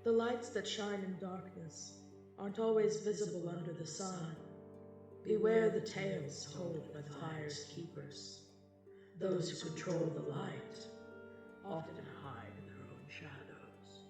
The lights that shine in darkness aren't always visible under the sun. Beware the tales told by the fire's keepers. Those who control the light often hide in their own shadows.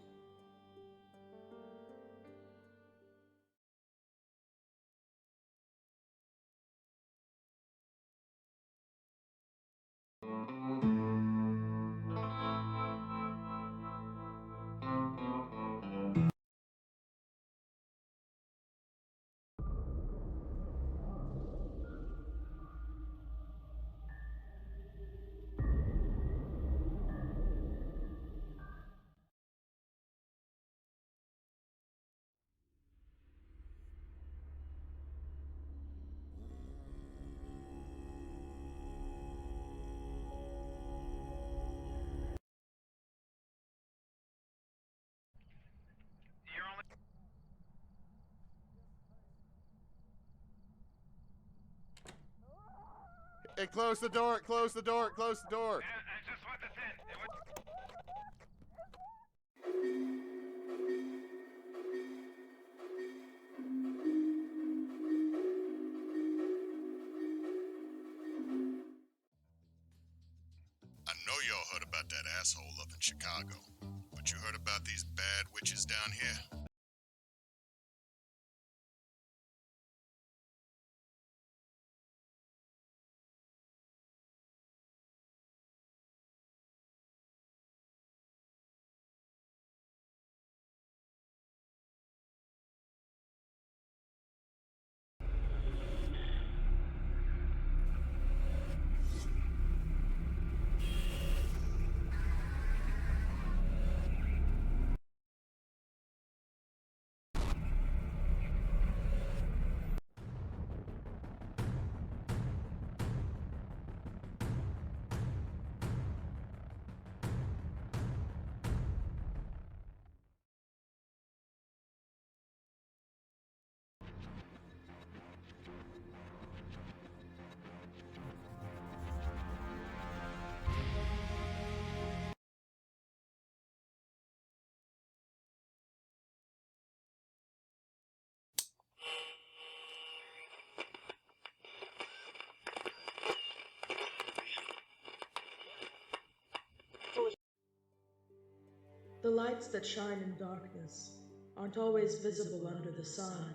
Hey, close the door, close the door, close the door. I just want this in. I know y'all heard about that asshole up in Chicago, but you heard about these bad witches down here? The lights that shine in darkness aren't always visible under the sun.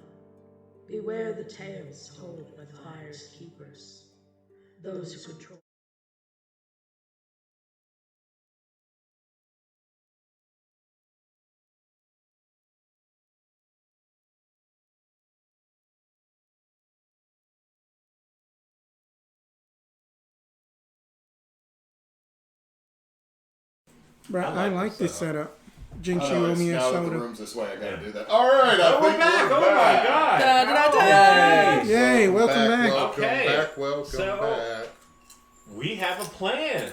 Beware the tales told by the fire's keepers. Those who control. Bro, I like this setup. Jinx, you owe me a now that the soda. room's this way, I gotta do that. Alright, I think We're back. we're Oh back. my god. Da, da, da, da. Yay, welcome back. Welcome Okay. back, welcome So- back. We have a plan.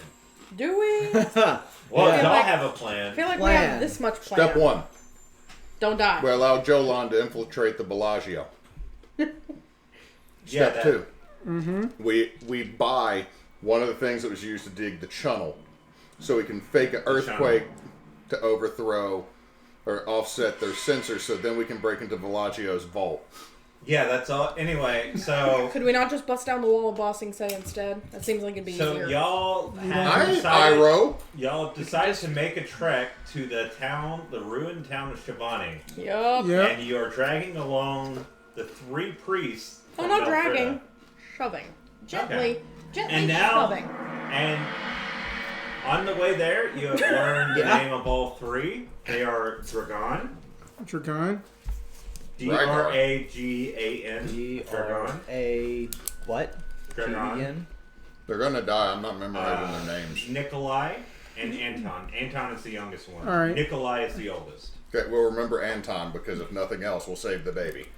Do we? Well, Yeah. y'all Like- have a I plan. feel like we Plan. have this much plan. Step one, Don't die. we allow Jolan to infiltrate the Bellagio. Step that- two, we buy one of the things that was used to dig the tunnel, so we can fake an earthquake to overthrow or offset their sensors, so then we can break into Bellagio's vault. Yeah, that's all. Anyway, so Could we not just bust down the wall of Bossing Say instead? That seems like it'd be so easier. y'all I have ain't decided, Iro. y'all decided to make a trek to the ruined town of Chivani, Yup. Yep. and you are dragging along the three priests. Oh, from not Vipera. dragging. Shoving. Gently. Gently And now, shoving. and on the way there, you have learned the name of all three. They are Dragon, Dragon. Dragan, G-R-A... What? Dragon. Again? They're gonna die. I'm not memorizing their names. Nikolai, and Anton. Anton is the youngest one. All right. Nikolai is the oldest. Okay, we'll remember Anton because if nothing else, we'll save the baby.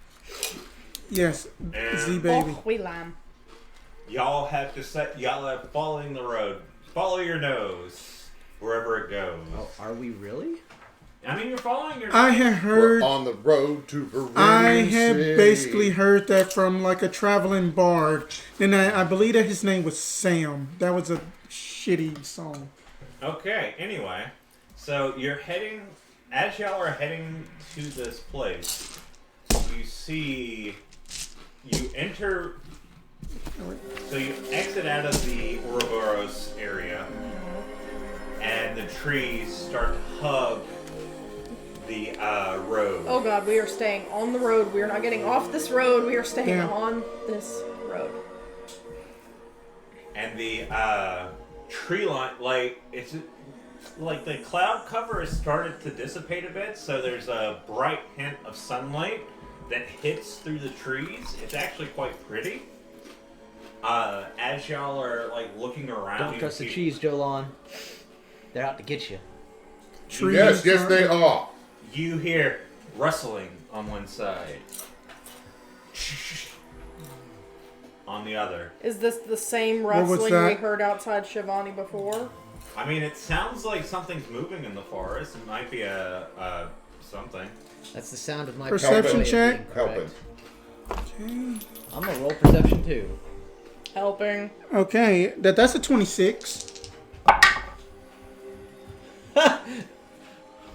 Yes, And- Z baby. Oh, we lamb. Y'all have to set. Y'all are following the road. Follow your nose wherever it goes. Oh, are we really? I mean, you're following your. I have heard. We're on the road to Verenigin I have City. basically heard that from like a traveling bard, and I believe that his name was Sam. That was a shitty song. Okay. Anyway, so you're heading as y'all are heading to this place, you enter. So you exit out of the Ouroboros area, and the trees start to hug the road. Oh god, we are staying on the road. We are not getting off this road. We are staying on this road. And the tree line, it's like the cloud cover has started to dissipate a bit, so there's a bright hint of sunlight that hits through the trees. It's actually quite pretty. As y'all are looking around, Don't trust the trees, Jolan. They're out to get you. Yes, they are. You hear rustling on one side. On the other. Is this the same rustling we heard outside Chivani before? I mean, it sounds like something's moving in the forest. It might be a something. That's the sound of my perception check. Helping. Okay. I'm gonna roll perception too. Helping. Okay, that's a 26.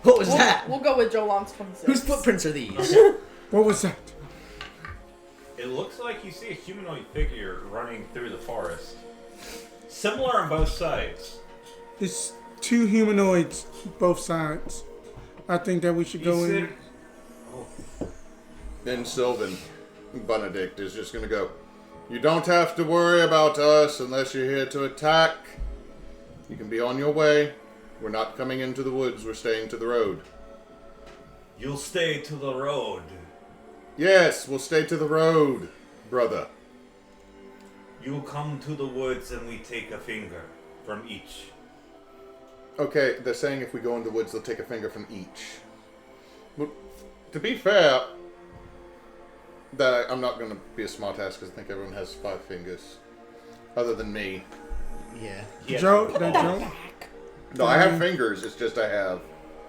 What was that? We'll go with Jolan's 26. Whose footprints are these? What was that? It looks like you see a humanoid figure running through the forest. Similar on both sides. It's two humanoids, both sides. I think that we should go in. Then Sylvan, Bunedict is just going to go, you don't have to worry about us unless you're here to attack. You can be on your way. We're not coming into the woods. We're staying to the road. You'll stay to the road. Yes, we'll stay to the road, brother. You come to the woods and we take a finger from each. Okay, they're saying if we go in the woods, they'll take a finger from each. Well, to be fair, I'm not going to be a smartass because I think everyone has 5 fingers. Other than me. Yeah. Joe? No, I have fingers. It's just I have...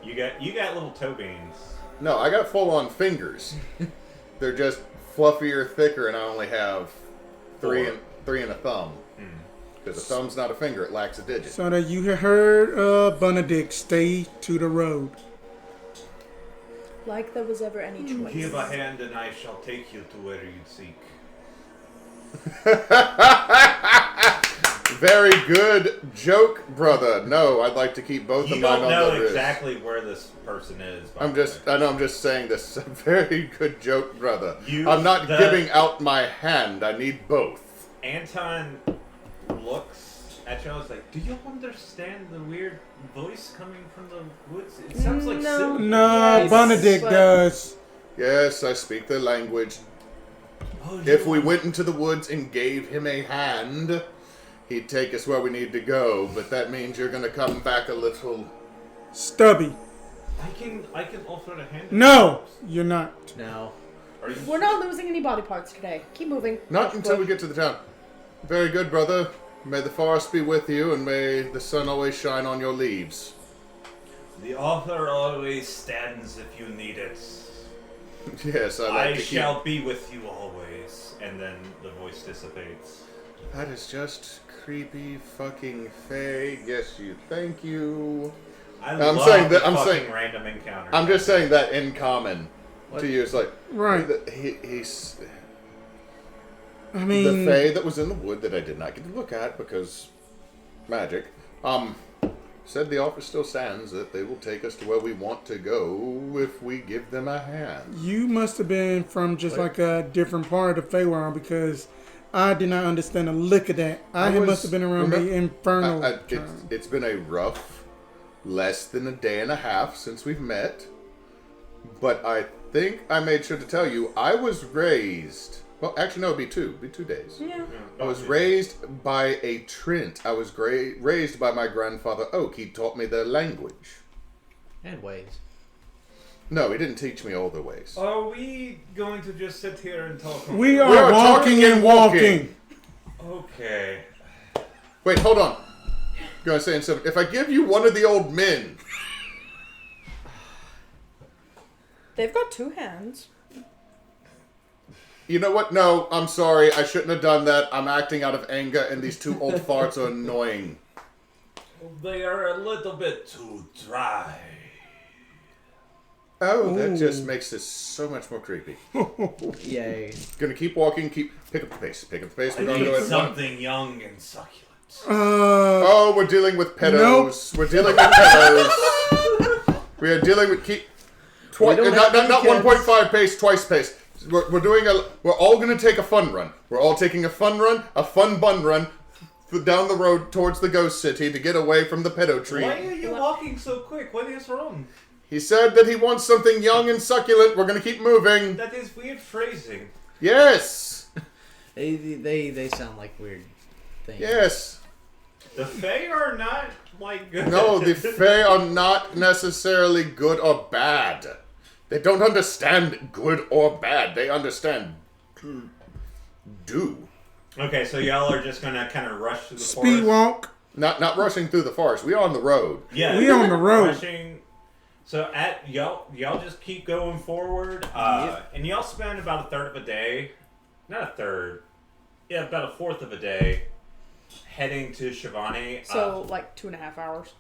You got little toe beans. No, I got full-on fingers. They're just fluffier, thicker, and I only have 3 and a thumb. Because a thumb's not a finger; it lacks a digit. So that you heard Bunedict, stay to the road. Like there was ever any choice. Give a hand and I shall take you to where you seek. Very good joke, brother. No, I'd like to keep both of mine on the You don't know wrist. exactly where this person is. I know I'm just saying this. A very good joke, brother. I'm not the- giving out my hand. I need both. Anton looks at you and is like, do you understand the weird voice coming from the woods? It sounds like Sylvie. No, Yes, Bunedict but- does. Yes, I speak their language. Oh, If we went into the woods and gave him a hand, he'd take us where we need to go. But that means you're going to come back a little... Stubby. I can offer a hand. No, you're not. No. Are you We're not losing any body parts today. Keep moving. Not until we get to the town. Very good, brother. May the forest be with you, and may the sun always shine on your leaves. The author always stands if you need it. Yes, I shall be with you always. And then the voice dissipates. That is just creepy fucking fake. Yes, you. Thank you. I'm saying random encounters. I'm just saying that in common What? to you. It's like Right. He's I the mean, fae that was in the wood that I did not get to look at because magic. Said the offer still stands that they will take us to where we want to go if we give them a hand. you must have been from just like a different part of Feywild because I did not understand a lick of that. I must have been around the infernal. It's been a rough, less than a day and a half since we've met. But I think I made sure to tell you I was raised. Well, actually, no, it'd be 2 days. Yeah. I was raised by a Trent. I was raised by my grandfather Oak. He taught me their language. And ways. No, he didn't teach me all the ways. Are we going to just sit here and talk? We are walking and walking. Okay. Wait, hold on. I'm going to say something. If I give you one of the old men, They've got 2 hands. you know what? No, I'm sorry. I shouldn't have done that. I'm acting out of anger, and these 2 old farts are annoying. They are a little bit too dry. Oh, that just makes this so much more creepy. Yay. Gonna keep walking, pick up the pace. Pick up the pace. I We're gonna go need at something young and succulent. Oh, we're dealing with pedos. Nope. We're dealing with pedos. We are dealing with not 1.5 pace, twice pace. We're all gonna take a fun run. We're all taking a fun bun run down the road towards the ghost city to get away from the pedo tree. Why are you walking so quick? What is wrong? He said that he wants something young and succulent. We're gonna keep moving. That is weird phrasing. Yes. They sound like weird things. Yes. The Fae are not like good. No, the Fae are not necessarily good or bad. They don't understand good or bad. They understand do. Okay, so y'all are just gonna kind of rush through the Speed forest. walk. Not rushing through the forest. We are on the road. Yeah, We on the road. Rushing. So y'all just keep going forward, and y'all spend about a third of a day, not a third, yeah, about a fourth of a day, heading to Chivani. So, like 2.5 hours.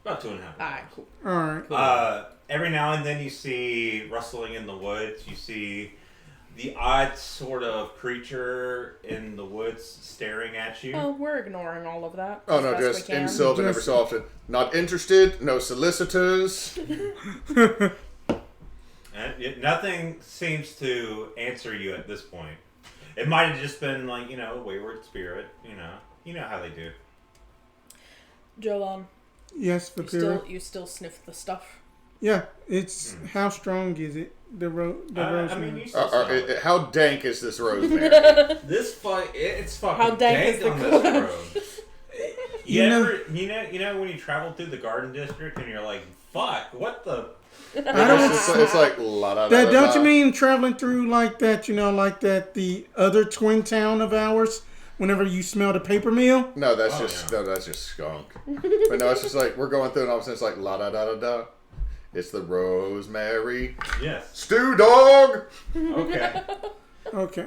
About 2.5 hours. Alright, cool. Alright. Every now and then you see rustling in the woods. You see the odd sort of creature in the woods staring at you. Oh, we're ignoring all of that. Oh as no, best just we can. in Sylvan every so often. Not interested. No solicitors. And nothing seems to answer you at this point. It might have just been like, a wayward spirit. You know how they do. Jolan, Yes, Vipera. you still sniff the stuff. Yeah, it's how strong is it? The rosemary. You still smell it. How dank is this rosemary? This it's fucking How dank is the on this road. You know when you travel through the garden district and you're like, fuck, what the? It's like la da da. That don't you mean traveling through like that? Like that the other twin town of ours. Whenever you smell the paper mill. No, that's just skunk. But no, it's just like we're going through and all of a sudden it's like la da da da da. It's the rosemary. Yes. Stew dog. Okay. Okay.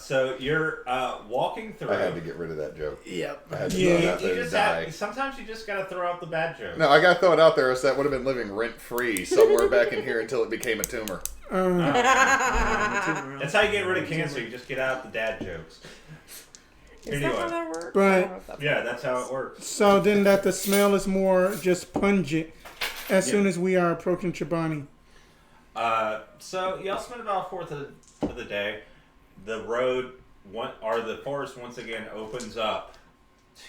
So you're walking through. I had to get rid of that joke. Yep. I had to throw it out there to die. Sometimes you just gotta throw out the bad joke. No, I gotta throw it out there, else that would have been living rent free somewhere back in here until it became a tumor. That's how you get rid of cancer. You just get out the dad jokes. Is that how that works? But- I don't know if that's Yeah, how that's how it works. So then that the smell is more just pungent as soon as we are approaching Chivani. So y'all spend about a fourth of the day. The the forest once again opens up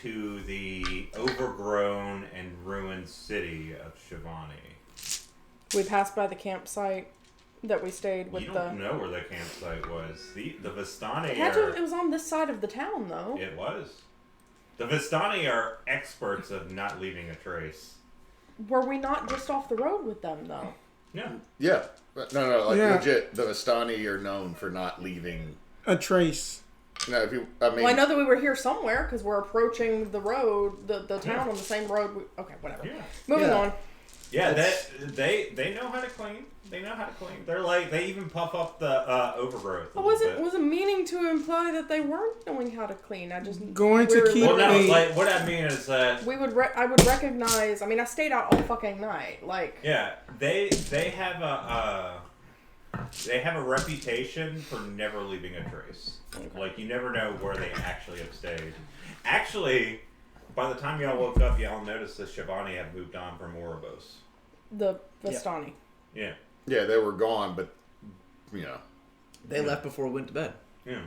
to the overgrown and ruined city of Chivani. We passed by the campsite that we stayed with You don't know where the campsite was. The Vistani It was on this side of the town, though. It was. The Vistani are experts of not leaving a trace. Were we not just off the road with them, though? Yeah. Yeah. No, Yeah. legit, the Vistani are known for not leaving. A trace. No, Well, I know that we were here somewhere because we're approaching the road, the town on the same road. Okay, whatever. Yeah. Moving on. Yeah, they know how to clean. They know how to clean. They're like, they even puff up the overgrowth. I wasn't meaning to imply that they weren't knowing how to clean. I just Going to keep Well, no, a- like what I mean is that I would recognize. I mean, I stayed out all fucking night. Like, yeah, they have a reputation for never leaving a trace. Like you never know where they actually have stayed. Actually, by the time y'all woke up, y'all noticed that Chivani had moved on from Ouroboros. the Vistani. Yeah. Yeah, they were gone, but They left before we went to bed. Yeah.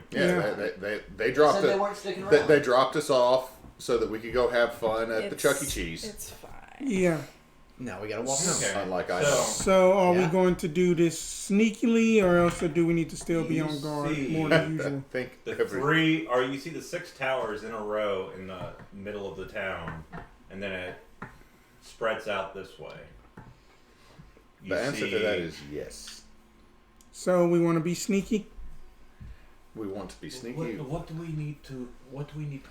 They dropped Said they it. weren't sticking around. They dropped us off so that we could go have fun at the Chuck E. Cheese. It's fine. Yeah. Now we gotta walk home. Okay. Unlike I So- know. So are we Yeah. going to do this sneakily, or else do we need to still be on guard see- more than usual? I think You see the 6 towers in a row in the middle of the town, and then it spreads out this way. the answer to that is yes. So we want to be sneaky. We want to be sneaky. What do we need to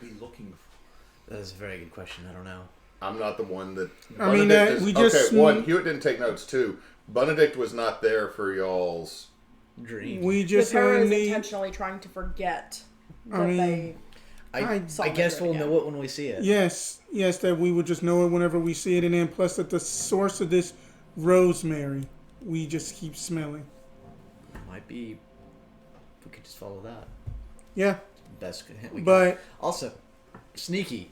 be looking for? That's a very good question. I don't know. I'm not the one that. I mean, Bunedict we just one. Hewitt didn't take notes too. Bunedict was not there for y'all's. Dream. We just Vipera is need. intentionally trying to forget that I mean, they I saw guess them we'll again. know it when we see it. Yes, that we would just know it whenever we see it, and then plus that the source of this rosemary. we just keep smelling. Might be. We could just follow that. Yeah. Best hint we But- got. Also, sneaky.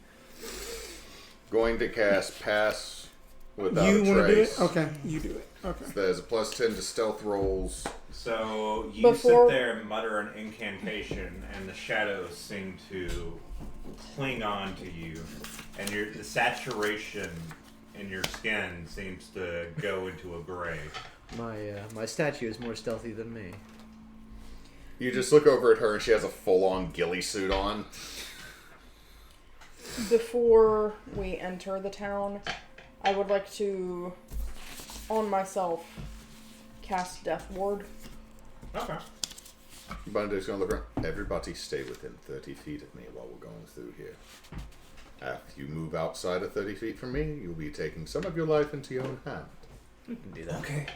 Going to cast Pass without You a want to do it? trace. Okay, you do it. Okay. There's a +10 to stealth rolls. So you Before- sit there and mutter an incantation, and the shadows seem to cling on to you, and the saturation in your skin seems to go into a gray. My statue is more stealthy than me. You just look over at her and she has a full-on ghillie suit on. Before we enter the town, I would like to, on myself, cast Death Ward. Okay. Bunedict's gonna look around. Everybody stay within 30 feet of me while we're going through here. After you move outside of 30 feet from me, you'll be taking some of your life into your own hand. We can do that. Okay.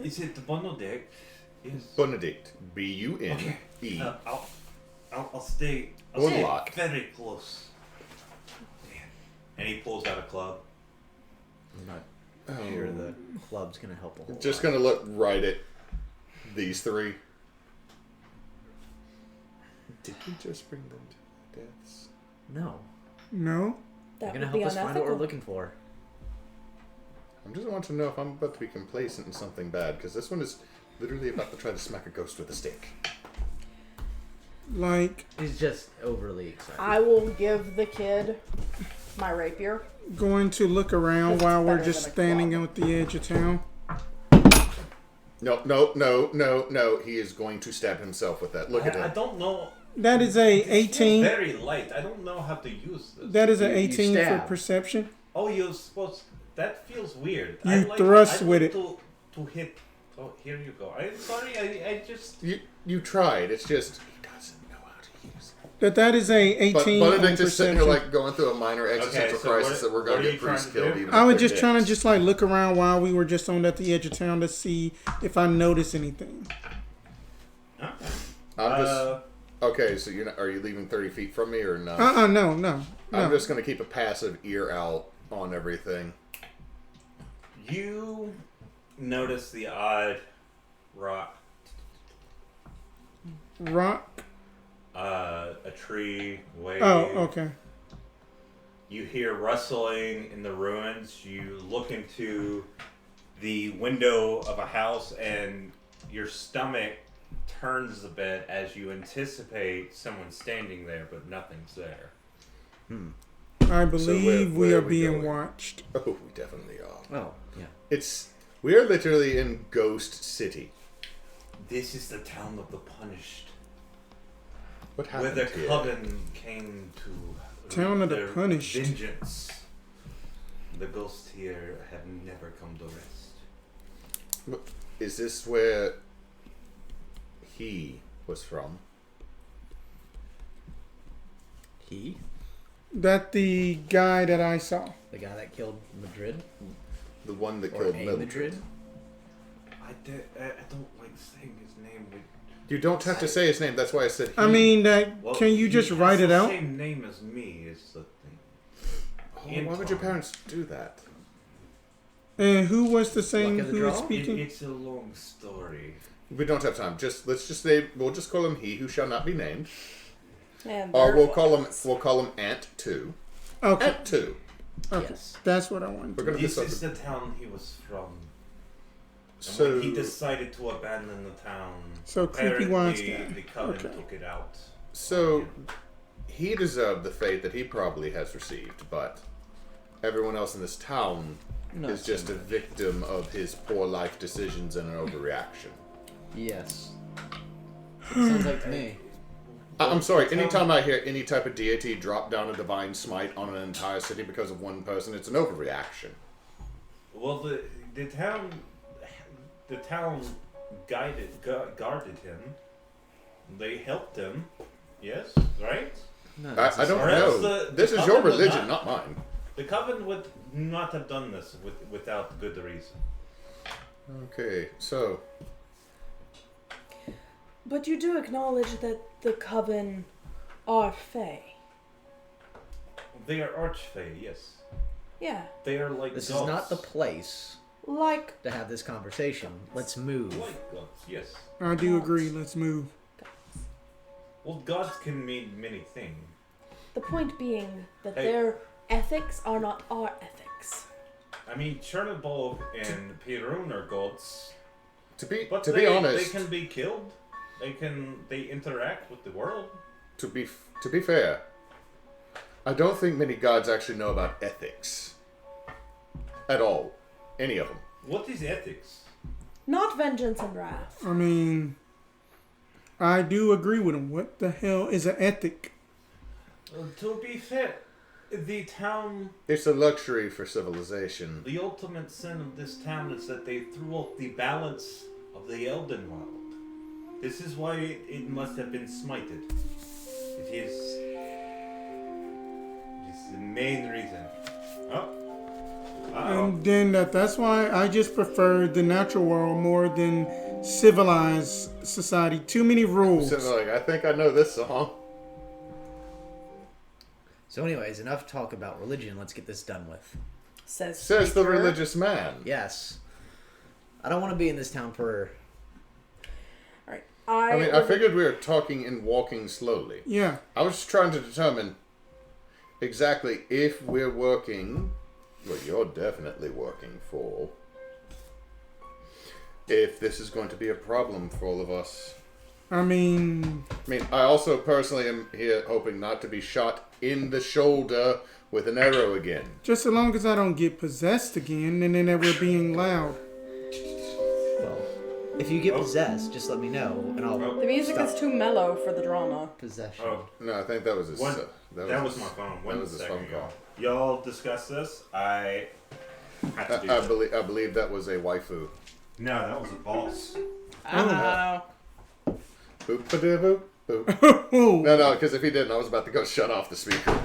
Is it the Bunedict? Yes. Bunedict. B-U-N-E. Okay. I'll stay. Or lock. Very close. And he pulls out a club. I'm not sure the club's gonna help a whole Just lot. gonna look right at these three. Did we just bring them to their deaths? No. No? They're That gonna would help be us find what we're unethical. looking for. I just want to know if I'm about to be complacent in something bad, because this one is literally about to try to smack a ghost with a stick. Like, He's just overly excited. I will give the kid my rapier. going to look around It's while we're better just than a standing club. at the edge of town. No. He is going to stab himself with that. Look at I him. don't know. That is a It's 18. very light. I don't know how to use this. That is an You 18 for stab. perception. Oh, you're supposed. That feels weird. You thrust I'd with like it. To hit. Oh, here you go. I'm sorry. I just. You tried. It's just he doesn't know how to use it. That is a But 18 on Bunedict is sitting perception. here like going through a minor existential so crisis what- that we're what going are to you get trying priest to killed. do? Even I if was they're just trying to dicks. just like look around while we were just on at the edge of town to see if I notice anything. Okay. I'm just okay. So are you leaving 30 feet from me or no? No. I'm just going to keep a passive ear out on everything. You notice the odd rock, Rock. a tree, wave. Oh, okay. You hear rustling in the ruins. You look into the window of a house, and your stomach turns a bit as you anticipate someone standing there, but nothing's there. I believe we where are are we being going? watched. Oh, we definitely are. Oh, yeah. We are literally in Ghost City. This is the town of the punished, What where happened the here? coven came to Town of the their punished. vengeance. The ghosts here have never come to rest. Is this where he was from? He? That the guy that I saw. The guy that killed Madrid? The one that Or killed a Mildred? Madrid? I don't like saying his name. You don't have to say his name. That's why I said he. I mean, Well, can you he just has write it the out? Same name as me is the thing. Why would your parents do that? And who was the same Luck of the who was draw? speaking? It's a long story. We don't have time. Let's just say we'll just call him he who shall not be named, And or there we'll it call him was. Ant 2. Okay, Ant 2. okay. Yes. That's what I wanted. We're To. gonna This do is something. the town he was from. And So when he decided to abandon the town, So creepy wise apparently guy. the coven Okay. took it out. So he deserved the fate that he probably has received, but everyone else in this town Not is just so a much. victim of his poor life decisions and an overreaction. Yes. Sounds like to me. I'm sorry, anytime I hear any type of deity drop down a divine smite on an entire city because of one person, it's an overreaction. Well, the town guarded him. They helped him. Yes, right. No, I don't Or else know. the This is coven your would religion, not- not mine. The coven would not have done this without good reason. Okay, so But you do acknowledge that the coven are Fae. They are archfey, yes. Yeah. They are like This gods. is not the place. Like to have this conversation. Let's move. Like gods, yes. I do agree. Let's move. Well, gods can mean many things. the point being that Hey. their ethics are not our ethics. I mean, Chernobyl and Pirun are gods. To be They honest, can be killed. They interact with the world. to be fair, I don't think many gods actually know about ethics at all. Any of them. What is ethics? Not vengeance and wrath. I mean, I do agree with him. What the hell is an ethic? To be fair, the town, It's a luxury for civilization. the ultimate sin of this town is that they threw off the balance of the Elden world. This is why it must have been smited. It is the main reason. Oh. Uh-oh. And then that's why I just prefer the natural world more than civilized society. Too many rules. So, like, I think I know this song. So anyways, enough talk about religion. Let's get this done with. Says the teacher. religious man. Yes. I don't want to be in this town for... Alright. I mean, I figured we were talking and walking slowly. Yeah. I was just trying to determine exactly if we're working. Well, you're definitely working for. If this is going to be a problem for all of us. I mean, I also personally am here hoping not to be shot in the shoulder with an arrow again. just as long as I don't get possessed again and then that we're being loud. Well, if you get possessed, just let me know, and I'll... The music stop is too mellow for the drama. Possession. Oh, No, I think that was his. that was my phone. That One was his second phone ago. call. Y'all discuss this. I have to do I this. believe that was a waifu. No, that was a boss. Oh. Boop ba boop boop. Oh, No, because if he didn't, I was about to go shut off the speaker.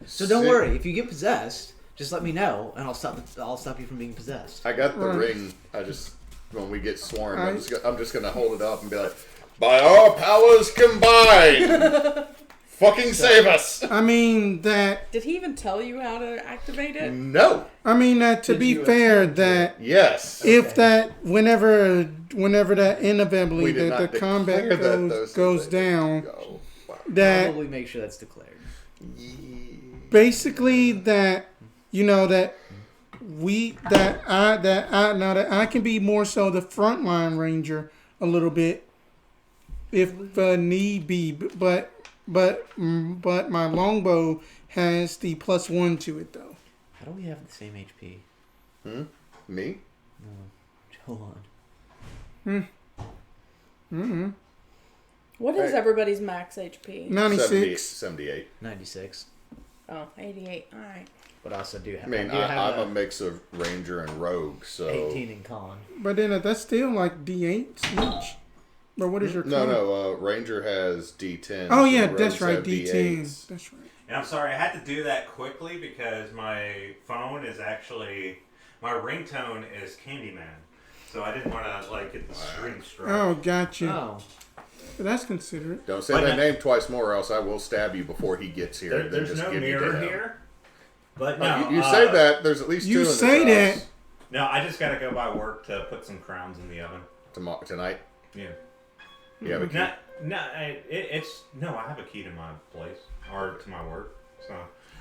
So don't worry, if you get possessed, just let me know, and I'll stop you from being possessed. I got the Right. ring. I just when we get sworn, I- I'm just gonna hold it up and be like, by our powers combined, fucking save us. I mean that. Did he even tell you how to activate it? No. I mean that. To Did be you fair, attempt that Yes. if that whenever that inevitably We did that not the combat declare that those goes things down, go. Wow. that Probably make sure that's declared. basically that that I can be more so the frontline ranger a little bit if need be, but my longbow has the +1 to it though. How do we have the same HP? Me? Jolan. What is Hey. everybody's max HP? 96. 78. 96. Oh, 88. Alright. But I also do have... I mean, do have I'm a mix of ranger and rogue, so 18 in con. But then that's still like D8s each. But what is your con? no. Ranger has D10. Oh yeah, rogues that's right. have D10. D8s. That's right. And I'm sorry, I had to do that quickly because my phone is actually, my ringtone is Candyman. So I didn't want to get the string struck. Oh, gotcha. Oh. That's considerate. Don't say But that no- name twice more, or else I will stab you before he gets here. then There's just no give you mirror to him. here. But Oh, no, you say that. There's at least two You in this say that. house. No, I just got to go by work to put some crowns in the oven. Tonight. Yeah. You have a key. No, I have a key to my place or to my work. So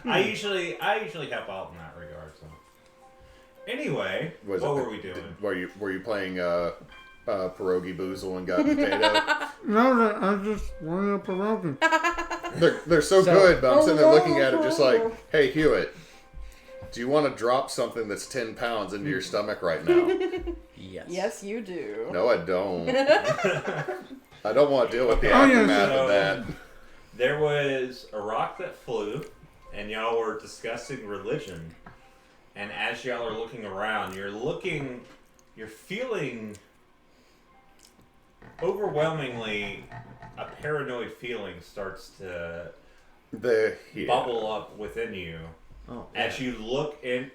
I usually help out in that regard. So anyway, what were we doing? Were you playing pierogi boozle and got potato? No, I just wanted a pierogi. They're so good, but I'm sitting there looking at it just like, hey Hewitt, do you want to drop something that's 10 pounds into your stomach right now? Yes. Yes, you do. No, I don't. I don't want to deal with the Oh, yeah. aftermath of that. There was a rock that flew, and y'all were discussing religion. And as y'all are looking around, you're feeling overwhelmingly a paranoid feeling starts to bubble up within you Oh, as you look in.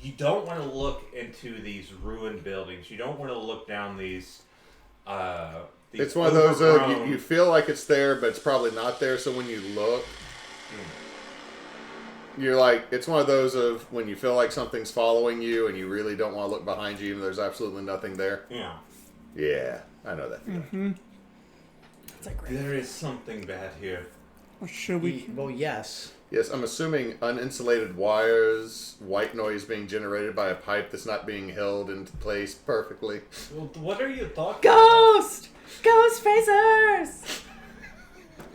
You don't want to look into these ruined buildings. You don't want to look down these It's one of those, you feel like it's there, but it's probably not there, so when you look, you're like, it's one of those of when you feel like something's following you and you really don't want to look behind you and there's absolutely nothing there. Yeah. Yeah, I know that feeling. Mm-hmm. It's like There is something bad here. Or should we? Well, yes. Yes, I'm assuming uninsulated wires, white noise being generated by a pipe that's not being held into place perfectly. Well, what are you talking Ghost! Ghost phasers!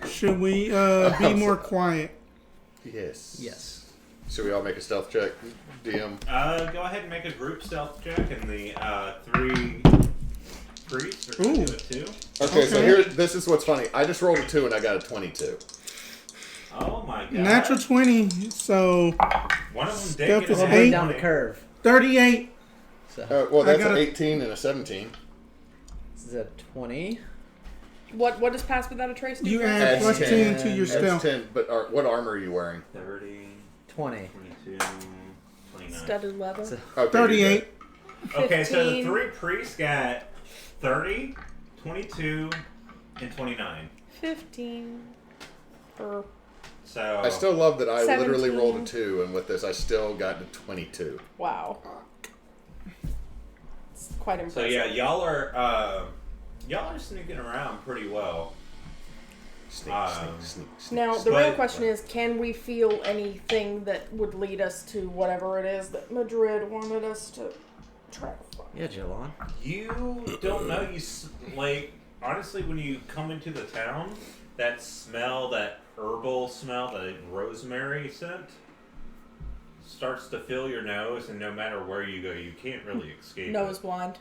Should we be more quiet? Yes. Yes. Should we all make a stealth check, DM? about? Go ahead and make a group stealth check, and the 3 priests are going to do it too. Okay, so this is what's funny. I just rolled a 2 and I got a 22. Oh my god. Natural 20. So One of them Stealth did is get We're eight. down the curve. 38. So Well, that's got an a- 18 and a 17. this is a 20. What does pass without a trace do? You for us? add That's plus 10. 10 to your That's stealth. 10, but what armor are you wearing? 30, 20. 22, 29. Studded leather. So, Okay, 38. Okay, so the 15. 3 priests got 30, 22, and 29. 15. For So I still love that I literally 17. rolled a 2, and with this I still got to 22. wow. It's quite impressive. So yeah, y'all are sneaking around pretty well. Sneak, sneak. Now, the But- real question is, can we feel anything that would lead us to whatever it is that Madrid wanted us to track? yeah, Jolan. You don't know. Like honestly, when you come into the town, that smell, that herbal smell, that rosemary scent, starts to fill your nose, and no matter where you go, you can't really escape. Nose it. blind.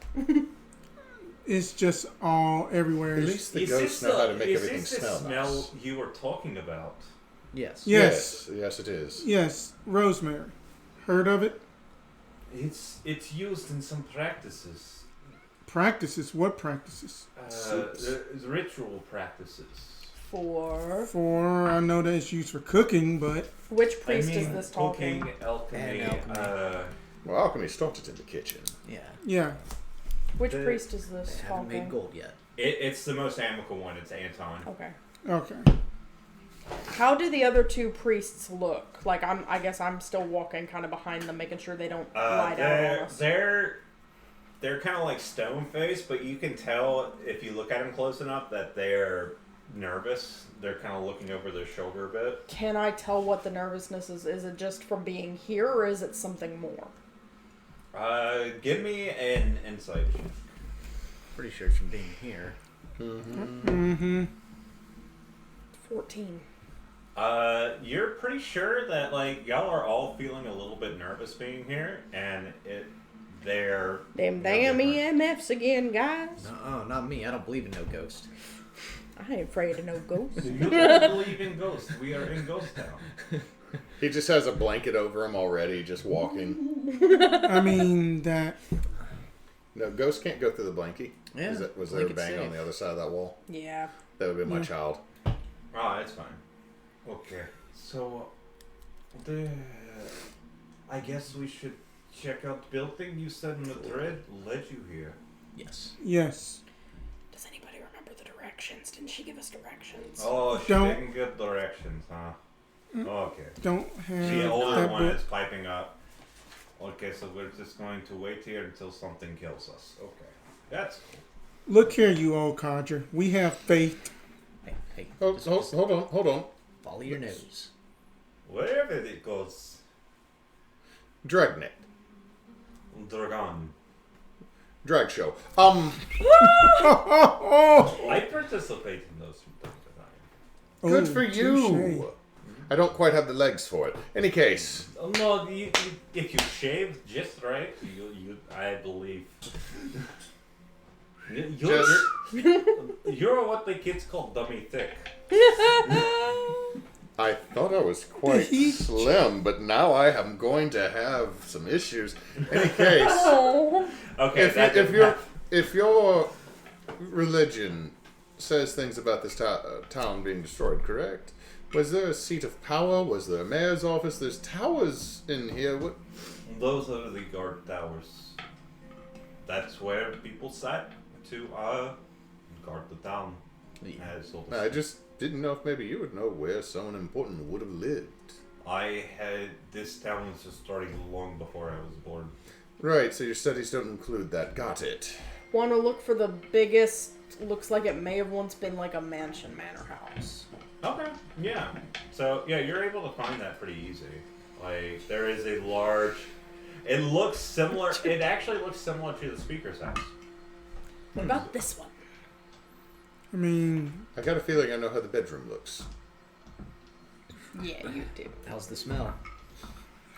It's just all everywhere. At least the Is ghosts this know how to make is everything this the smell smell nice. you were talking about? Yes. Yes. Yes, it is. Yes. Rosemary. Heard of it? It's used in some practices, Practices. What practices? the ritual practices. For I know that it's used for cooking, but Which priest is this talking? Cooking, alchemy, And alchemy. Well, alchemy started in the kitchen. Yeah. yeah. Which The- priest is They this haven't made talking? gold yet. It's the most amicable one. It's Anton. Okay. Okay. How do the other 2 priests look? Like I guess I'm still walking kind of behind them, making sure they don't ride out on us. They're kind of like stone faced, but you can tell if you look at them close enough that they're nervous. They're kind of looking over their shoulder a bit. Can I tell what the nervousness is? Is it just from being here, or is it something more? Give me an insight check. Pretty sure it's from being here. Mm-hmm. 14. You're pretty sure that like y'all are all feeling a little bit nervous being here, and they're Them no damn different. EMFs again, guys. No, not me. I don't believe in no ghost. I ain't afraid of no ghosts. You don't believe in ghosts. We are in Ghost Town. He just has a blanket over him already, just walking. I mean that. No, ghosts can't go through the blankie. Yeah, Was there a blanket's bang on safe. the other side of that wall? Yeah. That would be my child. Oh, it's fine. Okay, so I guess we should check out the building. You said in the thread led you here. Yes. Yes. Does anybody remember the directions? Didn't she give us directions? Oh, she Don't- didn't get directions, huh? Okay. Don't have The older that one book. is piping up. Okay, so we're just going to wait here until something kills us. Okay, that's cool. Look here, you old codger. We have faith. Hey, Hold on. follow your nose. Wherever it goes, Dragnet. Dragon. Drag show. I participate in those from time to time. Good Oh, for touche. you. I don't quite have the legs for it. Any case, No, if you shave just right, I believe. You're what the kids call dummy thick. I thought I was quite slim, but now I am going to have some issues. Any case, Okay, if your religion says things about this town being destroyed, correct? Was there a seat of power? Was there a mayor's office? There's towers in here. What? those are the guard towers. That's where people sat to guard the town. Yeah. As all I just didn't know if maybe you would know where someone important would have lived. This town was just starting long before I was born. Right, so your studies don't include that. Got it. Want to look for the biggest, looks like it may have once been like a manor house. Okay, yeah. So, yeah, you're able to find that pretty easy. Like, there is a large... It looks similar... It actually looks similar to the speaker's house. What about this one? I mean, I got a feeling I know how the bedroom looks. Yeah, you do. How's the smell?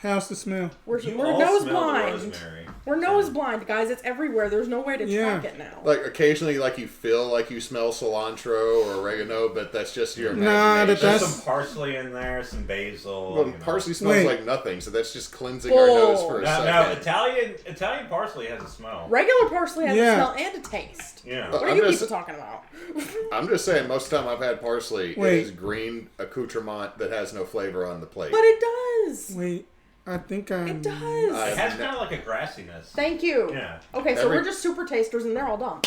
how's the smell? We're You nose all smell the blind. rosemary. We're nose blind, guys. It's everywhere. There's no way to Yeah. track it now. Like occasionally, like you feel like you smell cilantro or oregano, but that's just your Nah, imagination. There's That's- some parsley in there, some basil. Well, you know. parsley smells Wait. like nothing, so that's just cleansing our nose for a No, second. Italian parsley has a smell. Regular parsley has Yeah. a smell and a taste. Yeah. What are I'm you just- people talking about? I'm just saying, most of the time I've had parsley, Wait. it is green accoutrement that has no flavor on the plate. But it does. Wait, I think I. It does. It has kind of like a grassiness. Thank you. Yeah. Okay, so Every- we're just super tasters and they're all dumb.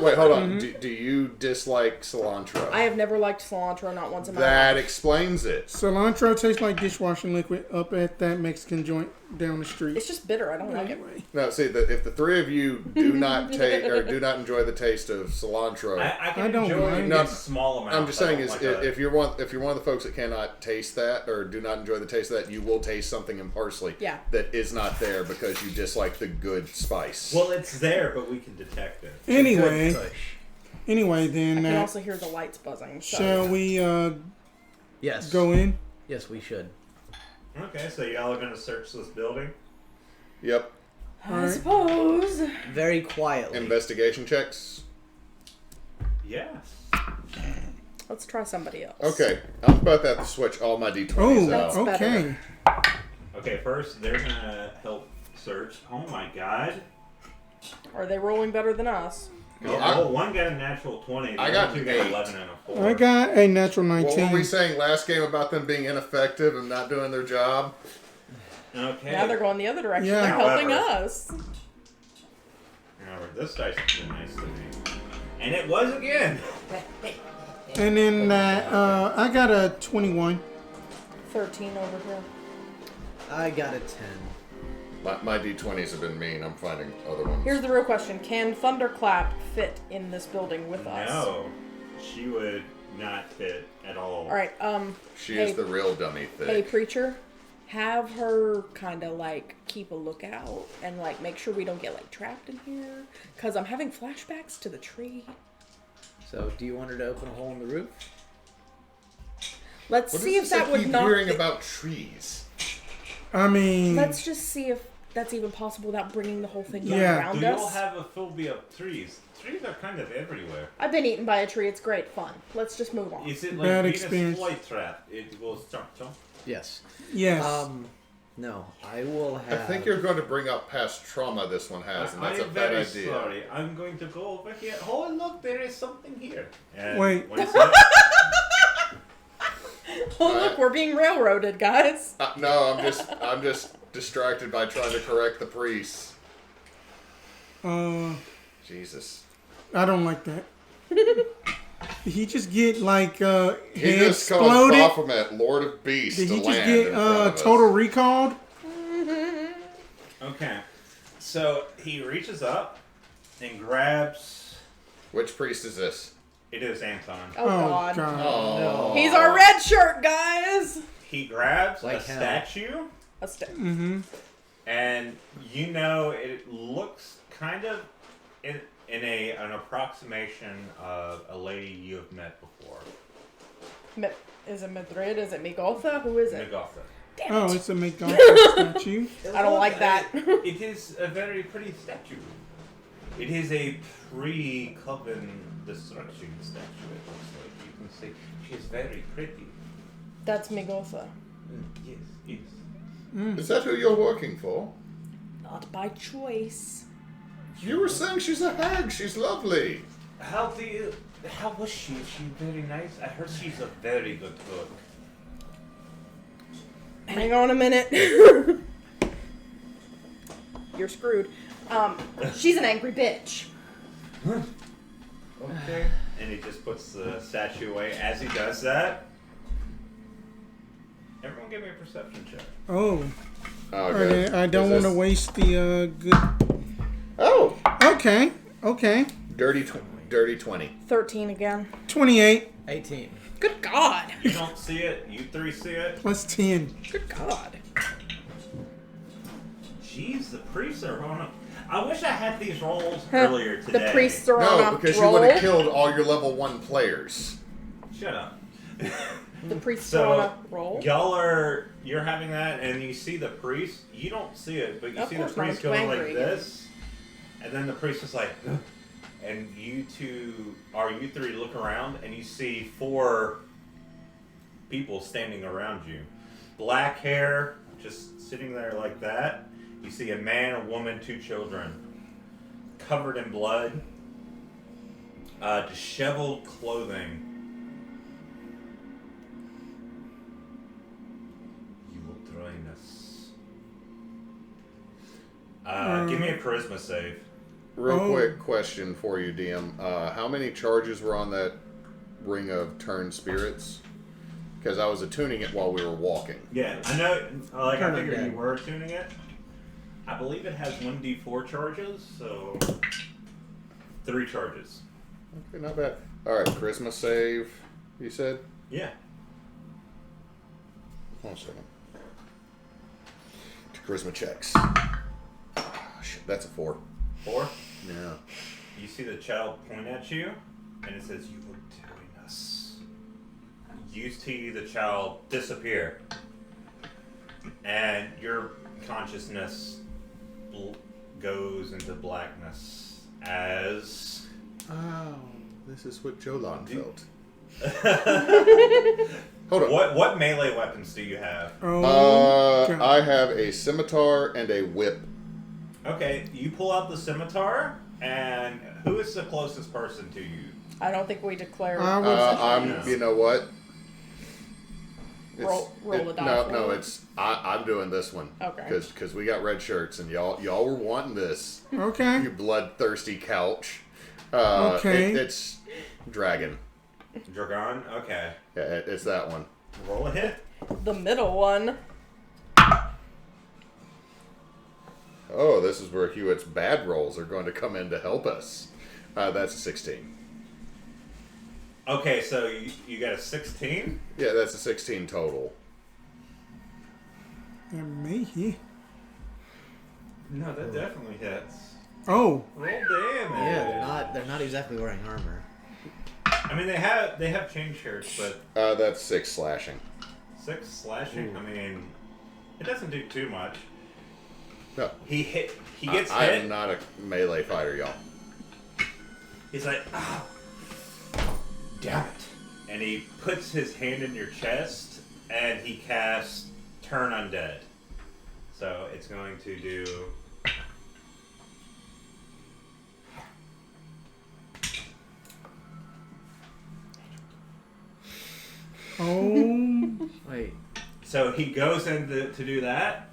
Wait, hold on. Do you dislike cilantro? I have never liked cilantro, not once in my That life. explains it. Cilantro tastes like dishwashing liquid up at that Mexican joint down the street. It's just bitter. I don't like it. Anyway. No, see, if the three of you do not take or do not enjoy the taste of cilantro, I can I don't enjoy mind. it No, in small amounts. I'm just I saying don't is like a- if you're one of the folks that cannot taste that or do not enjoy the taste of that, you will taste something in parsley Yeah. that is not there because you dislike the good spice. Well, it's there, but we can detect it. Anyway, Good push. anyway, I then can also hear the lights buzzing. So. shall we Yes. go in? Yes, we should. Okay, so y'all are gonna search this building. Yep. I suppose. Very quietly. Investigation checks. Yes. Let's try somebody else. Okay, I'm about to have to switch all my d20s Oh, out. That's okay. Okay, first they're gonna help search. Oh my god. Are they rolling better than us? Well, one got a natural 20. The I got other two an got 8. 11 and a 4. I got a natural What 19. were we saying last game about them being ineffective and not doing their job? Okay. Now they're going the other direction. Yeah. They're helping However- us. However, this dice has been nice to me. And it was again. And then I got a 21. 13 over here. I got a 10. My d20s have been mean. I'm finding other ones. Here's the real question. Can Thunderclap fit in this building with us? No, she would not fit at all. Alright, She hey- is the real dummy thick. hey, Preacher. Have her kind of like keep a lookout and like make sure we don't get like trapped in here. Because I'm having flashbacks to the tree. So, do you want her to open a hole in the roof? Let's What see is if this I that would keep not. hearing about trees? I mean, Let's just see if that's even possible without bringing the whole thing down Yeah. around Do you us. all have a phobia of trees? Trees are kind of everywhere. I've been eaten by a tree. It's great fun. Let's just move on. Is it like Bad Venus experience. flytrap? It goes chomp chomp. Yes. yes. No, I will I have... think you're going to bring up past trauma this one has, and that's a I'm bad very idea. sorry. I'm going to go over here. Oh, look, there is something here. And Wait. what is it? Oh look, we're being railroaded, guys. No, I'm just distracted by trying to correct the priests. Jesus. I don't like that. Did he just get like He head just caused exploded? Baphomet, Lord of Beasts, Did to he just land get in front of us. total recalled? Okay. So he reaches up and grabs. Which priest is this? It is Anton. Oh, God. Oh, He's our red shirt, guys. He grabs Like a hell. statue, Mm-hmm. and you know it looks kind of in an approximation of a lady you have met before. Is it Madrid? Is it Migotha? Who is it? Megotha. Damn Oh, it. it's a McDonald's statue. I don't like that. It is a very pretty statue. It is a pre-Coven destruction statue, it looks like. You can see she is very pretty. That's Migotha. Yes, yes. Is that who you're working for? Not by choice. You were saying she's a hag. She's lovely. How was she? Is she very nice? I heard she's a very good cook. Hang on a minute. You're screwed. She's an angry bitch. Okay. And he just puts the statue away. As he does that, Everyone give me a perception check. Oh. Okay. Okay, I don't want to waste the good. Oh! Okay. Okay. Dirty 20. 13 again. 28 18. Good God. You don't see it. You three see it. plus 10. Good God. Jeez, the priests are on a... I wish I had these rolls earlier today. The priests are on No, a because roll. you would have killed all your level 1 players. Shut up. The priests So, are on a roll. you're having that, and you see the priest. You don't see it, but you Of see the course not, priest it's going like angry. this, and then the priest is like, "Ugh." And you three look around, and you see 4 people standing around you. Black hair, just sitting there like that. You see a man, a woman, 2 children, covered in blood, disheveled clothing. You will join us. Give me a charisma save. Real quick question for you, DM. How many charges were on that Ring of Turn Spirits? Because I was attuning it while we were walking. Yeah, I know. I Turn figured undead. you were tuning it. I believe it has 1d4 charges, so 3 charges. Okay, not bad. Alright, charisma save, you said? Yeah. Hold on a second. Charisma checks. Oh, shit, that's a 4. 4. Yeah. You see the child point at you, and it says, "You will join us." You see the child disappear, and your consciousness goes into blackness as... Oh, this is what Jolan felt. Hold on. What melee weapons do you have? God. I have a scimitar and a whip. Okay, you pull out the scimitar, and who is the closest person to you? I don't think we declared. You know what? Roll the die. No, it's I'm doing this one. Okay. Because we got red shirts and y'all were wanting this. Okay. You bloodthirsty couch. Okay. It's dragon. Dragon? Okay. Yeah, it's that one. Roll a hit. The middle one. Oh, this is where Hewitt's bad rolls are going to come in to help us. That's a 16. Okay, so you got a 16? Yeah, that's a 16 total. And me. No, that definitely hits. Oh. Roll damage. Yeah, they're not exactly wearing armor. I mean, they have chain shirts, but That's 6 slashing. 6 slashing. I mean, it doesn't do too much. No. He gets hit. I'm not a melee fighter, y'all. He's like, "Oh, damn it!" And he puts his hand in your chest, and he casts Turn Undead. So it's going to do. Oh. Wait. So he goes in to do that,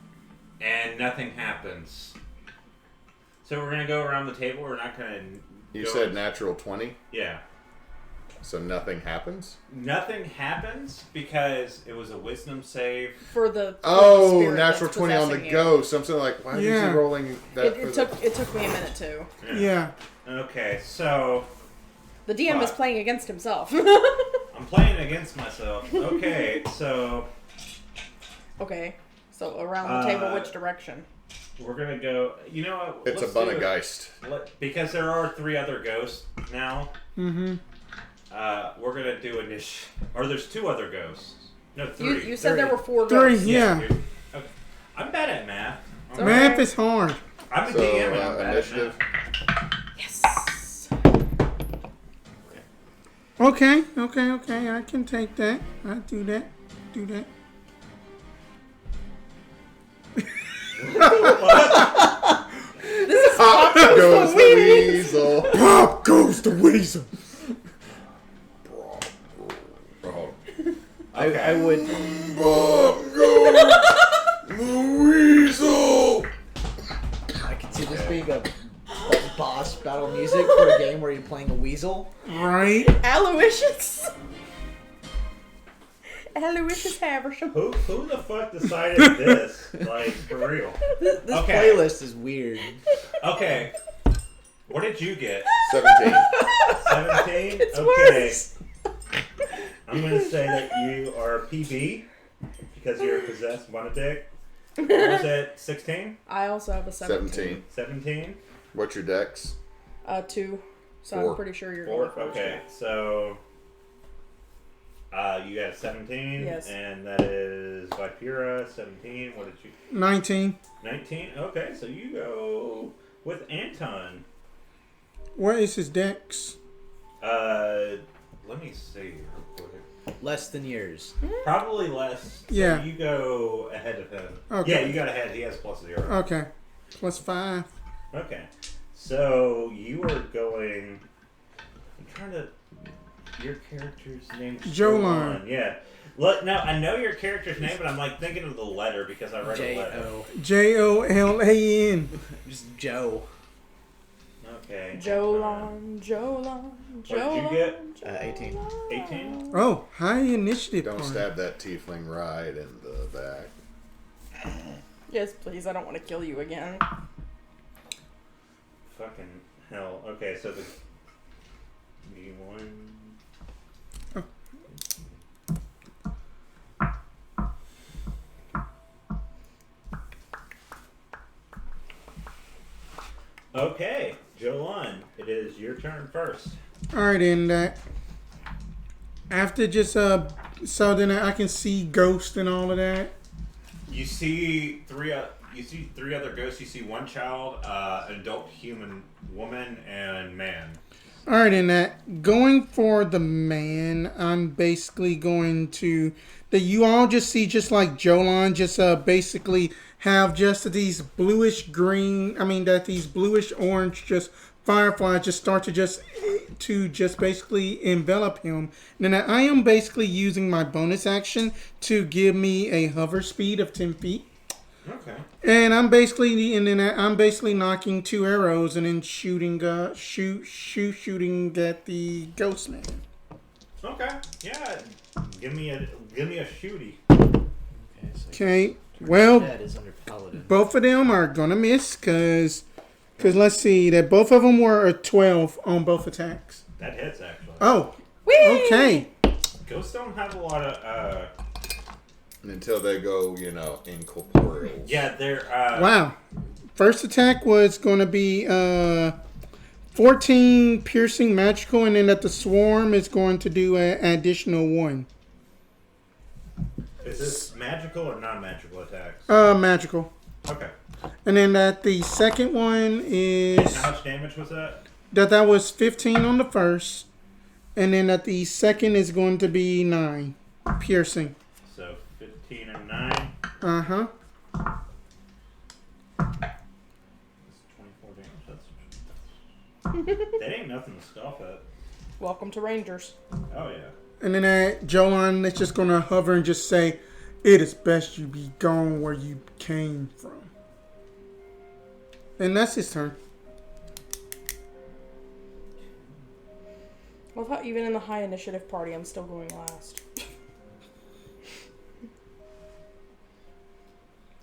and nothing happens. So we're gonna go around the table. We're not gonna. You said natural 20, Yeah. so nothing happens? Nothing happens because it was a wisdom save. For the Oh, spirit natural that's 20 on the possessing you. go. Something like, why is he Yeah. rolling that? It took me a minute too. Yeah. Okay, so The DM is Fuck. playing against himself. I'm playing against myself. Okay, so Okay, so around the table, Uh, which direction? we're gonna go. You know what? It's a let's do it- Bunedict. Because there are 3 other ghosts now. Mm-hmm. We're gonna do or there's 2 other ghosts. No, 3. You said there were 4 Three, ghosts. yeah. dude. Okay. I'm bad at math. Okay. Math is hard. I'm a So, DM and I'm bad initiative. at math. Yes. Okay. I can take that. I do that. This is Pop goes the weasel. Pop goes the weasel. I would. Pop goes the weasel. I could see this being a boss battle music for a game where you're playing a weasel. Right. Aloysius. Aloysius Haversham. Who the fuck decided this? Like, for real. This Okay. playlist is weird. Okay. What did you get? 17. 17? It's okay. worse. I'm going to say that you are PB because you're a possessed Bunedict. What was it? 16? I also have a 17. 17? What's your dex? 2. So 4. I'm pretty sure you're 4? going first. Okay, so you got 17. Yes. And that is Vipera, 17. What did you... 19. 19? Okay, so you go with Anton. What is his dex? Let me see real quick. Less than yours. Probably less. So Yeah. you go ahead of him. Okay. Yeah, you got ahead. He has +0. Okay. +5. Okay. So you are going. I'm trying to. Your character's name is Jolan. Yeah. Look, now I know your character's name, but I'm like thinking of the letter because I read a letter. J-O. Jolan. Just Joe. Okay. Jolan. What did you get? 18. 18? Oh, high initiative. Don't point. stab that tiefling right in the back. Yes, please. I don't want to kill you again. Fucking hell. Okay, so the. B1. Okay, Jolan, it is your turn first. Alright, and after just so then I can see ghosts and all of that. You see three other ghosts. You see one child, an adult human woman, and man. Alright, and going for the man, I'm basically going to that you all just see just like Jolan just basically have just these bluish green, these bluish orange just fireflies just start to just basically envelop him. And then I am basically using my bonus action to give me a hover speed of 10 feet. Okay. And I'm basically knocking 2 arrows and then shooting at the ghost man. Okay. Yeah. Give me a shooty. Okay. Well, That is under paladin. both of them are gonna miss because let's see that both of them were a 12 on both attacks. That hits actually. Oh, Whee! okay. Ghosts don't have a lot of. Until they go, incorporeal. Yeah, they're. Wow. First attack was gonna be 14 piercing magical, and then at the swarm is going to do an additional 1. Is this magical or non-magical attacks? Magical. Okay. And then at the second one And is how much damage was that? that was 15 on the first, and then at the second is going to be 9 piercing. So 15 and 9. Uh-huh. That's 24 damage. That ain't nothing to scoff at. Welcome to Rangers. Oh yeah. And then at Jolan is just going to hover and just say, "It is best you be gone where you came from." And that's his turn. Well, I thought even in the high initiative party, I'm still going last.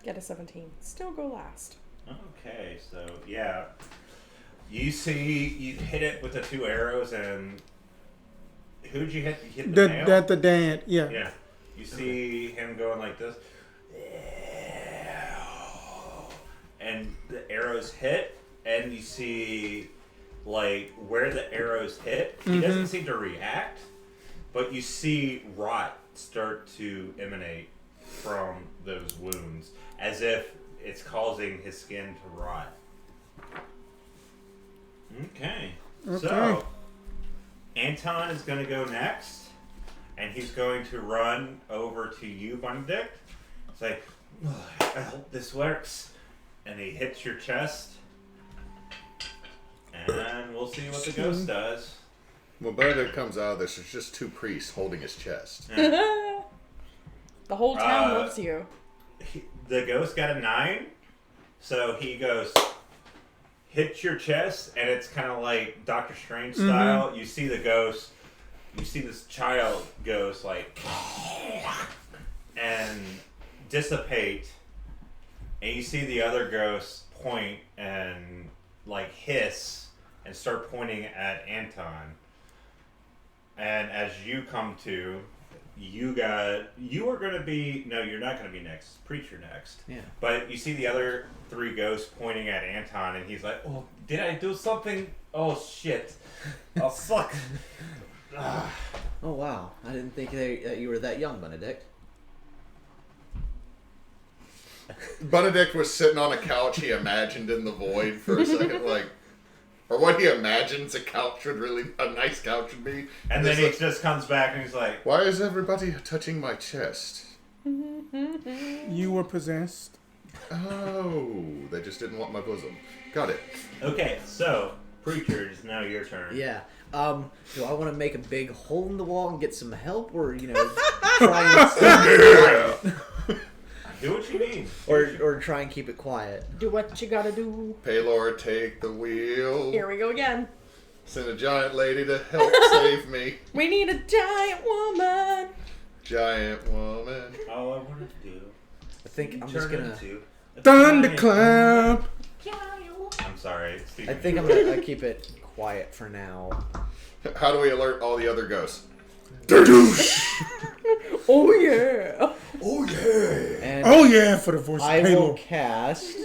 Get a 17. Still go last. Okay, so yeah, you hit it with the 2 arrows, and who'd you hit? You hit the male? The dad, yeah. Yeah, you see him going like this, and the arrows hit, and you see like where the arrows hit. He doesn't seem to react, but you see rot start to emanate from those wounds, as if it's causing his skin to rot. Okay. So Anton is going to go next, and he's going to run over to you, Bunedict. Say, I hope this works. And he hits your chest, and we'll see what the ghost does. Well, Benedict comes out of this. There's just 2 priests holding his chest. The whole town loves you. The ghost got a 9, so he goes, hits your chest, and it's kind of like Doctor Strange style. You see the ghost you see this child goes like and dissipate, and you see the other ghosts point and like hiss and start pointing at Anton. And as you come to, you are going to be, no, you're not going to be next. Preacher next. Yeah. But you see the other 3 ghosts pointing at Anton, and he's like, oh, did I do something? Oh, shit. Oh, fuck. Oh, wow. I didn't think that you were that young, Bunedict. Bunedict was sitting on a couch he imagined in the void for a second, like, or what he imagines a nice couch would be. And then he just comes back and he's like, why is everybody touching my chest? You were possessed. Oh, they just didn't want my bosom. Got it. okay, so, Preacher, it's now your turn. Yeah. Do I want to make a big hole in the wall and get some help, or try and Do what you need. or try and keep it quiet? Do what you gotta do. Paylor, take the wheel. Here we go again. Send a giant lady to help save me. We need a giant woman. Giant woman. All I want to do. I think I'm just turn gonna. into a Thunderclap. I'm sorry. I think I'm gonna keep it quiet for now. How do we alert all the other ghosts? Oh yeah. Oh yeah. And Oh yeah, for the voice I of will Halo. cast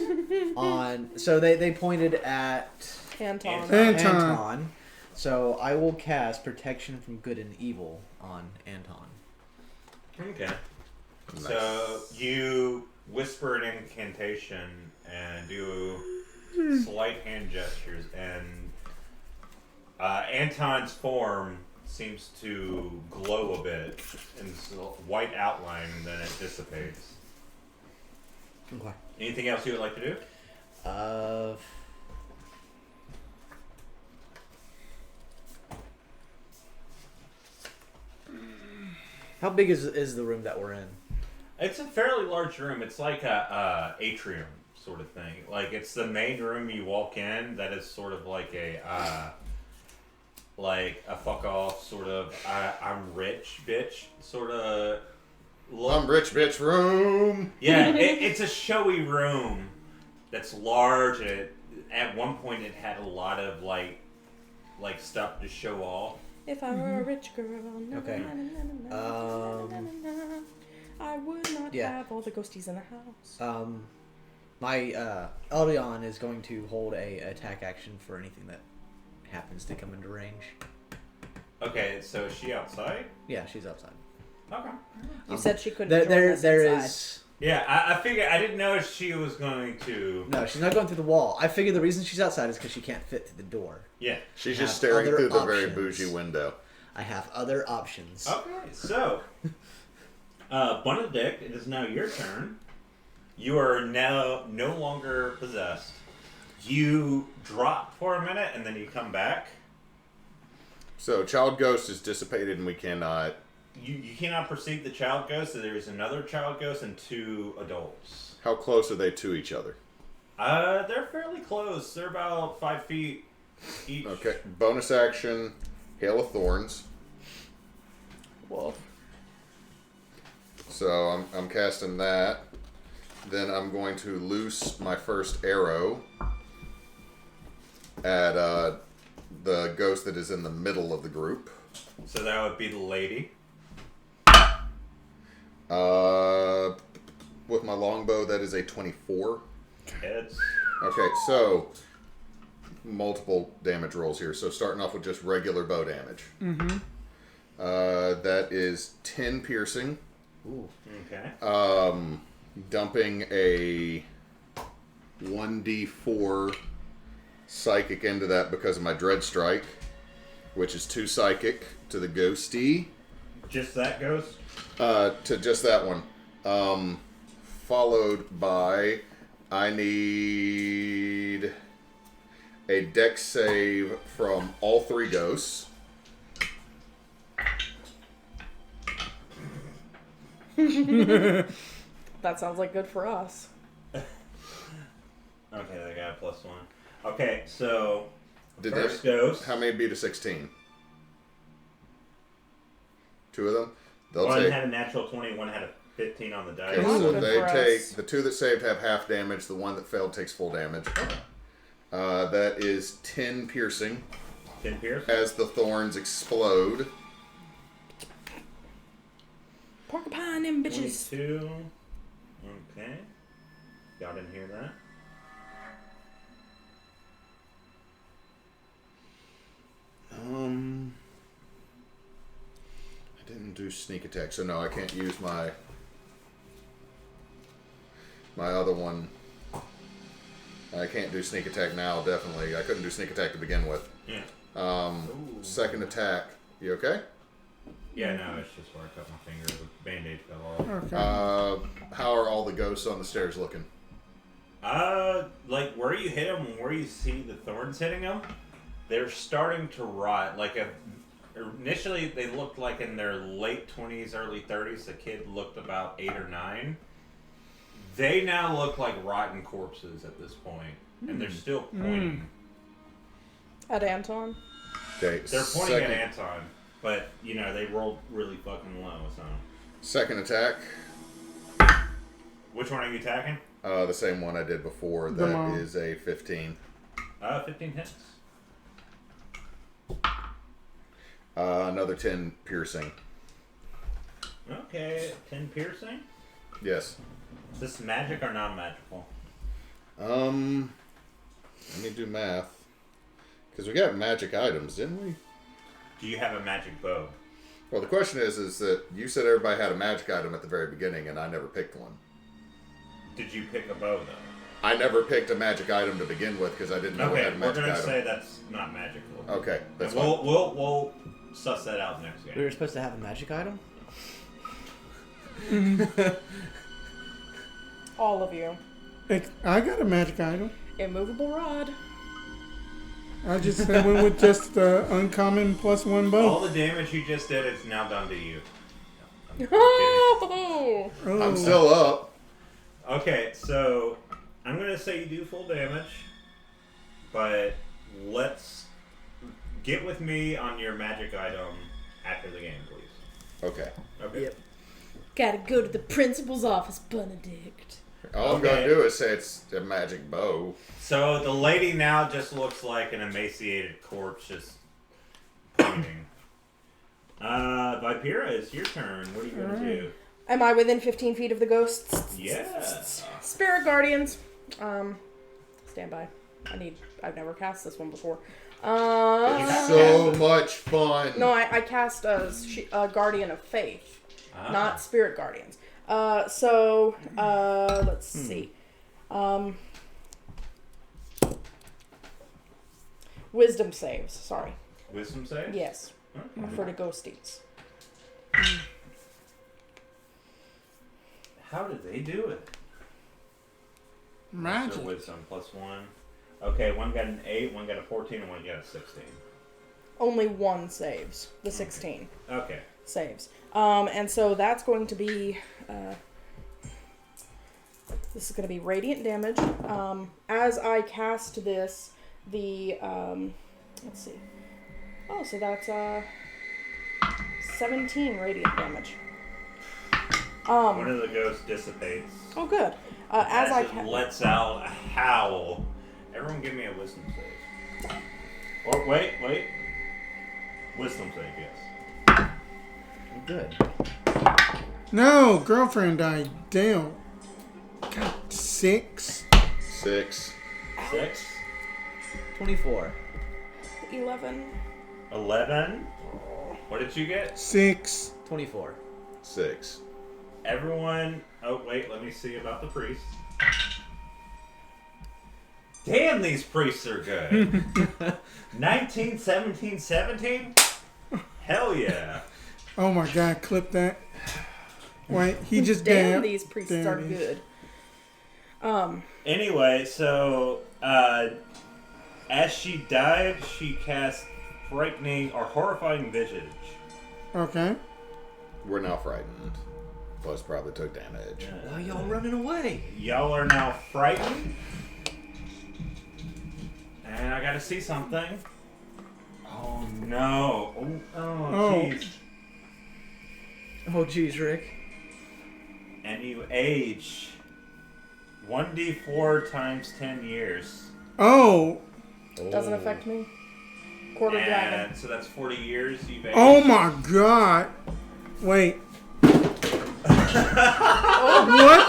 on. So they pointed at Anton. Anton. So I will cast Protection from Good and Evil on Anton. Okay. Nice. So you whisper an incantation and do slight hand gestures, and Anton's form seems to glow a bit in this white outline, and then it dissipates. Okay. Anything else you would like to do? How big is the room that we're in? It's a fairly large room. It's like a atrium sort of thing. Like, it's the main room you walk in that is sort of like a fuck off sort of I'm rich bitch sort of look. I'm rich bitch room. Yeah, it's a showy room that's large, and at one point it had a lot of like stuff to show off. If I were a rich girl, Okay. I would not have all the ghosties in the house. My Eldion is going to hold a attack action for anything that happens to come into range. Okay, so is she outside? Yeah, she's outside. Okay. You said she couldn't There join us inside. is. Yeah, I figured, I didn't know if she was going to. No, she's not going through the wall. I figured the reason she's outside is because she can't fit through the door. Yeah. She's Have just staring other through the very options. bougie window. I have other options. Okay, so Bunedict, it is now your turn. You are now no longer possessed. You drop for a minute and then you come back. So, child ghost is dissipated and we cannot... You cannot perceive the child ghost, so there is another child ghost and 2 adults. How close are they to each other? They're fairly close. They're about 5 feet each. Okay, bonus action, Hail of Thorns. Whoa. So, I'm casting that. Then I'm going to loose my first arrow at the ghost that is in the middle of the group. So that would be the lady. With my longbow, that is a 24. Heads. Okay, so multiple damage rolls here. So starting off with just regular bow damage. Mm-hmm. That is 10 piercing. Ooh. Okay. Dumping a 1d4 psychic into that because of my dread strike, which is 2 psychic to the ghosty. Just that ghost? To just that one. Followed by, I need a dex save from all 3 ghosts. That sounds like good for us. Okay, they got a +1. Okay, so Did first that, ghost. how many beat a 16? 2 of them. They'll One take. had a natural 20, one had a 15 on the dice. Okay, so Good they for take us. the 2 that saved have half damage. The one that failed takes full damage. That is 10 piercing 10 pierce. as the thorns explode. Porcupine them bitches. 22. Okay. Y'all didn't hear that? I didn't do sneak attack, so no, I can't use my other one. I can't do sneak attack now. Definitely, I couldn't do sneak attack to begin with. Yeah. Second attack. You okay? Yeah, no, it's just where I cut my finger. The band-aid fell off. Okay. How are all the ghosts on the stairs looking? Like where you hit them and where you see the thorns hitting them, they're starting to rot. Like initially they looked like in their late 20s, early 30s. The kid looked about 8 or 9. They now look like rotten corpses at this point, and they're still pointing. At Anton. Okay. They're pointing at Anton, but they rolled really fucking low. So Second attack. which one are you attacking? The same one I did before. The That mom. is a 15. 15 hits. Another 10 piercing. Okay, 10 piercing. Yes. Is this magic or non-magical? Let me do math. Because we got magic items, didn't we? Do you have a magic bow? Well, the question is that you said everybody had a magic item at the very beginning, and I never picked one. Did you pick a bow though? I never picked a magic item to begin with because I didn't know I had Okay, a we're magic gonna item. say that's not magical. Okay, that's And fine. we'll suss that out next game. We were supposed to have a magic item? All of you. I got a magic item. Immovable rod. I just went with just the uncommon +1 bow. All the damage you just did is now done to you. Oh! I'm still up. Okay, so I'm gonna say you do full damage, but let's get with me on your magic item after the game, please. Okay. Okay. Yep. Gotta go to the principal's office, Bunedict. All I'm going to do is say it's a magic bow. So the lady now just looks like an emaciated corpse, just pointing. Vipera, it's your turn. What are you gonna do? Am I within 15 feet of the ghosts? Yeah. Spirit Guardians. Stand by. I've never cast this one before. So much fun. No, I cast a Guardian of Faith, not Spirit Guardians. Let's see. Wisdom saves. Sorry. Wisdom save? Yes. Okay. For the ghosties. How did they do it? Magic. So wisdom +1. Okay, one got an 8, one got a 14, and one got a 16. Only one saves. The 16 Okay. saves. And so that's going to be. This is going to be radiant damage. As I cast this, the let's see. Oh, so that's 17 radiant damage. One of the ghosts dissipates. Oh, good. As I it lets out a howl. Everyone, give me a wisdom save. Or wait. Wisdom save, yes. Good. No, girlfriend died. Damn. God, 6. 6. 6. 24. 11. 11. What did you get? 6. 24. 6. Everyone. Oh wait, let me see about the priests. Damn, these priests are good. 19, 17, 17? Hell yeah. Oh my God, clip that. Wait, he just Damn, dabbed. these priests There are it is. good. Anyway, so as she died, she cast frightening or horrifying visage. Okay. We're now frightened. Plus, probably took damage. Why are y'all running away? Y'all are now frightened. And I gotta see something. Oh no. Oh jeez. Oh, geez, Rick. And you age 1d4 times 10 years. Oh. Doesn't affect me. Quarter dragon. And so that's 40 years you've aged. Oh my god. Wait. What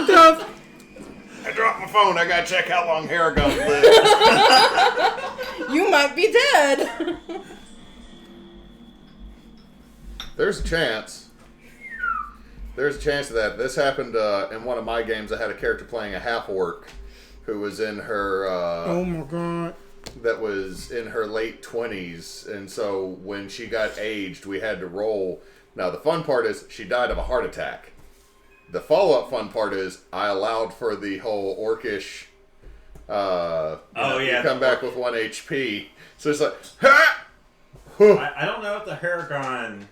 the? I dropped my phone. I gotta check how long Harrigan lives. You might be dead. There's a chance. There's a chance of that. This happened in one of my games. I had a character playing a half-orc who was in her... Oh my god. that was in her late 20s. And so when she got aged, we had to roll. Now, the fun part is she died of a heart attack. The follow-up fun part is I allowed for the whole orcish... you come back with 1 HP. So it's like... Ha! I don't know if the Harrigan...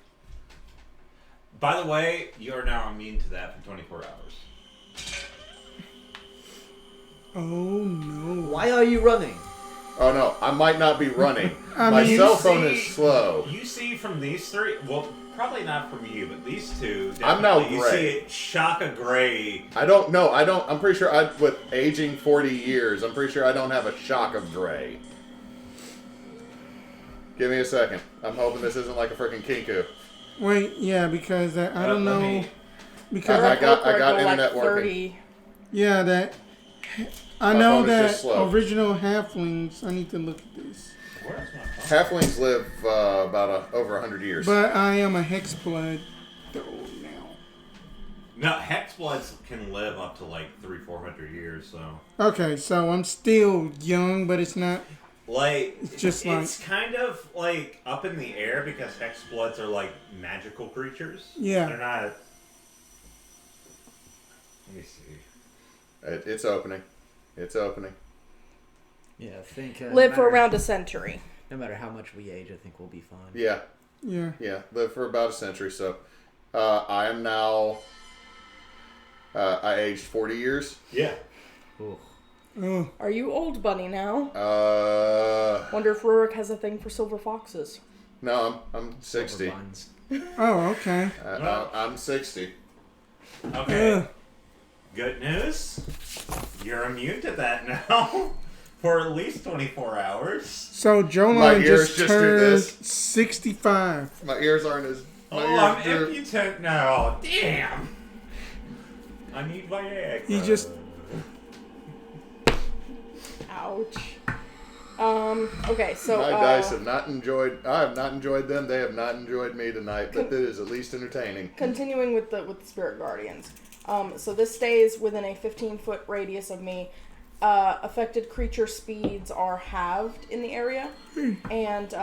By the way, you are now immune to that for 24 hours. Oh no. Why are you running? Oh no, I might not be running. I My mean, cell phone is slow. You see from these three, well, probably not from you, but these two, I'm now definitely, you gray. see it shock a gray. I don't know. I'm pretty sure with aging 40 years, I'm pretty sure I don't have a shock of gray. Give me a second. I'm hoping this isn't like a freaking Kinku. Wait, yeah, because I don't let know. me- Because I got Like internet working. 30. yeah, that I My know phone is that just slow. original halflings. I need to look at this. Where's my phone? Halflings live about over 100 years. But I am a hexblood though now. No, Hexbloods can live up to like 300-400 years, so. Okay, so I'm still young, but it's not. Like, It's just it's kind of like up in the air because Hexbloods are like magical creatures. Yeah. They're not. Let me see. It's opening. It's opening. Yeah, I think... Live for around a century. No matter how much we age, I think we'll be fine. Yeah. Yeah. Yeah. Live for about a century. So I am now... I aged 40 years. Yeah. Ooh. Oh. Are you old bunny now? Uh, Wonder if Rurik has a thing for silver foxes. no, I'm 60. Silver buns. Oh, okay. I'm 60. Okay. Ugh. Good news. You're immune to that now for at least 24 hours. So My Jolan ears just just do turned this. 65. My ears aren't as... My Oh, ears I'm do- impotent now. Damn. I need Viagra. He just- Ouch. Okay, so My dice have not enjoyed... I have not enjoyed them. They have not enjoyed me tonight. But it is at least entertaining. continuing with the spirit guardians. So this stays within a 15-foot radius of me. Affected creature speeds are halved in the area, and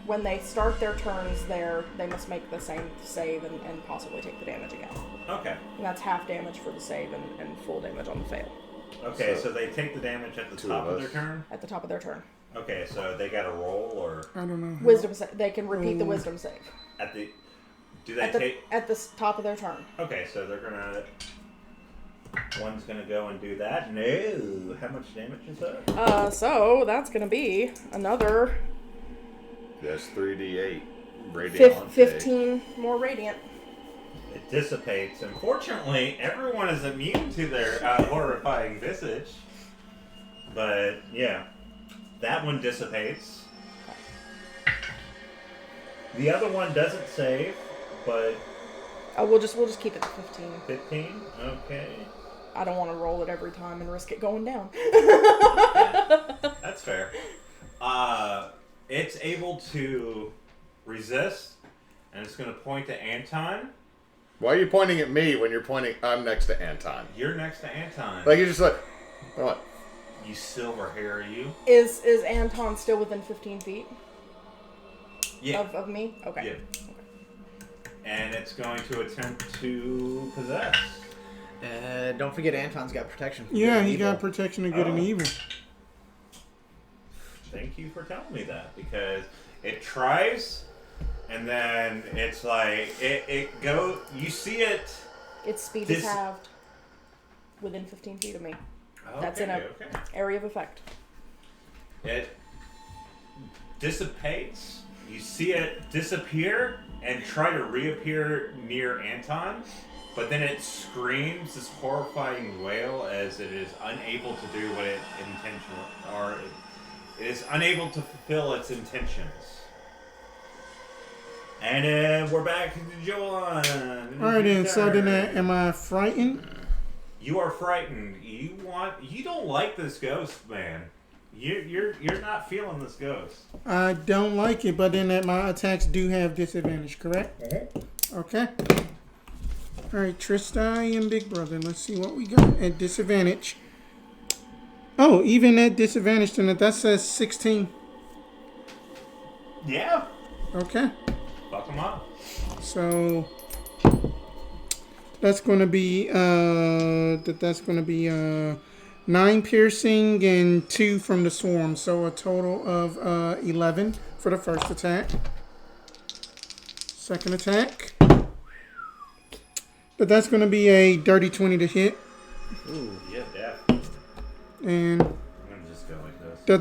when they start their turns there, they must make the same save and possibly take the damage again. Okay. And that's half damage for the save and full damage on the fail Okay, so they take the damage at the Two top of of their us. turn? at the top of their turn. Okay, so they got to roll or I don't know. Wisdom save. They can repeat the wisdom save at the... Do they at the take... at the top of their turn. Okay, so they're gonna... One's gonna go and do that. No! How much damage is that? So that's gonna be another That's 3d8. Radiant 15 more radiant. It dissipates. Unfortunately, everyone is immune to their horrifying visage. But, yeah. That one dissipates. The other one doesn't save, but We'll just keep it at 15. 15? Okay. I don't want to roll it every time and risk it going down. That's fair. It's able to resist, and it's going to point to Anton. Why are you pointing at me when you're pointing... I'm next to Anton. You're next to Anton. Like, you're just like... What? You silver hair, you. Is Anton still within 15 feet Yeah. of me? Okay. Yeah. And it's going to attempt to possess. Don't forget Anton's got protection. From Yeah, good and he evil. got protection of good and Oh. evil. Thank you for telling me that, because it tries, and then it's like it go. You see it. Its speed This- is halved within 15 feet of me. Okay, That's in a okay. area of effect. It dissipates, You see it disappear and try to reappear near Anton, but then it screams this horrifying wail as it is unable to do what it is unable to fulfill its intentions. And we're back to Jolan. Alright then, so then am I frightened? You are frightened. You don't like this ghost, man. You're not feeling this ghost. I don't like it, but then my attacks do have disadvantage, correct? Okay. Alright, Tristai and Big Brother. Let's see what we got at disadvantage. Oh, even at disadvantage, then that says 16. Yeah. Okay. Fuck them up. So that's going to be 9 piercing and 2 from the swarm, so a total of 11 for the first attack. Second attack, but that's going to be a dirty 20 to hit. Ooh, yeah, yeah. And I'm gonna just go like this.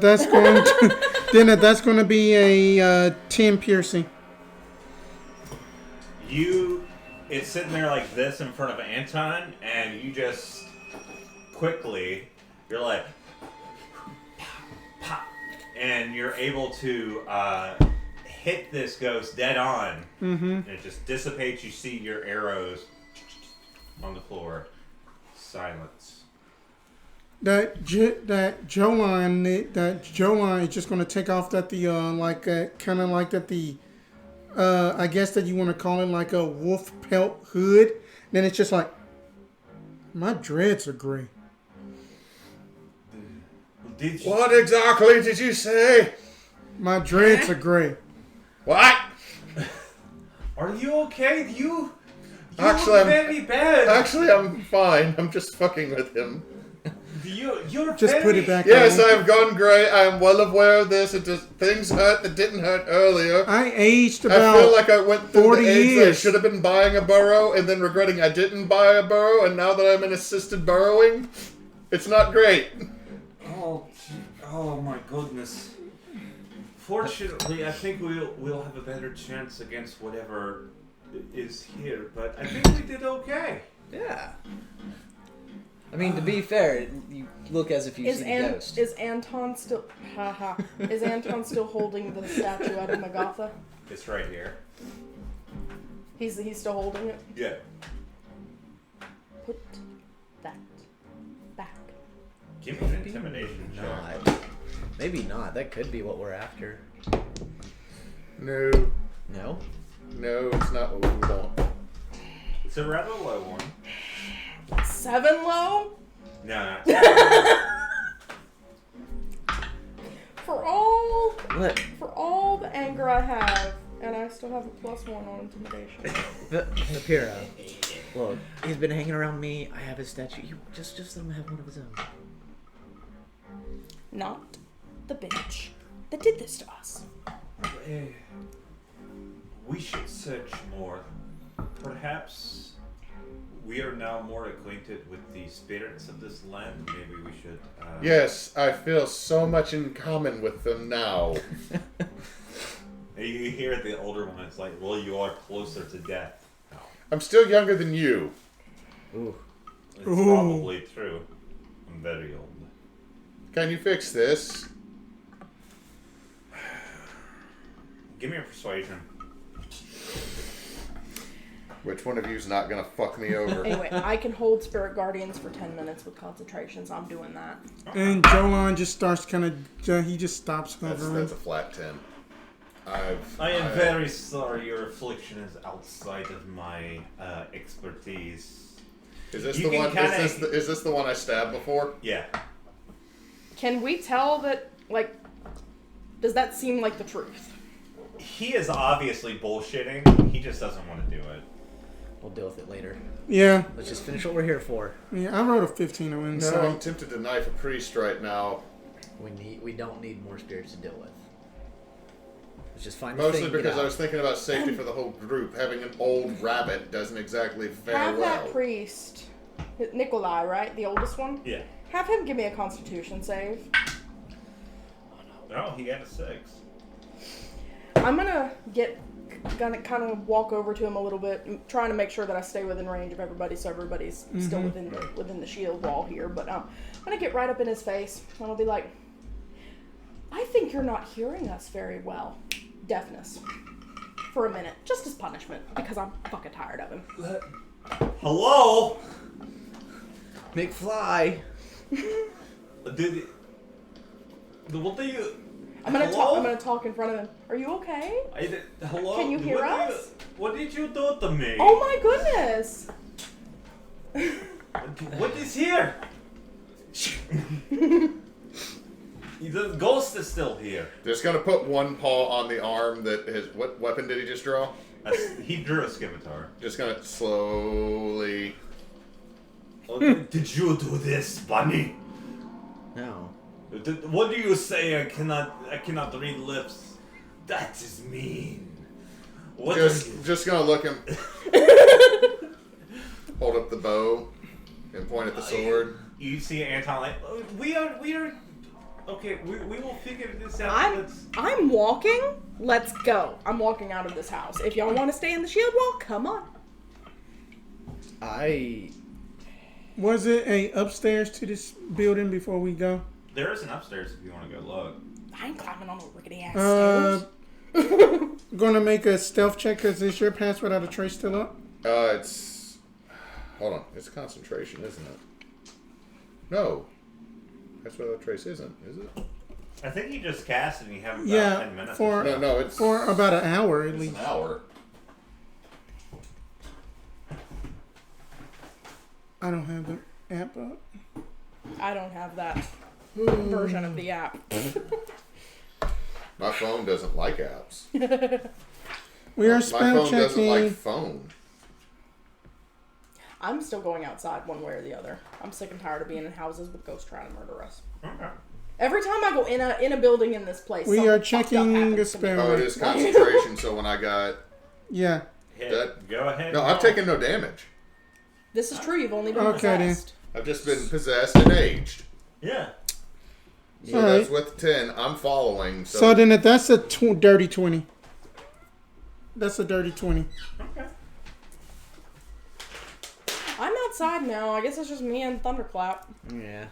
That's going to be a 10 piercing. It's sitting there like this in front of Anton, and you just quickly, you're like, pop, and you're able to hit this ghost dead on. Mm-hmm. And it just dissipates. You see your arrows on the floor. Silence. That Jolan is just going to take off that I guess that you want to call it like a wolf pelt hood. Then it's just like, my dreads are gray. What exactly did you say? My dreads are gray. What? Are you okay? You Actually, look very bad. Actually, I'm fine. I'm just fucking with him. You're just very... put it back. Yes, I've gone grey. I am well aware of this. Things hurt that didn't hurt earlier. I aged about I feel like I went through 40 the age years. that I should have been buying a burrow and then regretting I didn't buy a burrow, and now that I'm in assisted burrowing, it's not great. Oh my goodness. Fortunately, I think we'll have a better chance against whatever is here, but I think we did okay. Yeah. I mean, to be fair, you look as if you see the ghost. Is Anton still... Is Anton still holding the statue out of Magatha? It's right here. He's still holding it? Yeah. Put that back. Give me an intimidation check. Not. Maybe not. That could be what we're after. No. No? No, it's not what we want. It's a rather low one. 7 low? No, not For all What? For all the anger I have, and I still have a +1 on intimidation. Vipera. Look, he's been hanging around me. I have his statue. You just let him have one of his own. Not the bitch that did this to us. We should search more. Perhaps we are now more acquainted with the spirits of this land. Maybe we should... Yes, I feel so much in common with them now. You hear the older one, it's like, well, you are closer to death. No. I'm still younger than you. Ooh. It's probably true. I'm very old. Can you fix this? Give me a persuasion. Which one of you is not going to fuck me over? Anyway, I can hold Spirit Guardians for 10 minutes with concentration, so I'm doing that. And Jolan just starts he just stops That's hovering. a flat 10. I am very sorry. Your affliction is outside of my expertise. Is this the one? Is this the one I stabbed before? Yeah. Can we tell that, does that seem like the truth? He is obviously bullshitting. He just doesn't want to do it. We'll deal with it later. Yeah. Let's just finish what we're here for. Yeah, I rolled a 15 on inside. No, I'm tempted to knife a priest right now. We don't need more spirits to deal with. Let's just find Mostly because I was thinking about safety for the whole group. Having an old rabbit doesn't exactly fare Have well. that priest, Nikolai, right? The oldest one? Yeah. Have him give me a constitution save. No, he got a 6. I'm gonna kind of walk over to him a little bit, trying to make sure that I stay within range of everybody, so everybody's still within the shield wall here. But I'm gonna get right up in his face, and I'll be like, "I think you're not hearing us very well. Deafness. For a minute, just as punishment, because I'm fucking tired of him." Hello? McFly. What do you... I'm gonna talk in front of him. Are you okay? Hello? Can you hear us? What did you do to me? Oh my goodness! What is here? The ghost is still here. Just gonna put one paw on the arm that his... What weapon did he just draw? He drew a scimitar. Just gonna slowly... Did you do this, Bunny? No. What do you say? I cannot read lips. That is mean. What Just gonna look him... Hold up the bow and point at the sword. You see Anton like, we are... Okay, we will figure this out. I'm walking. Let's go. I'm walking out of this house. If y'all want to stay in the shield wall, come on. Was it a upstairs to this building before we go? There is an upstairs if you want to go look. I ain't climbing on no rickety ass stairs. Gonna make a stealth check because is your pass without a trace still up? It's... Hold on. It's concentration, isn't it? No. That's what a trace isn't, is it? I think you just cast and you have about 10 minutes. It's for about an hour at least. An hour. I don't have the app up. I don't have that version of the app. My phone doesn't like apps. We are My spell phone checking. doesn't like phone. I'm still going outside one way or the other. I'm sick and tired of being in houses with ghosts trying to murder us. Okay. Every time I go in a building in this place, we are checking the spell. Oh, it is concentration. So when I got Go ahead. No, I've taken no damage. This is true. You've only been possessed. I've just been possessed and aged. Yeah. So that's with 10. I'm following. So then that's a dirty 20. That's a dirty 20. Okay. I'm outside now. I guess it's just me and Thunderclap. Yeah.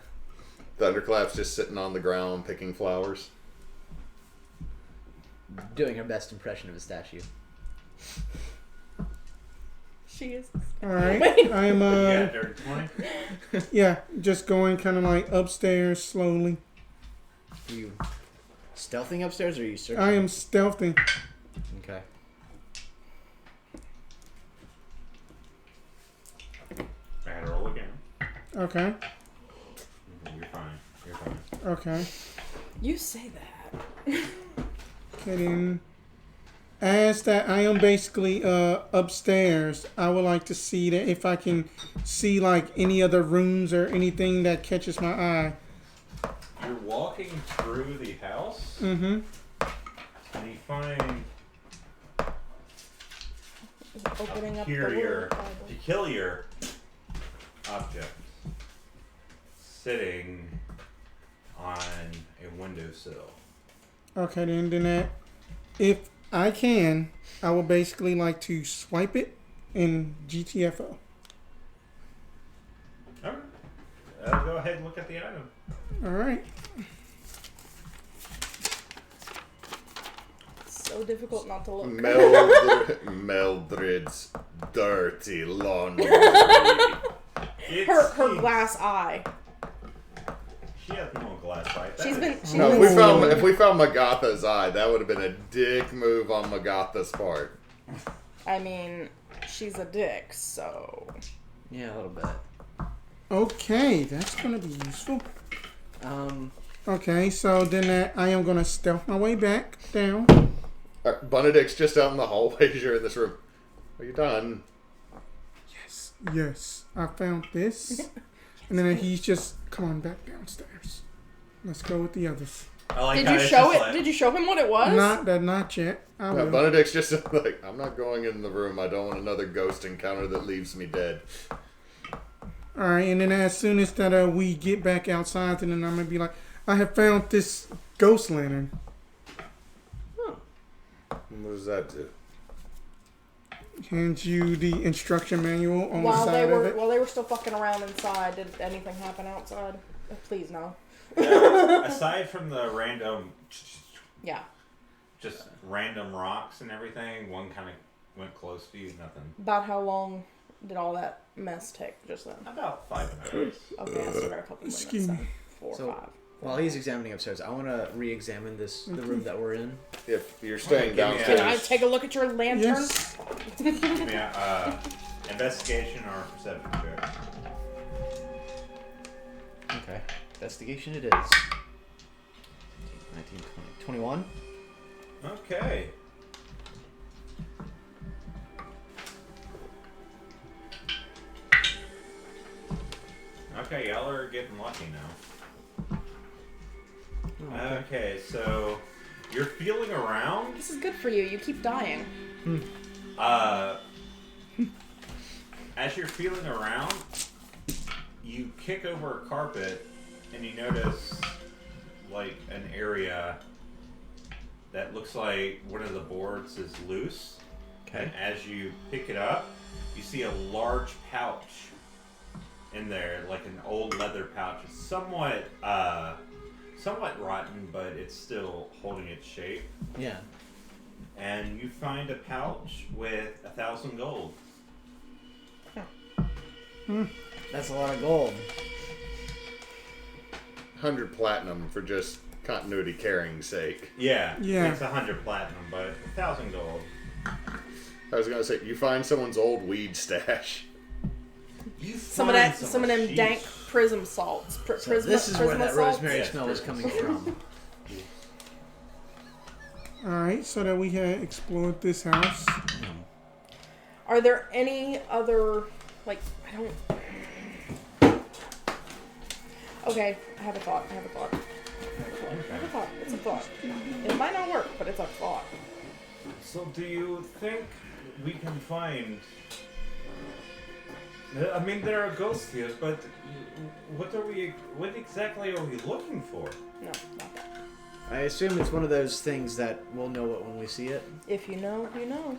Thunderclap's just sitting on the ground picking flowers. Doing her best impression of a statue. She is. Alright. I'm Yeah, dirty 20. Yeah, just going kind of like upstairs slowly. Are you stealthing upstairs or are you searching? I am stealthing. Okay. I had to roll again. Okay. You're fine. You're fine. Okay. You say that. Okay, then. As that I am basically upstairs, I would like to see that if I can see like any other rooms or anything that catches my eye. You're walking through the house. Mm-hmm. And you find Opening up peculiar object sitting on a windowsill. Okay, then that if I can, I would basically like to swipe it in GTFO. Alright. Go ahead and look at the item. Alright. So difficult not to look. Meldred's dirty laundry. Her glass eye. She has no glass eye. If we found Magatha's eye, that would have been a dick move on Magatha's part. I mean, she's a dick, so. Yeah, a little bit. Okay, that's gonna be useful. Okay, so then I am gonna stealth my way back down. Bunedict's just out in the hallway. You're in this room. Are you done? Yes, I found this. And then he's just, come on back downstairs. Let's go with the others. Did you show it? Did you show him what it was? Not yet. Bunedict's just like, I'm not going in the room. I don't want another ghost encounter that leaves me dead. Alright, and then as soon as that we get back outside, then I'm going to be like, I have found this ghost lantern. What does that do? Hands you the instruction manual on the While side of it. while they were still fucking around inside, did anything happen outside? Please no. Aside from the random, Yeah. just random rocks and everything, one kind of went close to you. Nothing. About how long did all that mess take just then? About 5 minutes. Okay, I still got a couple minutes Excuse me. then. 4 or So- 5. While he's examining upstairs, I want to re-examine the room that we're in. If you're staying Give me a- downstairs, Can I take a look at your lantern? Yes. Yeah, investigation or perception check. Okay. Investigation it is. 19, 20, 21. Okay. Okay, y'all are getting lucky now. Okay, so you're feeling around. This is good for you. You keep dying. As you're feeling around, you kick over a carpet and you notice like an area that looks like one of the boards is loose. Okay. And as you pick it up, you see a large pouch in there, like an old leather pouch. It's somewhat rotten, but it's still holding its shape. Yeah. And you find a pouch with 1,000 gold. That's a lot of gold. 100 platinum for just continuity carrying's sake. Yeah. Yeah. It's 100 platinum, but 1,000 gold. I was gonna say, you find someone's old weed stash. Some of them dank prism salts. So this is where that salts? rosemary Yes, smell is coming from. Alright, so that we had explored this house. Are there any other, like, I don't... Okay, I have a thought. It's a thought. It might not work, but it's a thought. So do you think we can find... I mean, there are ghosts here, but what exactly are we looking for? No, not that. I assume it's one of those things that we'll know it when we see it. If you know, you know.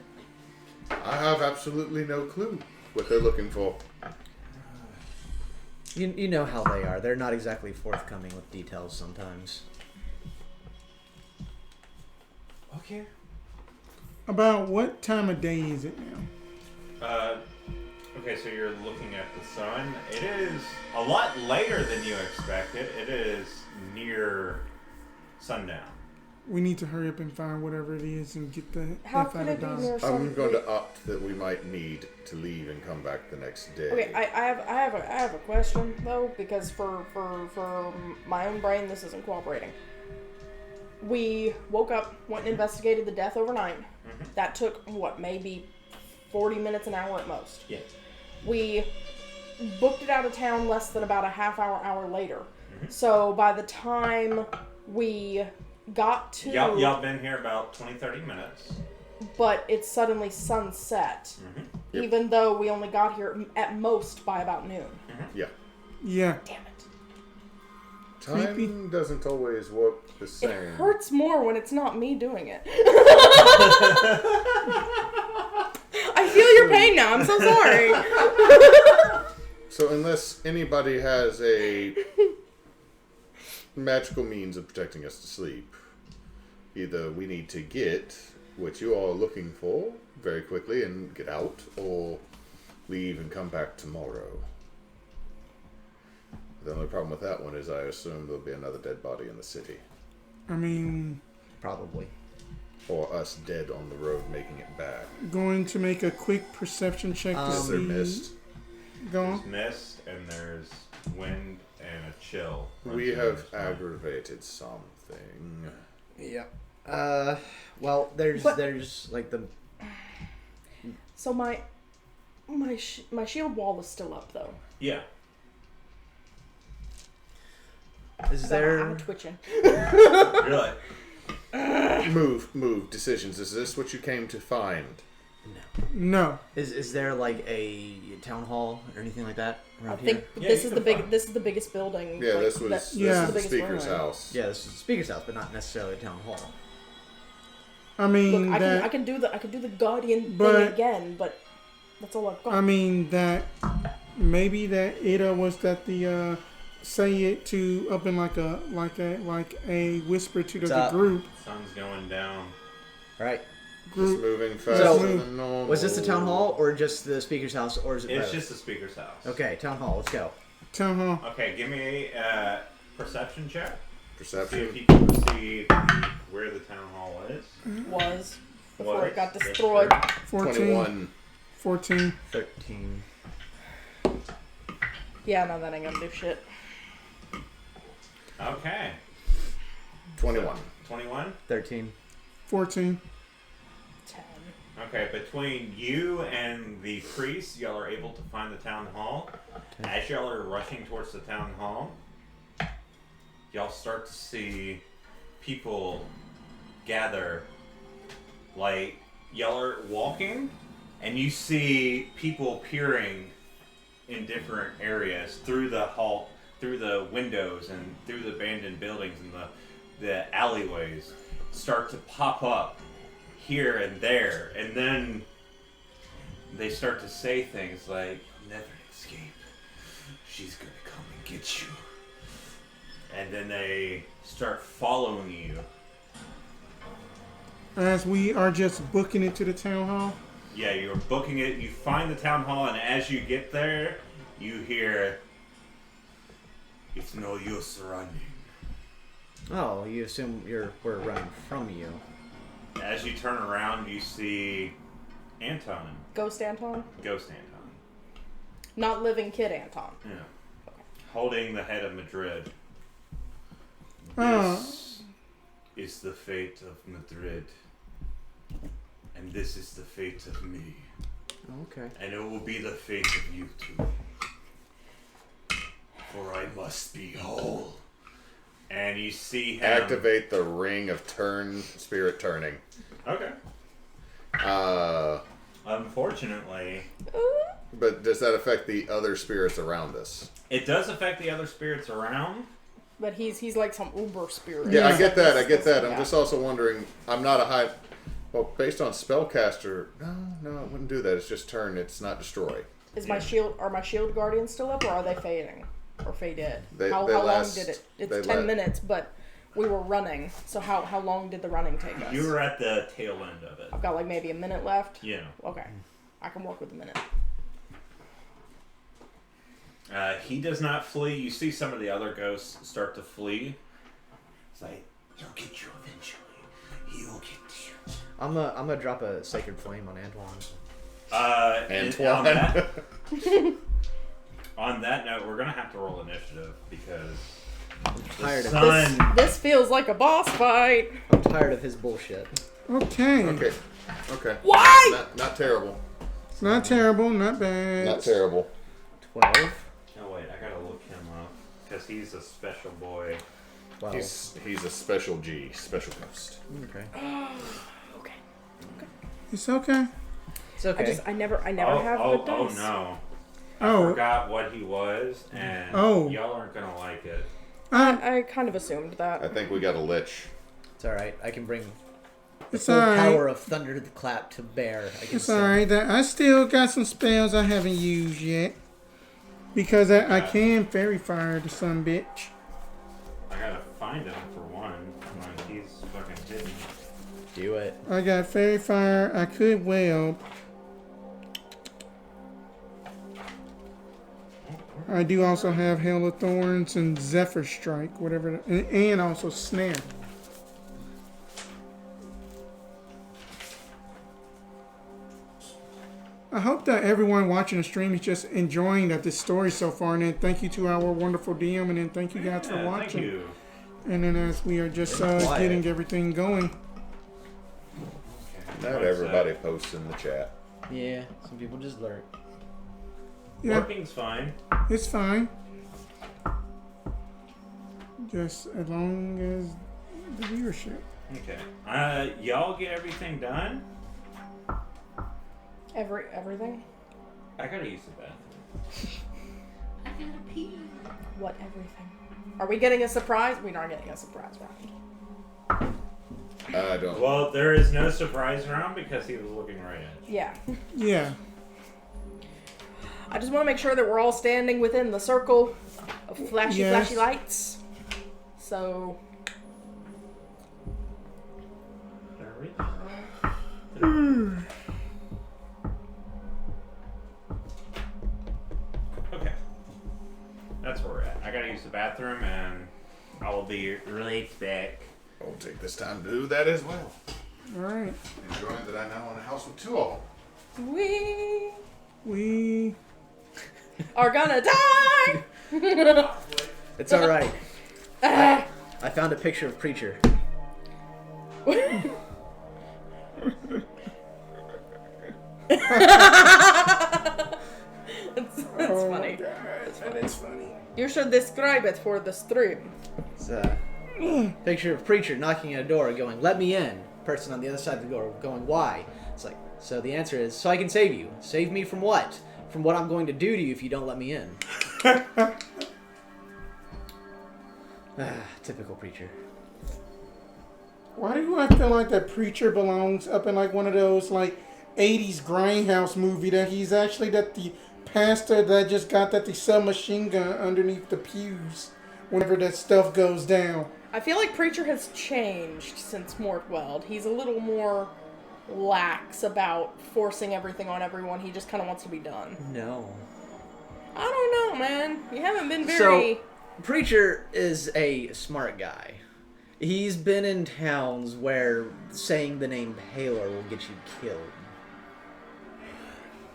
I have absolutely no clue what they're looking for. You know how they are. They're not exactly forthcoming with details sometimes. Okay. About what time of day is it now? Okay, so you're looking at the sun. It is a lot later than you expected. It is near sundown. We need to hurry up and find whatever it is and get the How F could out it of be near Dodge. I'm going to opt that we might need to leave and come back the next day. Okay, I have a question though, because for my own brain this isn't cooperating. We woke up, went and investigated the death overnight. Mm-hmm. That took what, maybe 40 minutes, an hour at most. Yeah. We booked it out of town less than about a half hour later. Mm-hmm. So by the time we got to Y'all been here about 20-30 minutes. but it's suddenly sunset. Mm-hmm. Yep. Even though we only got here at most by about noon. Yeah. Yeah. Damn it. Time Creepy. doesn't always work the same. It hurts more when it's not me doing it. I feel your pain now. I'm so sorry. So unless anybody has a magical means of protecting us to sleep, either we need to get what you all are looking for very quickly and get out, or leave and come back tomorrow. The only problem with that one is I assume there'll be another dead body in the city. I mean, Probably. Or us dead on the road making it back. going to make a quick perception check to Is there see. mist? Go There's on. mist and there's wind and a chill. We have aggravated something. Yep. Well, there's like the So my shield wall is still up though. Yeah. is So there I'm twitching. You're like, Move. Decisions. Is this what you came to find? No. is there like a town hall or anything like that I around think here? Yeah, this you is can the find- this is the biggest building. Yeah, like, this was that- this Yeah. is the biggest speaker's room. house. Yeah, this is the speaker's house, but not necessarily a town hall. I mean, Look, I can do the guardian thing again, but that's all I've got. I mean that maybe that Ida was that the say it to up in like a whisper to the group. Sun's going down. Right. It's moving faster than normal. Was this the town hall or just the speaker's house, or is it? It's just the speaker's house. Okay, town hall. Let's go. Town hall. Okay, give me a perception check. Perception. See if you can perceive where the town hall is. Was before it got destroyed. 21. 14. 13. Yeah, no, that ain't gonna do shit. Okay. 21. 21? 13. 14. 10. Okay, between you and the priest, y'all are able to find the town hall. As y'all are rushing towards the town hall, y'all start to see people gather. Like, y'all are walking, and you see people peering in different areas through the hall, through the windows, and through the abandoned buildings and the alleyways start to pop up here and there, and then they start to say things like, "You'll never escape. She's gonna come and get you." And then they start following you. As we are just booking it to the town hall. Yeah, you're booking it. You find the town hall, and as you get there, you hear, "It's no use running." Oh, you assume we're running from you. As you turn around, you see Anton. Ghost Anton? Ghost Anton. Not living kid Anton. Yeah. Holding the head of Madrid. Oh. This is the fate of Madrid. And this is the fate of me. Okay. And it will be the fate of you too. For I must be whole. And you see him. Activate the ring of spirit turning. Okay. Unfortunately. But does that affect the other spirits around us? It does affect the other spirits around. But he's like some uber spirit. Yeah, I get that. I'm just also wondering, I'm not a high... Well, based on spellcaster, no, it wouldn't do that. It's just turn. It's not destroy. Are my shield guardians still up, or are they fading? Or faded? How they long last, did it? It's 10 minutes, but we were running. So how long did the running take us? You were at the tail end of it. I've got like maybe a minute left. Yeah. Okay. I can work with a minute. He does not flee. You see some of the other ghosts start to flee. It's like, he'll get you eventually. He'll get you. I'm gonna drop a sacred flame on Antoine. Antoine. On that note, we're gonna have to roll initiative because I'm tired This feels like a boss fight. I'm tired of his bullshit. Okay. Okay. Why? Not terrible. Not terrible, not bad. Not terrible. 12. Oh wait, I gotta look him up because he's a special boy. 12. He's a special G, special ghost. Okay. Okay. It's okay. It's okay. I never have the dice. Oh no. I Oh. forgot what he was, and Oh. y'all aren't gonna like it. I kind of assumed that. I think we got a lich. It's alright. I can bring the It's full alright. power of Thunder to the Clap to bear. It's alright. I still got some spells I haven't used yet. Because I can fairy fire the son bitch. I gotta find him for one. Like, he's fucking hidden. Do it. I got fairy fire. I could weld. I do also have Hail of Thorns and Zephyr Strike, whatever, and also Snare. I hope that everyone watching the stream is just enjoying this story so far, and then thank you to our wonderful DM, and then thank you guys for watching. Thank you. And then as we are just getting everything going. Not everybody posts in the chat. Yeah, some people just lurk. Yeah, Working's fine. it's fine. Just as long as the viewership. Okay. Y'all get everything done? Everything? I gotta use the bathroom. What everything? Are we getting a surprise? We aren't getting a surprise round. I don't. Well, there is no surprise round because he was looking right at you. Yeah. Yeah. I just want to make sure that we're all standing within the circle of flashy lights. So. Did I read that wrong? Okay. That's where we're at. I gotta use the bathroom and I will be right back. I'll take this time to do that as well. Alright. Enjoying that I now own a house with 2 of them. We are gonna die! It's alright. I found a picture of Preacher. It's funny. That is funny. You should describe it for the stream. It's a picture of Preacher knocking at a door going, "Let me in." Person on the other side of the door going, "Why?" It's like, so the answer is, so I can save you. Save me from what? From what I'm going to do to you if you don't let me in. Typical Preacher. Why do I feel like that Preacher belongs up in like one of those like 80s grindhouse movie that he's actually the pastor that just got the submachine gun underneath the pews whenever that stuff goes down. I feel like Preacher has changed since Mortweld. He's a little more lax about forcing everything on everyone. He just kind of wants to be done. No. I don't know, man. You haven't been very... So, Preacher is a smart guy. He's been in towns where saying the name Paler will get you killed.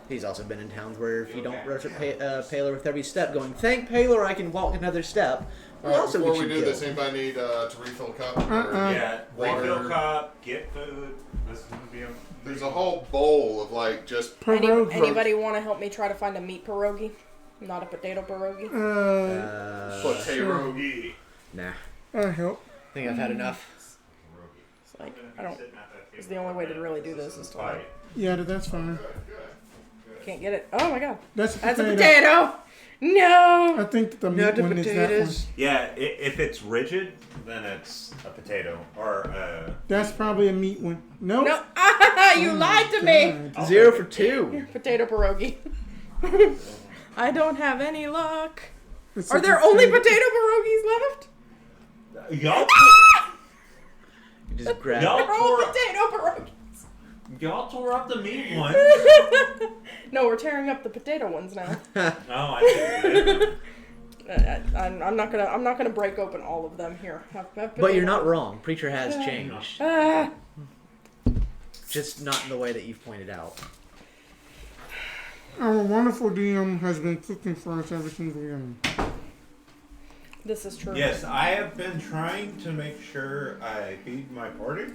He's also been in towns where if you don't rush at Paler with every step going, "Thank Paler, I can walk another step," will also Before get we you do killed. this, anybody need to refill a cup? Yeah, Water. refill cup, get food. This is gonna be a... There's a whole bowl of like just Pierogi. Anybody want to help me try to find a meat pierogi? Not a potato pierogi? potato. Nah. I help. I think I've had enough. It's like, I don't... It's the only way to really do this is to like... Yeah, that's fine. Can't get it. Oh my god. That's a potato! No! I think the meat Not the one is that one. potatoes. Yeah, if it's rigid, then it's a potato. Or, That's probably a meat one. Nope. No! You lied to me! God. 0 for 2. Potato pierogi. I don't have any luck. It's Are a there only potato pierogies left? y'all, You just grab Y'all- it. They're all potato pierogies. y'all tore up the meat one. No, we're tearing up the potato ones now. Oh, I see. I'm not gonna break open all of them here. But you're not wrong. Preacher has changed. Ah. Just not in the way that you've pointed out. Our wonderful DM has been cooking for us ever since we This is true. Yes, I have been trying to make sure I feed my party.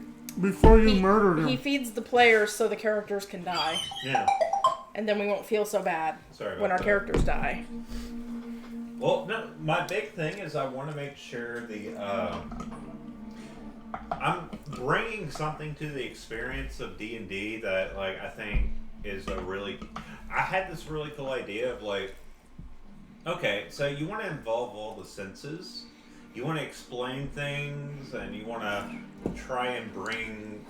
before you murdered him. He feeds the players so the characters can die. Yeah. And then we won't feel so bad Sorry about when our that. characters die. Well, no, my big thing is I want to make sure I'm bringing something to the experience of D&D that, like, I think is a really... I had this really cool idea of, like, okay, so you want to involve all the senses. You want to explain things, and you want to try and bring...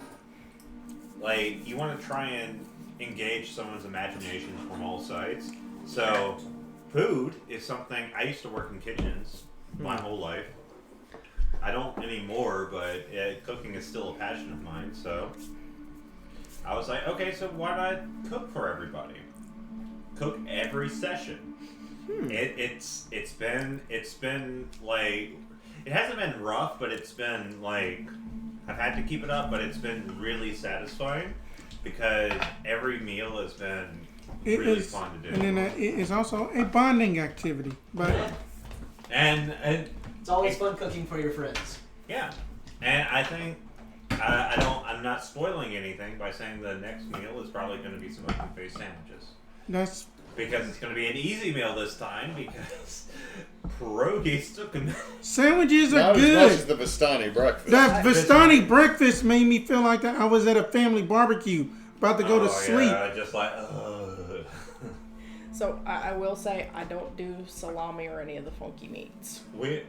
Like, you want to try and engage someone's imagination from all sides. So, food is something... I used to work in kitchens my whole life. I don't anymore, but cooking is still a passion of mine, so... I was like, okay, so why not cook for everybody? Cook every session. It's been like... It hasn't been rough, but it's been like... I've had to keep it up, but it's been really satisfying because every meal has been really fun to do. And then it is also a bonding activity. But And It's always fun cooking for your friends. yeah, and I think I'm not spoiling anything by saying the next meal is probably going to be some open face sandwiches that's because it's going to be an easy meal this time because pierogies took a minute. sandwiches are Not as much good. as the Vistani breakfast. That Vistani breakfast made me feel like that I was at a family barbecue, about to go to sleep. Yeah, just like So I will say I don't do salami or any of the funky meats.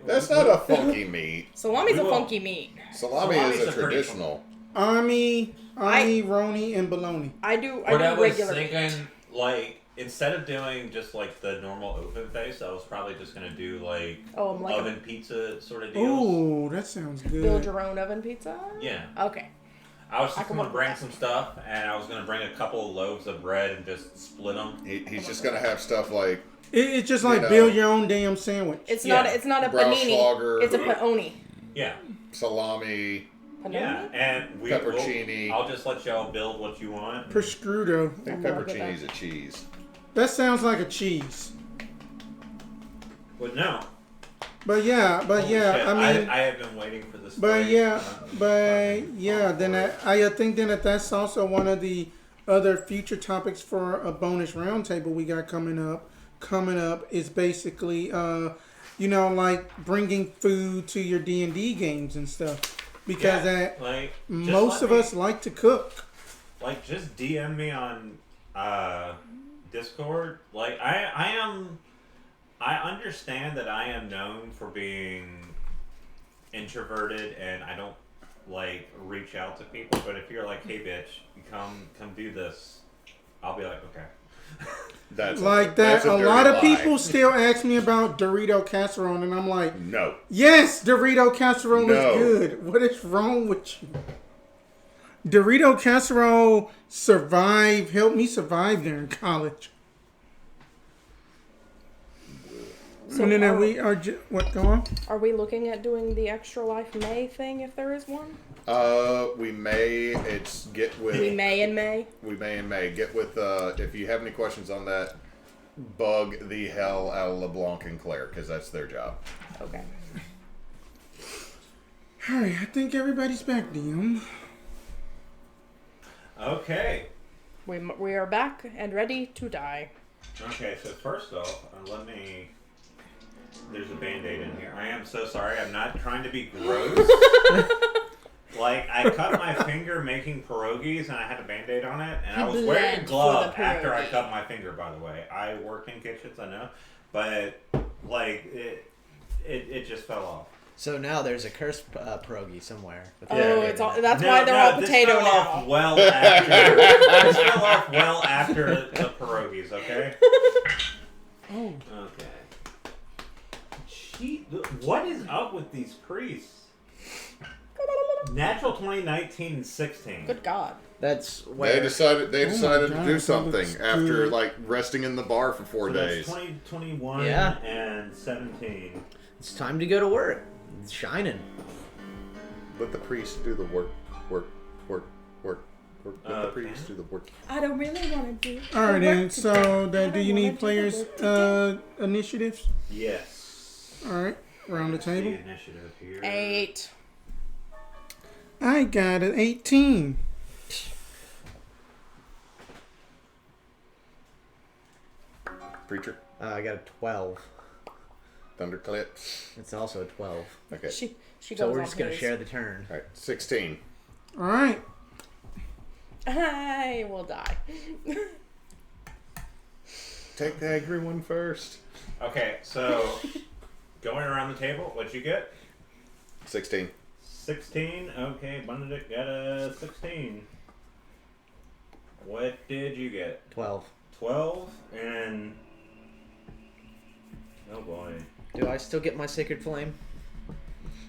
That's not a funky meat. Salami's a funky meat. Salami is a traditional. Army, roni, and bologna. I do was regular thinking, like, instead of doing just like the normal open face, I was probably just gonna do like oven pizza sort of deals. Ooh, that sounds good. Build your own oven pizza? Yeah. Okay. I was just gonna bring some stuff, and I was gonna bring a couple of loaves of bread and just split them. He's just gonna have stuff like it's just like build your own damn sandwich. It's not a panini. It's a paoni. Yeah. Salami. Panoni? Yeah, and peppercini. I'll just let y'all build what you want. Prosciutto. I think peppercini's a cheese. That sounds like a cheese. But no. But yeah, Shit. I mean, I have been waiting for this. Then I think then that's also one of the other future topics for a bonus roundtable we got coming up. Coming up is basically, like bringing food to your D&D games and stuff, because most of us like to cook. Like, just DM me on Discord. Like, I understand that I am known for being introverted and I don't like reach out to people, but if you're like, hey bitch, come do this, I'll be like, okay. That's a lot of people still ask me about Dorito casserole, and I'm like, no. Yes, Dorito casserole is good. What is wrong with you? Dorito casserole helped me survive there in college. So and then go on? Are we looking at doing the Extra Life May thing if there is one? We may. We may in May. We may in May. Get with, if you have any questions on that, bug the hell out of LeBlanc and Claire, because that's their job. Okay. Alright, I think everybody's back, DM. Okay. We are back and ready to die. Okay, so first off, there's a Band-Aid in here. I am so sorry. I'm not trying to be gross. Like, I cut my finger making pierogies, and I had a Band-Aid on it, and I was wearing a glove after I cut my finger, by the way. I work in kitchens, I know. But, like, it just fell off. So now there's a cursed pierogi somewhere. That's why they're all potato this fell now. Off well after, this fell off well after the pierogies, okay? Oh. Okay. What is up with these priests? Natural 20, 19, and 16. Good God. That's where They decided to do something after good. like resting in the bar for 4 days. 20, 21, Yeah. and 17. it's time to go to work. It's shining. Let the priest do the work. Let the priest do the work. I don't really want to do. Alright, then. So, do you need players' initiatives? Yes. Alright, around the table. Initiative here. 8. I got an 18. Preacher. I got a 12. Thunderclips. It's also a 12. Okay. She goes So we're on just going to his. share the turn. All right. 16. Alright. I will die. Take the angry one first. Okay, so going around the table, what'd you get? 16. 16. Okay, Bunedict got a 16. What did you get? 12. 12 and oh boy. Do I still get my Sacred Flame?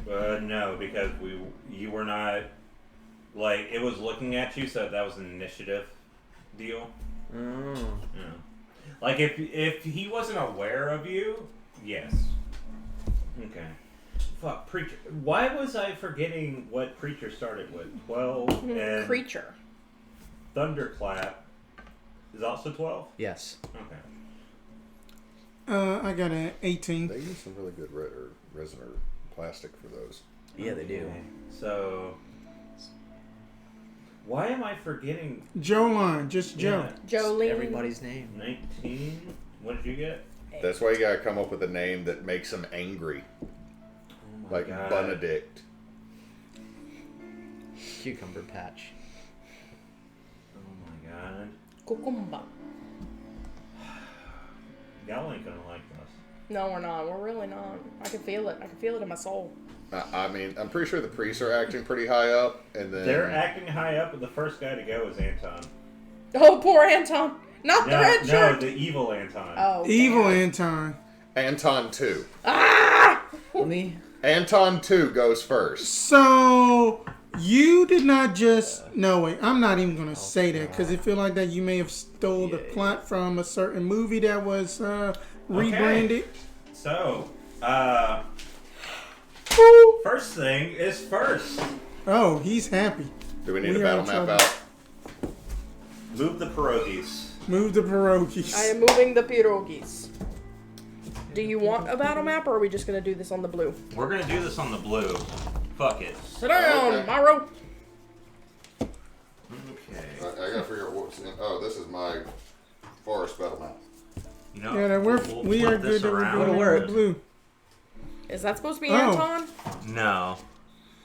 No, because you were not like it was looking at you, so that was an initiative deal. Oh. Yeah. Like if he wasn't aware of you, yes. Okay. Fuck, Preacher. Why was I forgetting what Preacher started with? 12 and Creature. Thunderclap is also 12? Yes. Okay. I got an 18. They use some really good resin or plastic for those. Yeah, they do. Okay. So why am I forgetting Jolan, just Joe. Jolene. Everybody's name. 19? What did you get? That's why you gotta come up with a name that makes them angry. Oh my Like God. Bunedict. Cucumber Patch. Oh my God. Cucumba. No, we're not. We're really not. I can feel it. I can feel it in my soul. I mean, I'm pretty sure the priests are acting pretty high up, and then They're acting high up, and the first guy to go is Anton. Oh, poor Anton. Not the red No, shirt. the evil Anton. Oh, Evil damn. Anton. Anton 2. Ah! Let me. Anton 2 goes first. So you did not just no wait. I'm not even gonna say that because it feel like that you may have stole the plot from a certain movie that was rebranded. So, first thing is first. Oh, he's happy. Do we need We a are battle in map trouble. out? Move the pierogies. Move the pierogies. I am moving the pierogies. Do you want a battle map, or are we just gonna do this on the blue? We're gonna do this on the blue. Fuck it. Sit down, Okay. Miro. Okay. I gotta figure out what's in. Oh, this is my forest battle map. You know, Yeah, that we flip are this good that we're around. doing it Word. with blue. Is that supposed to be Oh. Anton? No.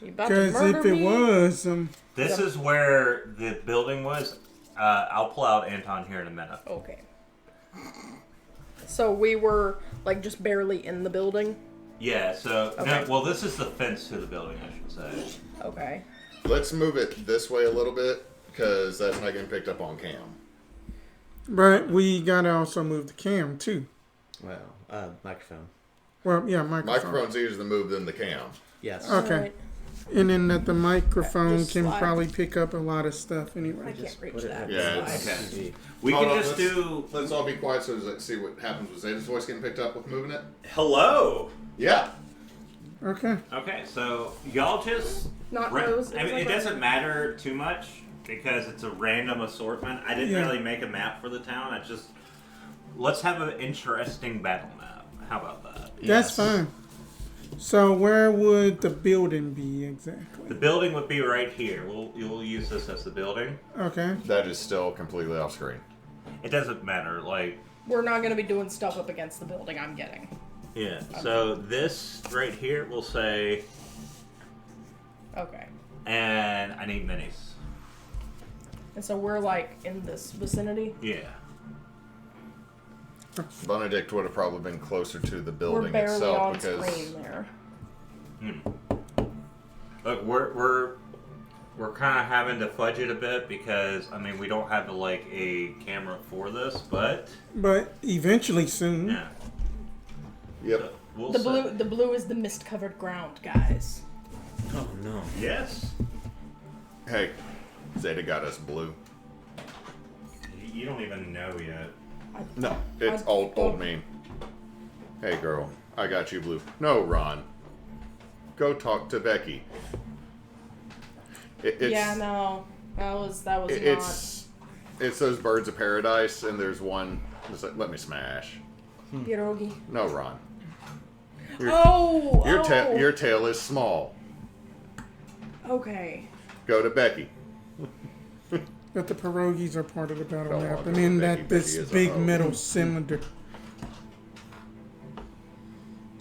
You about to Because murder if it me? was, This is where the building was. I'll pull out Anton here in a minute. Okay. So we were like just barely in the building. Yeah, so Okay. no, well, this is the fence to the building, I should say. Okay. Let's move it this way a little bit because that's not getting picked up on cam. but we gotta also move the cam too. Well, microphone. Well, yeah, microphone. Microphone's easier to move than the cam. Yes. Okay. Alright. And then that the microphone Just can slide. probably pick up a lot of stuff I anyway. can't reach put it that. Yeah, Slide. it's- Okay. We Hold can on, just let's- do. Let's all be quiet so let's see what happens with Zeta's voice getting picked up with moving it. Hello! Yeah. Okay. Okay, so y'all just. Not ra- those. I mean, it doesn't matter too much because it's a random assortment. I didn't Yeah. really make a map for the town. I just. Let's have an interesting battle map. How about that? That's fine. So where would the building be exactly? The building would be right here. You'll use this as the building. Okay. That is still completely off screen. It doesn't matter. Like, We're not going to be doing stuff up against the building, I'm getting. yeah. So this right here will say, Okay. and I need minis. And so we're like in this vicinity. Yeah. Bunedict would have probably been closer to the We're building barely itself on because screen there. Look, we're kind of having to fudge it a bit because I mean we don't have like a camera for this, but But eventually soon. yeah. Yep. So we'll The blue is the mist-covered ground, guys. Oh no. Yes. Hey, Zeta got us blue. You don't even know yet. No, it's I old don't- meme. Hey girl, I got you blue. No, Ron. Go talk to Becky. It's, Yeah, no. That was It's those birds of paradise, and there's one that's like, let me smash. not pierogi. No, Ron. Oh! Your tail is small. Okay. Go to Becky. That the pierogies are part of the battle Don't map. walk And over then Becky. that this Becky is a big hoe. metal cylinder.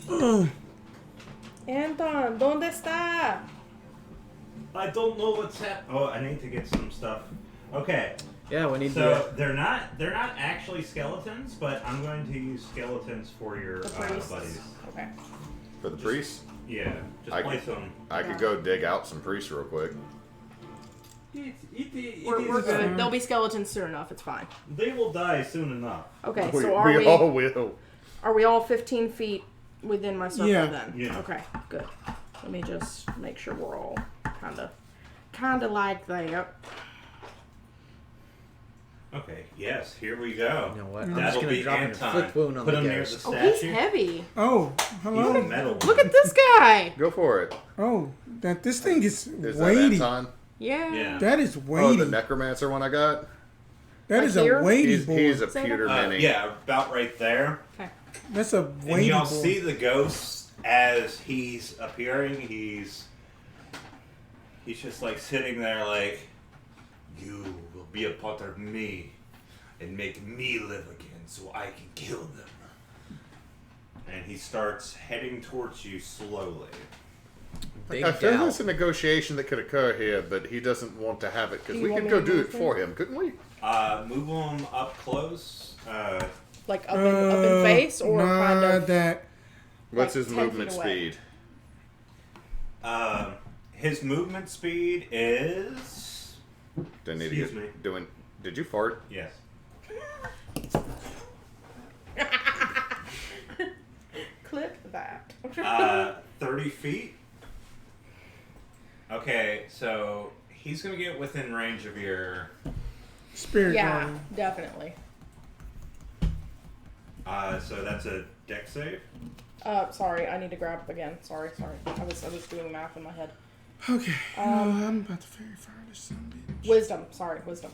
Oh, Anton, ¿dónde está? I don't know what's happening. Oh, I need to get some stuff. Okay. Yeah, we need So they're not actually skeletons, but I'm going to use skeletons for your The priests. buddies. Okay. For the priests, Yeah, just I place can- them. I could go dig out some priests real quick. We're good. There'll be skeletons soon enough. It's fine. They will die soon enough. Okay, We, so we all will. are we all 15 feet within my circle Yeah. then? Yeah. Okay, good. Let me just make sure we're all kinda like that. Okay. Yes. Here we go. You know what? I'm just That'll gonna be drop an Anton. inflict wound on Put the him near ghost. the Oh, he's statue. heavy. oh, He's a hello. metal. Look at this guy. Go for it. Oh, that this thing is Is weighty. that Anton? Yeah. Yeah. That is Oh, weighty. the necromancer one I got? That Like is here? a weighty He's boy. a Say pewter that? mini. Yeah, about right there. Okay. That's a And weighty y'all boy. see the ghost as he's appearing. He's just like sitting there, like, you will be a part of me and make me live again, so I can kill them. And he starts heading towards you slowly. Big I feel gal. there's a negotiation that could occur here, but he doesn't want to have it because Do we you could want go me to do move it him? for him, couldn't we? Move him up close. Like up in face, or kind of that. What's like his 10 movement feet away? speed? His movement speed is. Didn't need Excuse to me. get doing. Did you fart? Yes. Clip that. 30 feet. Okay, so he's gonna get within range of your. Spirit Yeah, guardian. definitely. So that's a dex save. Sorry, I need to grab again. Sorry. I was doing math in my head. Okay. I'm about to fairy fire this son of a bitch. Wisdom. Sorry, wisdom.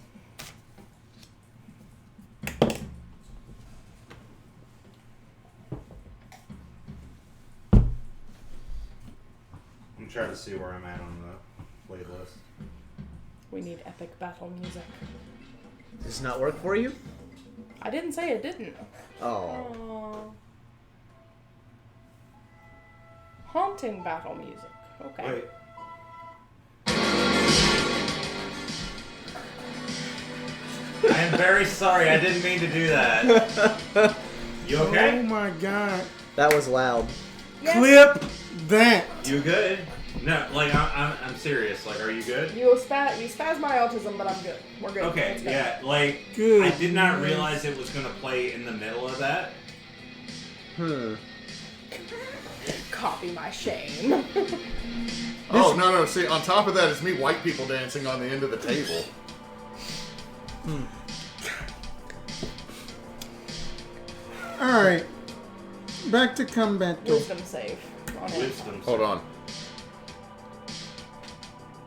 I'm trying to see where I'm at on the playlist. We need epic battle music. Does this not work for you? I didn't say it didn't. Oh. Haunting battle music. Okay. Wait. I am very sorry. I didn't mean to do that. You okay? Oh my god. That was loud. Yes. Clip that. You good? No, like I'm serious. Like, are you good? You spaz my autism, but I'm good. We're good. Okay, It's good. yeah. Like, Good. I did not realize it was gonna play in the middle of that. Copy my shame. Oh, no. See, on top of that, it's me white people dancing on the end of the table. Alright. Back to combat though. Wisdom save. On it. Wisdom. Hold on.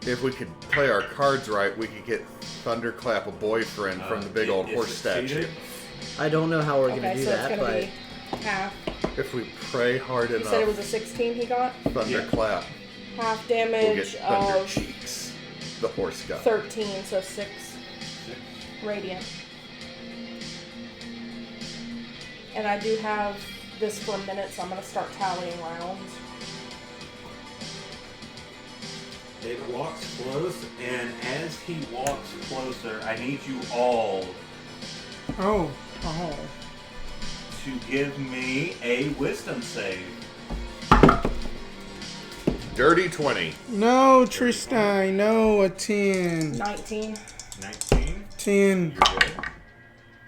If we could play our cards right, we could get Thunderclap a boyfriend from the big old Is horse it statue. seated? I don't know how we're gonna Okay, do so that, it's gonna but be half. If we pray hard You enough, said it was a 16 he got? Thunderclap Half will get damage Thunder of Cheeks, the horse guy. 13, so 6 radiant. And I do have this for a minute, so I'm going to start tallying rounds. It walks close, and as he walks closer, I need you all Oh. to give me a wisdom save. Dirty 20. No, Tristan. No, a 10. 19. 19. 10. You're good.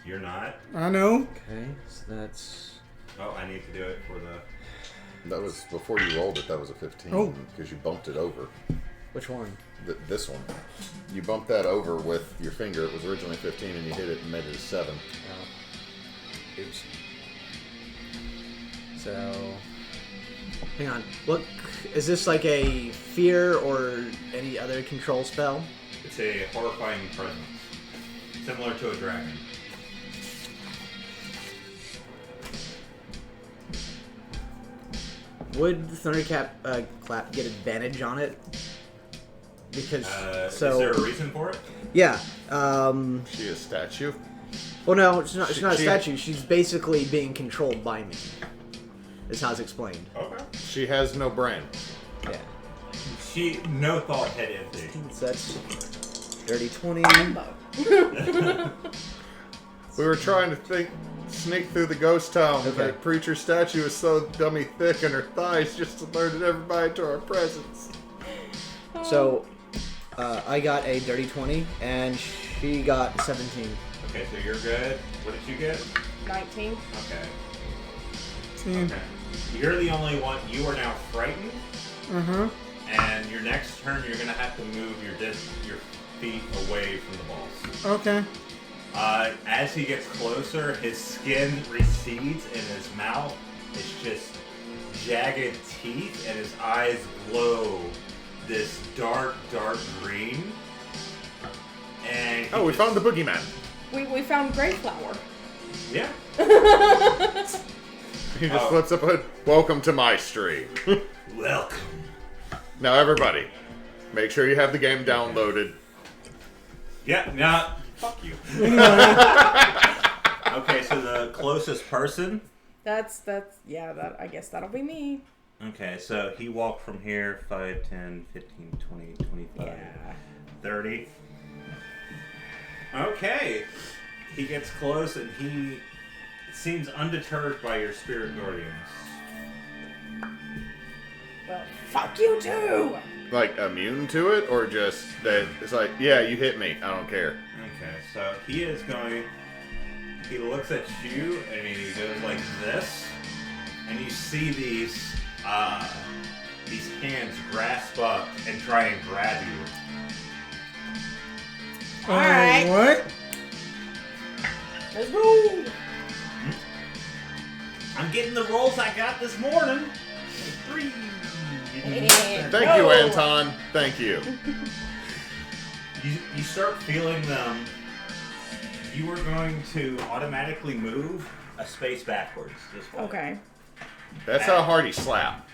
You're not. I know. okay, so that's Oh, I need to do it for the. That was before you rolled it. That was a 15 Oh. because you bumped it over. which one? This one. You bumped that over with your finger. It was originally 15, and you hit it and made it a 7. Oh. Oops. So, hang on. What is this like a fear or any other control spell? It's a horrifying presence, similar to a dragon. Would Thunderclap clap get advantage on it? Because Is there a reason for it? yeah. She a statue? Well, no, it's not. She's not a She- statue. She's basically being controlled by me. Is how it's explained. Okay. She has no brain. Yeah. No thought had empty. So that's dirty 20. We were trying to sneak through the ghost town. Okay. The preacher statue is so dummy thick in her thighs just to alert everybody to our presence. So I got a dirty 20 and she got 17. Okay, so you're good. What did you get? 19. Okay. 10. Okay. You're the only one. You are now frightened, Uh-huh. and your next turn you're gonna have to move your feet away from the balls. Okay. As he gets closer, his skin recedes and his mouth is just jagged teeth, and his eyes glow this dark green. And Oh, we found the boogeyman. We found Graveflower. Yeah. He just Oh. flips up a hood. Welcome to my stream. Welcome. Now, everybody, make sure you have the game downloaded. Yeah. Now, fuck you. Okay, so the closest person. That's that I guess that'll be me. Okay, so he walked from here 5, 10, 15, 20, 25, Yeah. 30. Okay. He gets close and he seems undeterred by your spirit guardians. Well, fuck you too! Like, immune to it, or just that it's like, yeah, you hit me, I don't care. Okay, so he is going. He looks at you and he goes like this, and you see these hands grasp up and try and grab you. Alright. What? Let's go! I'm getting the rolls I got this morning. 3. Thank you, Anton. Thank you. You start feeling them. You are going to automatically move a space backwards this way. Okay. That's how hard he slapped.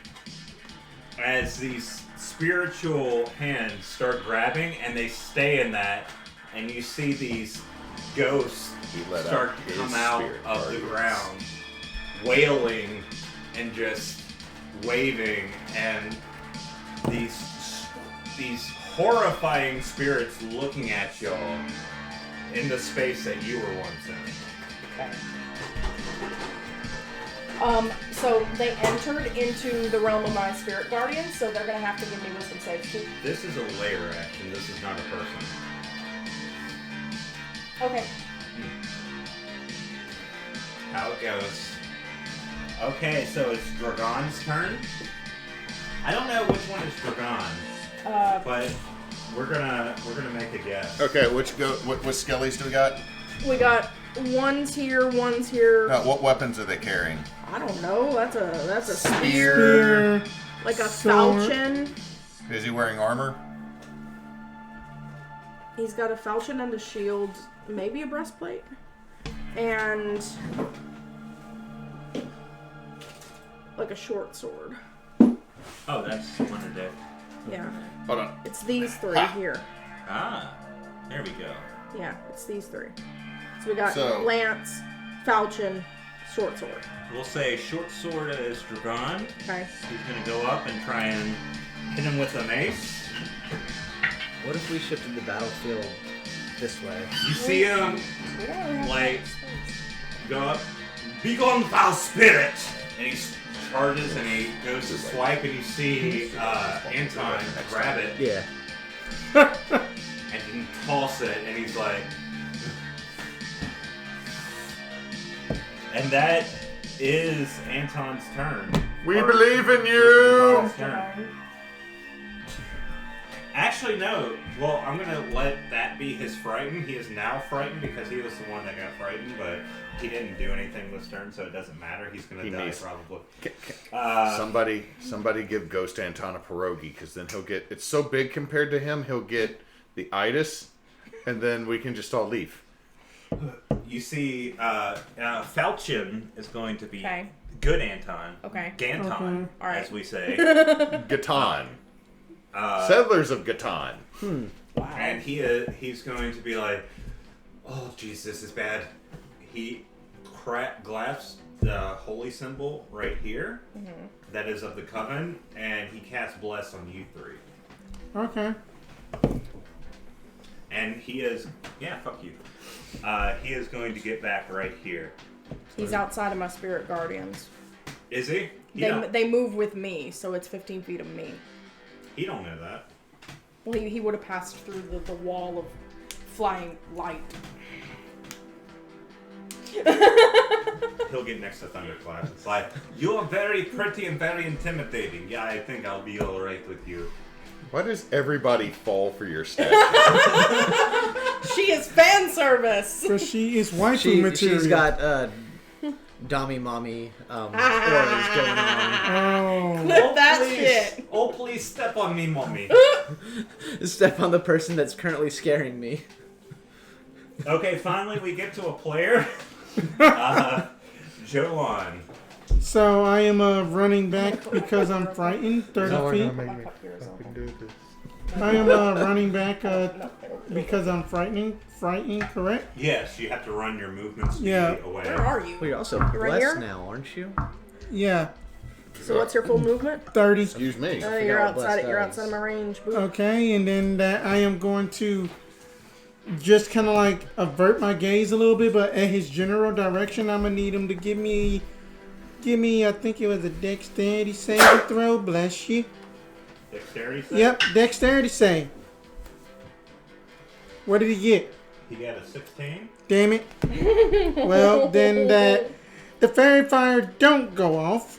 As these spiritual hands start grabbing, and they stay in that, and you see these ghosts He let start out to his come out spirit of the guardians. ground, wailing and just waving, and these horrifying spirits looking at y'all in the space that you were once in. Okay. So they entered into the realm of my spirit guardians, so they're gonna have to give me wisdom saves too. This is a layer action. This is not a person. Okay. How it goes. Okay, so it's Dragon's turn. I don't know which one is Dragon, but we're gonna make a guess. Okay, what skellies do we got? We got one's here, one's here. What weapons are they carrying? I don't know. That's a spear, Spear. like a sword. falchion. Is he wearing armor? He's got a falchion and a shield, maybe a breastplate, and like a short sword. Oh, that's one a day. Yeah, Hold on. it's these three here. Ah, there we go. Yeah, it's these three. So we got So- lance, falchion, short sword. We'll say short sword is Dragon. Okay. He's gonna go up and try and hit him with a mace. What if we shifted the battlefield this way? You see him We don't really have like much space. go up, begone foul spirit, and he charges and he goes to swipe, and you see Anton grab it Yeah. and he toss it, and he's like, and that is Anton's turn. We Or- believe in you! Anton's turn. Actually, no. Well, I'm gonna let that be his frightened. He is now frightened because he was the one that got frightened, but he didn't do anything this turn, so it doesn't matter. He's gonna die needs- probably. Somebody give Ghost Anton a pierogi, because then he'll get... It's so big compared to him, he'll get the itis, and then we can just all leave. You see, Falchion is going to be Okay. good Anton. Okay. Ganton, Okay. All right. as we say. Gatan. Settlers of Gatan. Wow. And he's going to be like, oh, jeez, this is bad. He grabs the holy symbol right here that is of the coven, and he casts Bless on you three. Okay. And he is, yeah, fuck you. He is going to get back right here. He's outside of my spirit guardians. Is he? They move with me, so it's 15 feet of me. He don't know that. Well, he would have passed through the wall of flying light. He'll get next to Thunderclap. It's like, you're very pretty and very intimidating. Yeah, I think I'll be alright with you. Why does everybody fall for your statue? She is fan service. But she is waifu material. She's got Dommy Mommy auras going on. Oh. That please. shit. Oh, please step on me, mommy. Step on the person that's currently scaring me. Okay, finally we get to a player. Jolan. So I am running back because I'm frightened. 30 feet. I am running back because I'm frightened, correct? Yes, you have to run your movement speed Yeah. away. Where are you? Well, you're also right blessed here? now, aren't you? Yeah, So what's your full movement? 30. Excuse me. You're what blessed outside. You're does. outside of my range. Boo. Okay, and then I am going to just kind of like avert my gaze a little bit, but at his general direction, I'm gonna need him to give me. I think it was a dexterity saving throw. Bless you. Dexterity save? Yep, dexterity save. What did he get? He got a 16. Damn it. Well, then the fairy fire don't go off.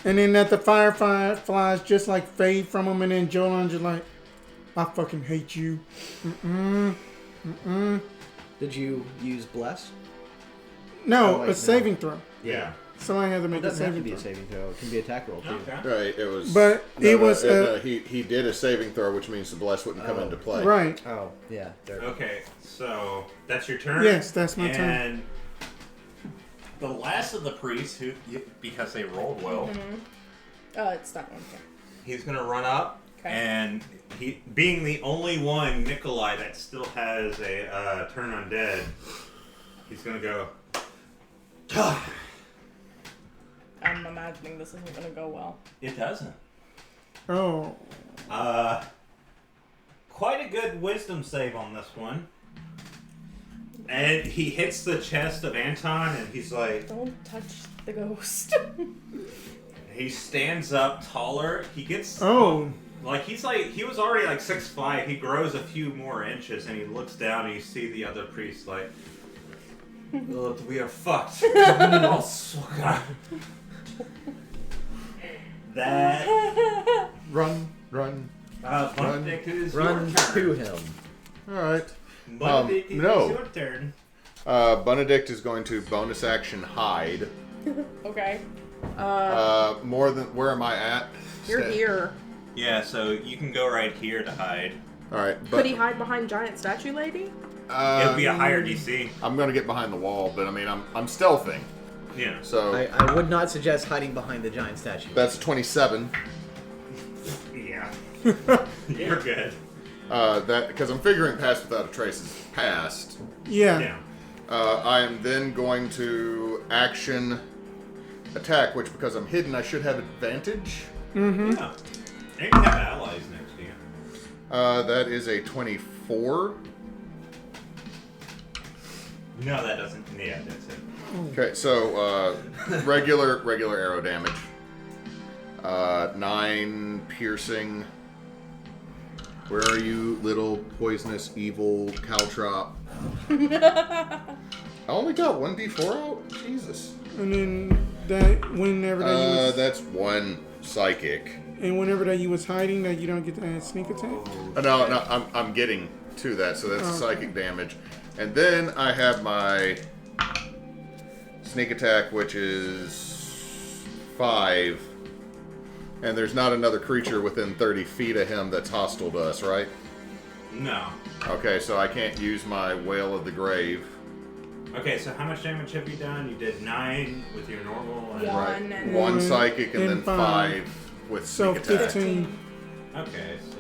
And then that the fireflies just like fade from him, and then Jolan just like, I fucking hate you. Did you use bless? No, Oh, wait, a no. saving throw. Yeah. Somebody had to It make a doesn't have to saving be a throw. saving throw. It can be attack roll too. Okay. Right, it was. But it was, he did a saving throw, which means the bless wouldn't come into play. Right. Oh, yeah. There. Okay, so that's your turn? Yes, that's my turn. And the last of the priests, because they rolled well, It's that one. Yeah. he's going to run up. Okay. And he, being the only one, Nikolai, that still has a turn undead, he's going to go. I'm imagining this isn't gonna go well. It doesn't. Oh. Quite a good wisdom save on this one. And he hits the chest of Anton, and he's like, Don't touch the ghost. he stands up taller. He gets, Oh. like, he was already like 6'5". He grows a few more inches, and he looks down, and you see the other priest like, "Look, we are fucked." Oh, so God. That. Run. Bunedict, it is Run your turn. to him. All right. Bunedict, it is no. your turn. Bunedict is going to bonus action hide. Okay. More than where am I at? You're here. Yeah, so you can go right here to hide. All right. Could he hide behind giant statue lady? It would be a higher DC. I'm going to get behind the wall, but I mean I'm stealthing. Yeah. So I would not suggest hiding behind the giant statue. that's a 27. Yeah. You're good. That because I'm figuring pass without a trace is passed. Yeah. Yeah. I am then going to action attack, which because I'm hidden, I should have advantage. Mm-hmm. Yeah. And you have allies next to you. That is a 24. No, that doesn't. Yeah, that's it. Okay, so regular arrow damage. 9 piercing. Where are you, little poisonous evil caltrop? I only got 1d4 out? Jesus. And then that whenever that you was, That's 1 psychic. and whenever that you was hiding, that you don't get to add sneak attack. No, I'm getting to that, so that's psychic damage. And then I have my sneak attack, which is 5. And there's not another creature within 30 feet of him that's hostile to us, right? No. Okay, so I can't use my Wail of the Grave. Okay, so how much damage have you done? You did 9 with your normal. And... Yeah. Right. One and- 1 psychic and and then 5. 5 with So sneak attack. 15. Okay, so.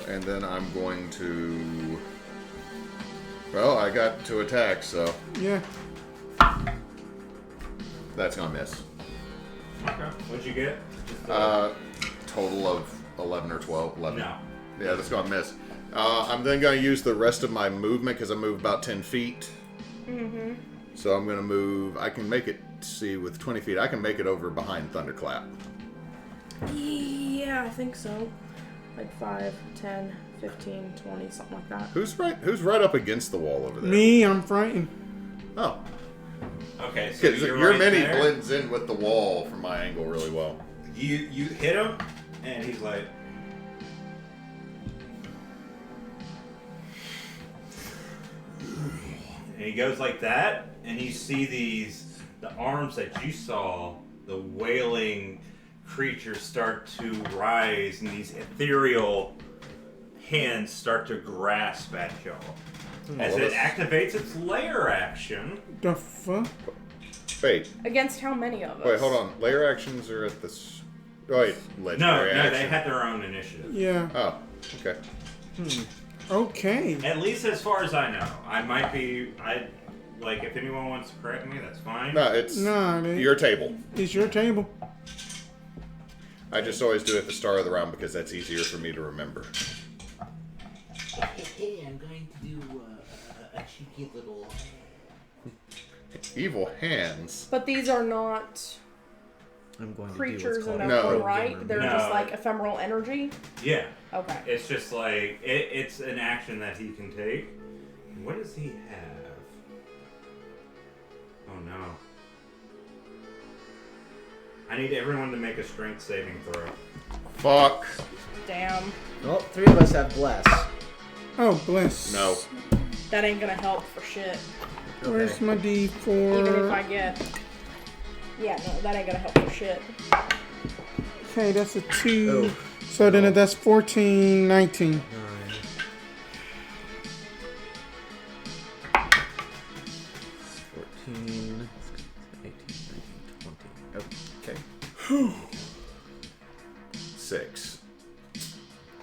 And then I'm going to... Well, I got to attack, so Yeah. that's gonna miss. Okay. What'd you get? Just, Total of 11 or 12. 11. No. Yeah, that's gonna miss. I'm then gonna use the rest of my movement because I move about 10 feet. Mm-hmm. So I'm gonna move. I can make it. See, with 20 feet, I can make it over behind Thunderclap. Yeah, I think so. Like 5, 10, 15, 20, something like that. Who's right up against the wall over there? Me, I'm frightened. Oh, Okay, so because you're your right mini there. blends in with the wall from my angle really well. You hit him, and he's like. And he goes like that, and you see the arms that you saw, the wailing creatures start to rise, and these ethereal hands start to grasp at y'all. As it activates its lair action. The fuck? Wait, Against how many of us? wait, hold on. Layer actions are at this. Oh, wait, No, legendary action. they had their own initiative. Yeah. Oh, okay. Okay. At least as far as I know. I might be. Like, if anyone wants to correct me, that's fine. No, it's Nah, man. your table. It's your table. I just always do it at the start of the round because that's easier for me to remember. Hey, I'm going to do a cheeky little... Evil hands. But these are not I'm going creatures to in do their No. own right. They're No. just like ephemeral energy. Yeah. Okay. It's just like it's an action that he can take. What does he have? Oh no. I need everyone to make a strength saving throw. Fuck. Damn. Well, 3 of us have bless. Oh, bless. No. That ain't gonna help for shit. Where's my D4? Even if I get. Yeah, no, that ain't gonna help for shit. Okay, that's a 2. Oh. So then that's 14, 19. 9. 14, 18, 19, 20. Okay. 6.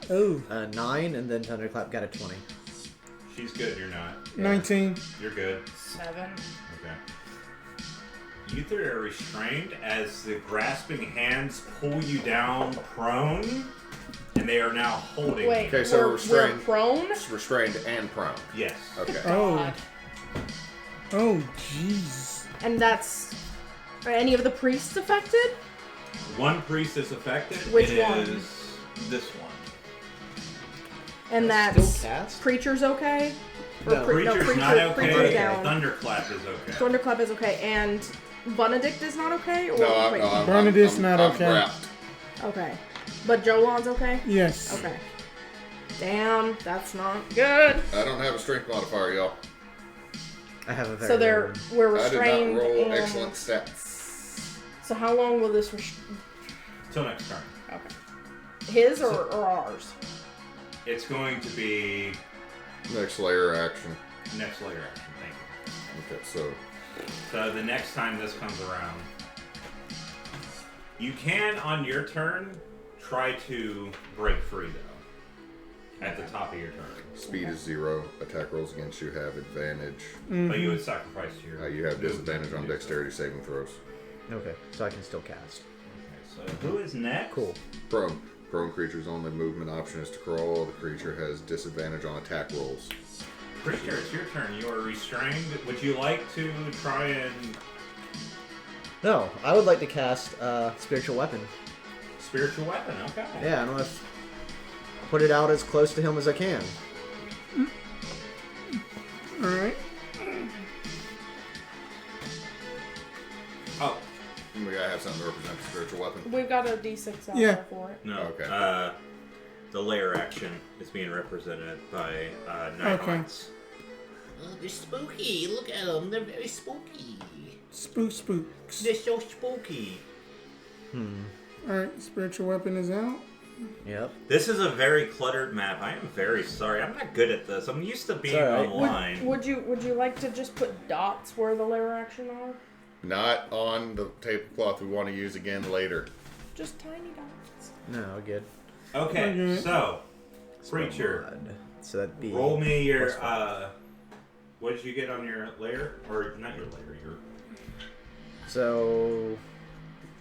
Oh. 9, and then Thunderclap got a 20. She's good, you're not. 19. You're good. 7. Okay. You three are restrained as the grasping hands pull you down prone, and they are now holding. Wait, Okay, so we're restrained. prone? It's restrained and prone. Yes. Okay. Oh. God. Oh, jeez. And that's. Are any of the priests affected? One priest is affected. Which It one? is this one. And Still that's. cast? Preacher's okay? No. Preacher's not okay. Preacher's down. Thunderclap is okay. Thunderclap is okay. And Bunedict is not okay? Or, No, wait, Bernadette's not I'm okay. wrapped. Okay. But Jolan's okay? Yes. Okay. Damn, that's not good. I don't have a strength modifier, y'all. I have a very So we're I did restrained. not roll and, excellent stats. So how long will this Till next turn. Okay. His or ours? It's going to be Next layer action. next layer action. Thank you. Okay, so So the next time this comes around, you can, on your turn, try to break free, though. At the top of your turn. speed is 0. Attack rolls against you have advantage. But you would sacrifice your... You have disadvantage on dexterity saving throws. Okay, so I can still cast. Okay, so who is next? Cool. Prone. Prone creature's only movement option is to crawl. The creature has disadvantage on attack rolls. Preacher, it's your turn. You are restrained. Would you like to try and... No, I would like to cast Spiritual Weapon. Spiritual weapon, okay. Yeah, I'm gonna put it out as close to him as I can. Alright. Oh, We gotta have something to represent the spiritual weapon. We've got a D6 out Yeah. there for it. no. Okay. The layer action is being represented by Night Okay. Haunts. Oh, they're spooky. Look at them. They're very spooky. Spooks. They're so spooky. Alright, spiritual weapon is out. Yep. This is a very cluttered map. I am very sorry. I'm not good at this. I'm used to being It's all right. online. Would you like to just put dots where the layer action are? Not on the tablecloth we want to use again later. Just tiny dots. No, good. Okay, Okay. so Preacher, Blood. So that'd be. roll me your +5. what did you get on your layer? Or not your layer, your So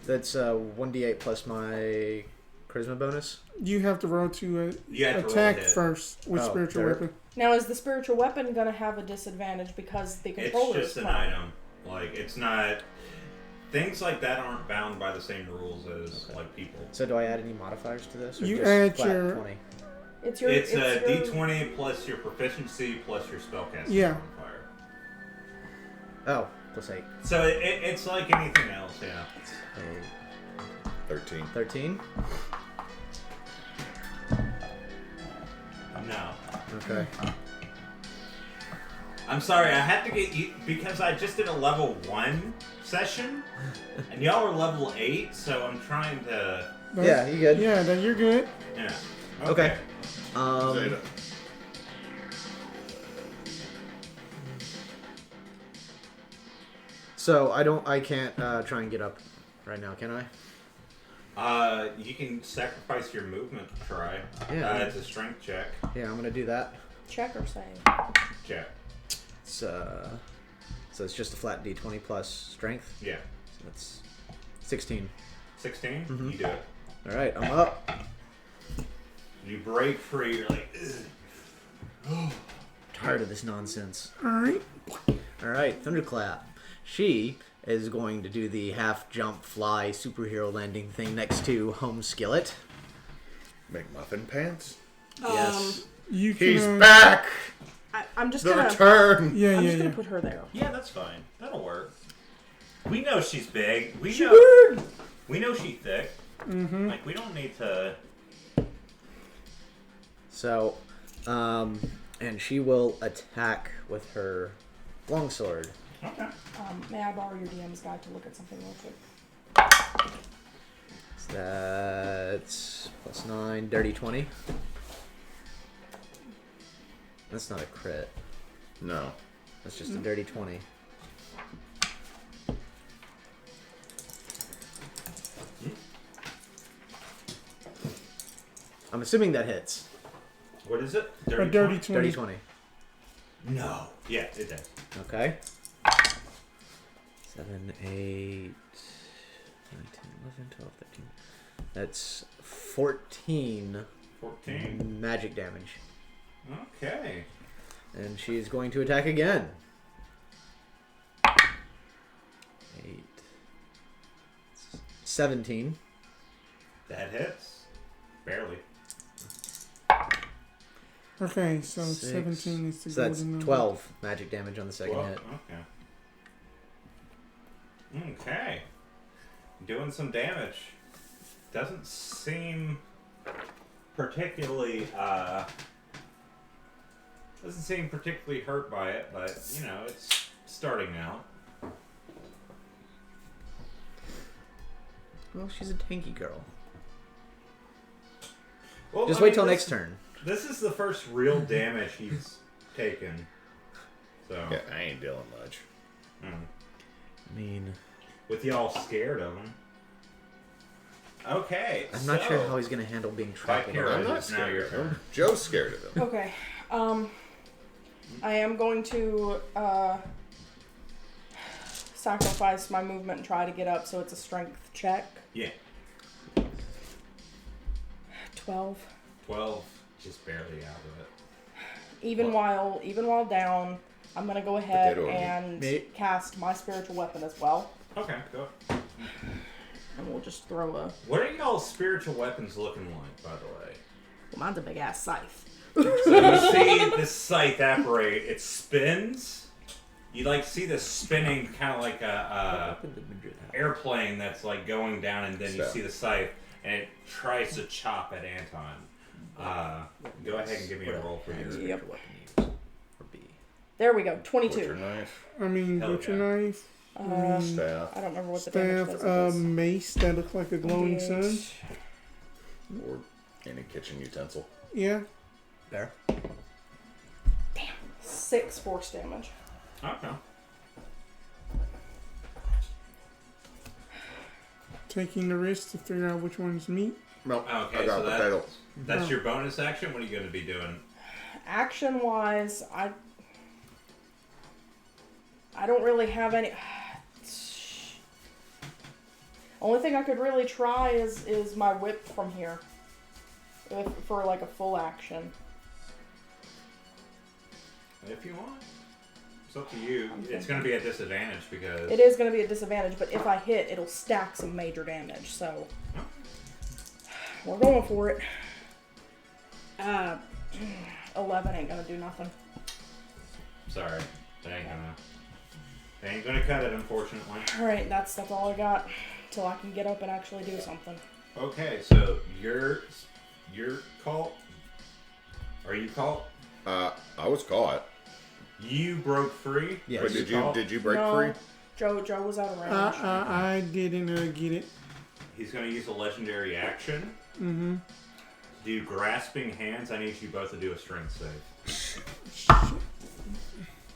that's 1d8 plus my charisma bonus. You have to roll to You have to roll attack a hit. first with Oh, spiritual there. weapon. Now, is the spiritual weapon gonna have a disadvantage because the It's controller just is an prone? item. Like it's not things like that aren't bound by the same rules as like people. So do I add any modifiers to this? Or You just add flat your- 20? It's your. It's a your, D20 plus your proficiency plus your spellcasting Yeah. modifier. Oh, plus 8. So it's like anything else, yeah. So 13. 13? No. Okay. I'm sorry, I had to get you because I just did a level 1 session and y'all are level 8, so I'm trying to Yeah, you good? Yeah, then you're good. yeah. Okay. Zeta. So I can't try and get up right now, can I? You can sacrifice your movement to try. Yeah. It's a strength check. Yeah, I'm gonna do that. check or save. Check. So it's just a flat D20 plus strength. Yeah. So that's 16. 16? Mhm. You do it. All right, I'm up. You break free. You're like, ugh. Tired of this nonsense. Alright. All right, Thunderclap. She is going to do the half jump fly superhero landing thing next to Home Skillet. Make muffin pants? Yes. You can, He's back! I'm just The gonna. return! Yeah, I'm yeah, just gonna yeah. put her there. Yeah, that's fine. That'll work. We know she's big. We know she's thick. Mm-hmm. Like, we don't need to... So, and she will attack with her longsword. Okay. May I borrow your DM's guide to look at something real quick? So that's +9, dirty 20. That's not a crit. No. That's just a dirty 20. I'm assuming that hits. What is it? A dirty 20. Dirty 20. No. Yeah, it does. Okay. 7, 8, 9, 10, 11, 12, 13. That's 14 14. magic damage. Okay. And she is going to attack again. 8. 17. That hits. Barely. Okay, so 6. 17 is the So that's golden number. 12 magic damage on the second 12. hit. Okay. Okay. Doing some damage. Doesn't seem particularly hurt by it, but you know, it's starting now. Well, she's a tanky girl. Well, Just I wait mean, till this- next turn. This is the first real damage he's taken. So Yeah, I ain't dealing much. mm. I mean, With y'all scared of him. Okay. I'm not sure how he's going to handle being trampled Vipera. on. I'm not It's now scared your of him. turn. Joe's scared of him. Okay. I am going to sacrifice my movement and try to get up, so it's a strength check. Yeah. 12. 12. Just barely out of it. Even while down, I'm gonna go ahead Potato and Mate. cast my spiritual weapon as well, Okay, go. and we'll just throw a. What are y'all's spiritual weapons looking like, by the way? Well, mine's a big ass scythe. So you see this scythe operate, it spins. You like see this spinning kind of like a airplane that's like going down, and then you Stop. see the scythe, and it tries to chop at Anton. Go ahead and give me a roll for your Yep. Or B. There we go. Butcher 22. knife, I mean, Hell butcher yeah. knife, staff, I don't remember what the damage staff, does. mace that looks like a glowing sun. or any kitchen utensil. Yeah. Bear. 6 force damage. Okay. Taking the risk to figure out which one's meat. No, Okay, I got so that- potato. That's your bonus action. What are you going to be doing? Action wise, I don't really have any. Only thing I could really try is my whip from here, for like a full action. If you want. It's up to you. It's going to be a disadvantage because... It is going to be a disadvantage, but if I hit, it'll stack some major damage. So we're going for it. 11 ain't gonna do nothing. Sorry. They ain't gonna cut it, unfortunately. Alright, that's all I got. Till I can get up and actually do something. Okay, so you're caught. Are you caught? I was caught. You broke free? Yes. But did you break No, free? Joe was out of range. I didn't get it. He's gonna use a legendary action. Mm-hmm. Do grasping hands. I need you both to do a strength save.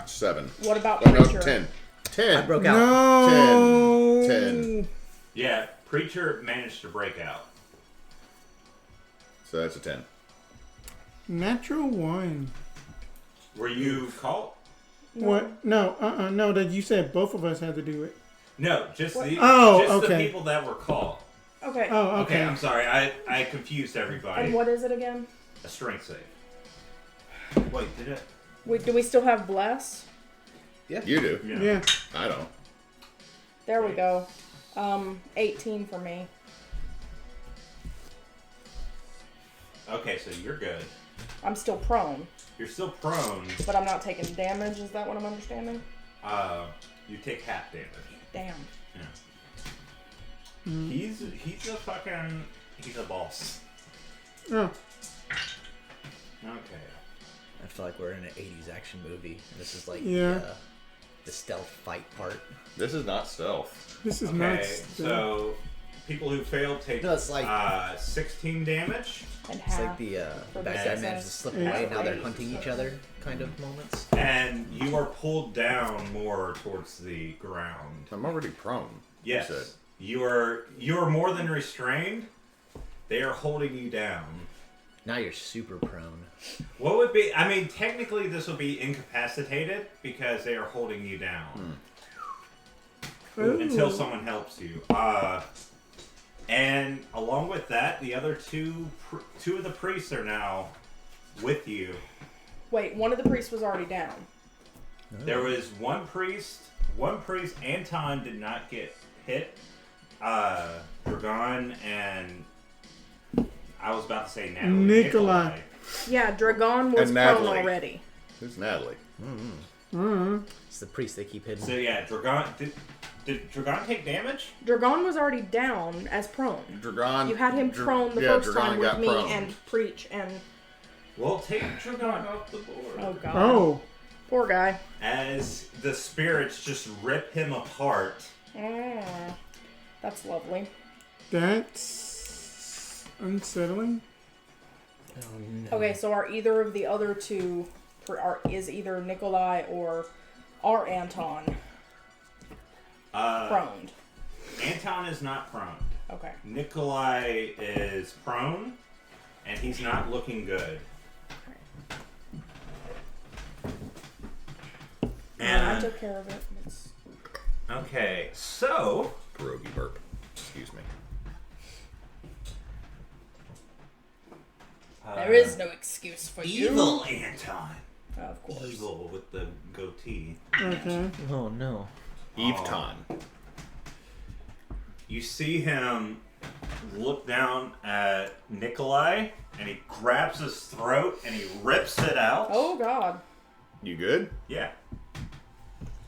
7. What about Oh, no, Preacher? 10. 10. I broke out. No. 10. Yeah, Preacher managed to break out. So that's a 10. Natural 1. Were you caught? What? No. No. That you said both of us had to do it. No, just the Oh, just the okay. people that were caught. Okay. Oh, Okay, okay. I'm sorry. I confused everybody. And what is it again? A strength save. Wait, did it? Do we still have bless? You do. Yeah. I don't. There we go. 18 for me. Okay, so you're good. I'm still prone, You're still prone. but I'm not taking damage. Is that what I'm understanding? You take half damage. Damn. Yeah. He's a boss. Oh. Okay. I feel like we're in an 80s action movie. And this is like Yeah. the stealth fight part. This is not stealth. This is Okay, nuts. so people who fail take No, it's like 16 damage, And it's half. like the for bad the guy managed to success. slip Yeah. away. Now they're hunting each other kind of moments. and you are pulled down more towards the ground. I'm already prone. Yes, You said. you are more than restrained. They are holding you down. Now you're super prone. What would be? I mean, technically, this would be incapacitated because they are holding you down until someone helps you. And along with that, the other two of the priests are now with you. Wait, one of the priests was already down. There was one priest. Anton did not get hit. Dragon and I was about to say Natalie. Nikolai. Yeah, Dragon was And prone Natalie. already. Who's Natalie? It's the priest they keep hidden. So yeah, Dragon. Did Dragon take damage? Dragon was already down as prone. Dragon. You had him prone the first time with me and Preach and... Well, take Dragon off the board. Oh, God. Oh. Poor guy. As the spirits just rip him apart. That's lovely. That's unsettling. Oh, no. Okay, so are either of the other two... is either Nikolai or our Anton proned? Anton is not prone. Okay. Nikolai is prone, and he's not looking good. I And took care of it. It's... okay, so Pierogi burp. Excuse me. There is no excuse for evil Anton. Of course. Evil with the goatee. Okay. Oh no. Eveton. You see him look down at Nikolai, and he grabs his throat and he rips it out. Oh, God. You good? Yeah.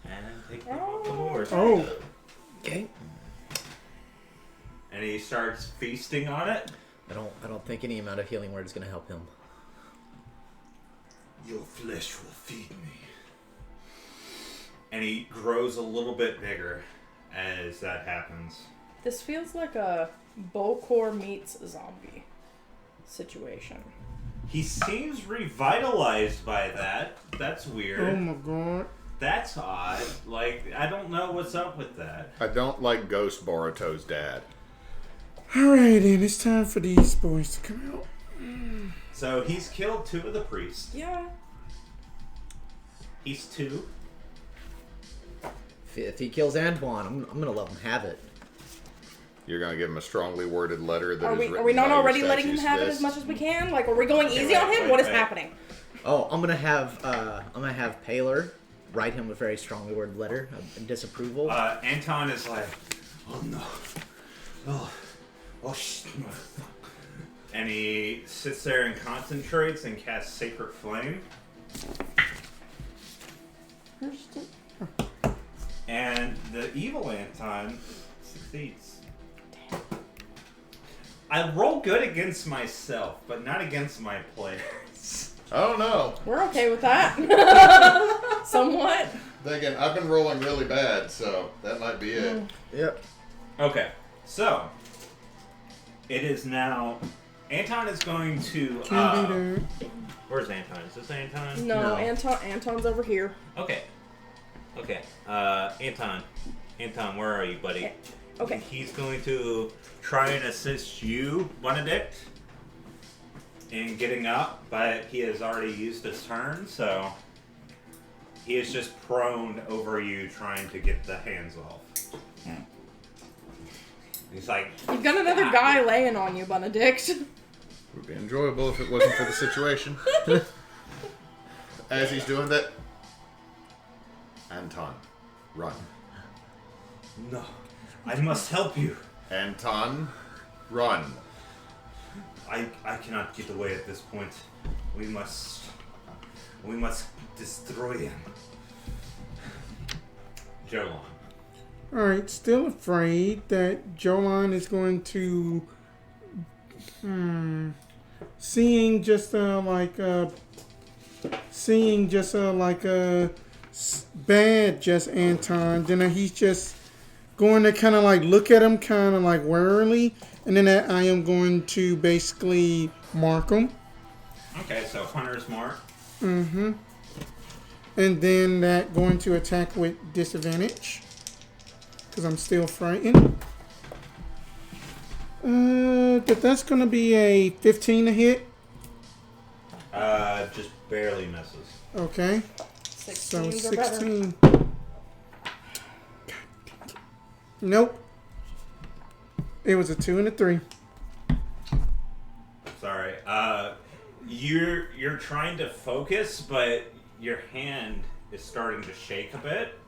And take him off the board. Oh. Okay. And he starts feasting on it. I don't think any amount of healing word is gonna help him. Your flesh will feed me. And he grows a little bit bigger as that happens. This feels like a Bokor meets zombie situation. He seems revitalized by that. That's weird. Oh my God. That's odd. Like, I don't know what's up with that. I don't like Ghost Boruto's dad. Alright, then it's time for these boys to come out. So he's killed two of the priests. Yeah. He's two. If he kills Antoine, I'm gonna let him have it. You're gonna give him a strongly worded letter that Are is we written not by your already letting him statue's have it as fist. much as we can? Like, are we going Okay, easy on him? What is wait. happening? Oh, I'm gonna have Paler write him a very strongly worded letter of disapproval. Anton is like, oh no. Oh shit. And he sits there and concentrates and casts Sacred Flame. And the evil Anton succeeds. I roll good against myself, but not against my players. Oh no. We're okay with that. Somewhat. Again, I've been rolling really bad, so that might be it. Yep. Okay, so it is now. Anton is going to. Can't be there. Where's Anton? Is this Anton? No, No. Anton's over here. Okay. Okay. Anton, where are you, buddy? Okay. He's going to try and assist you, Bunedict, in getting up, but he has already used his turn, so he is just prone over you, trying to get the hands off. He's like, You've got another guy laying on you, Bunedict. Would be enjoyable if it wasn't for the situation. As he's doing that, Anton, run. no, I must help you. Anton, run. I cannot get away at this point. We must destroy him. Jolan. Alright, still afraid that Jolan is going to... Seeing just bad just Anton, then he's just going to kind of like look at him kind of like warily, and then I am going to basically mark him. Okay, so Hunter's Mark. Mm-hmm. And then that going to attack with disadvantage. Because I'm still frightened. But that's going to be a 15 to hit. Just barely misses. Okay. 16 So or better. 16. Nope. It was a 2 and a 3. Sorry. You're trying to focus, but your hand is starting to shake a bit.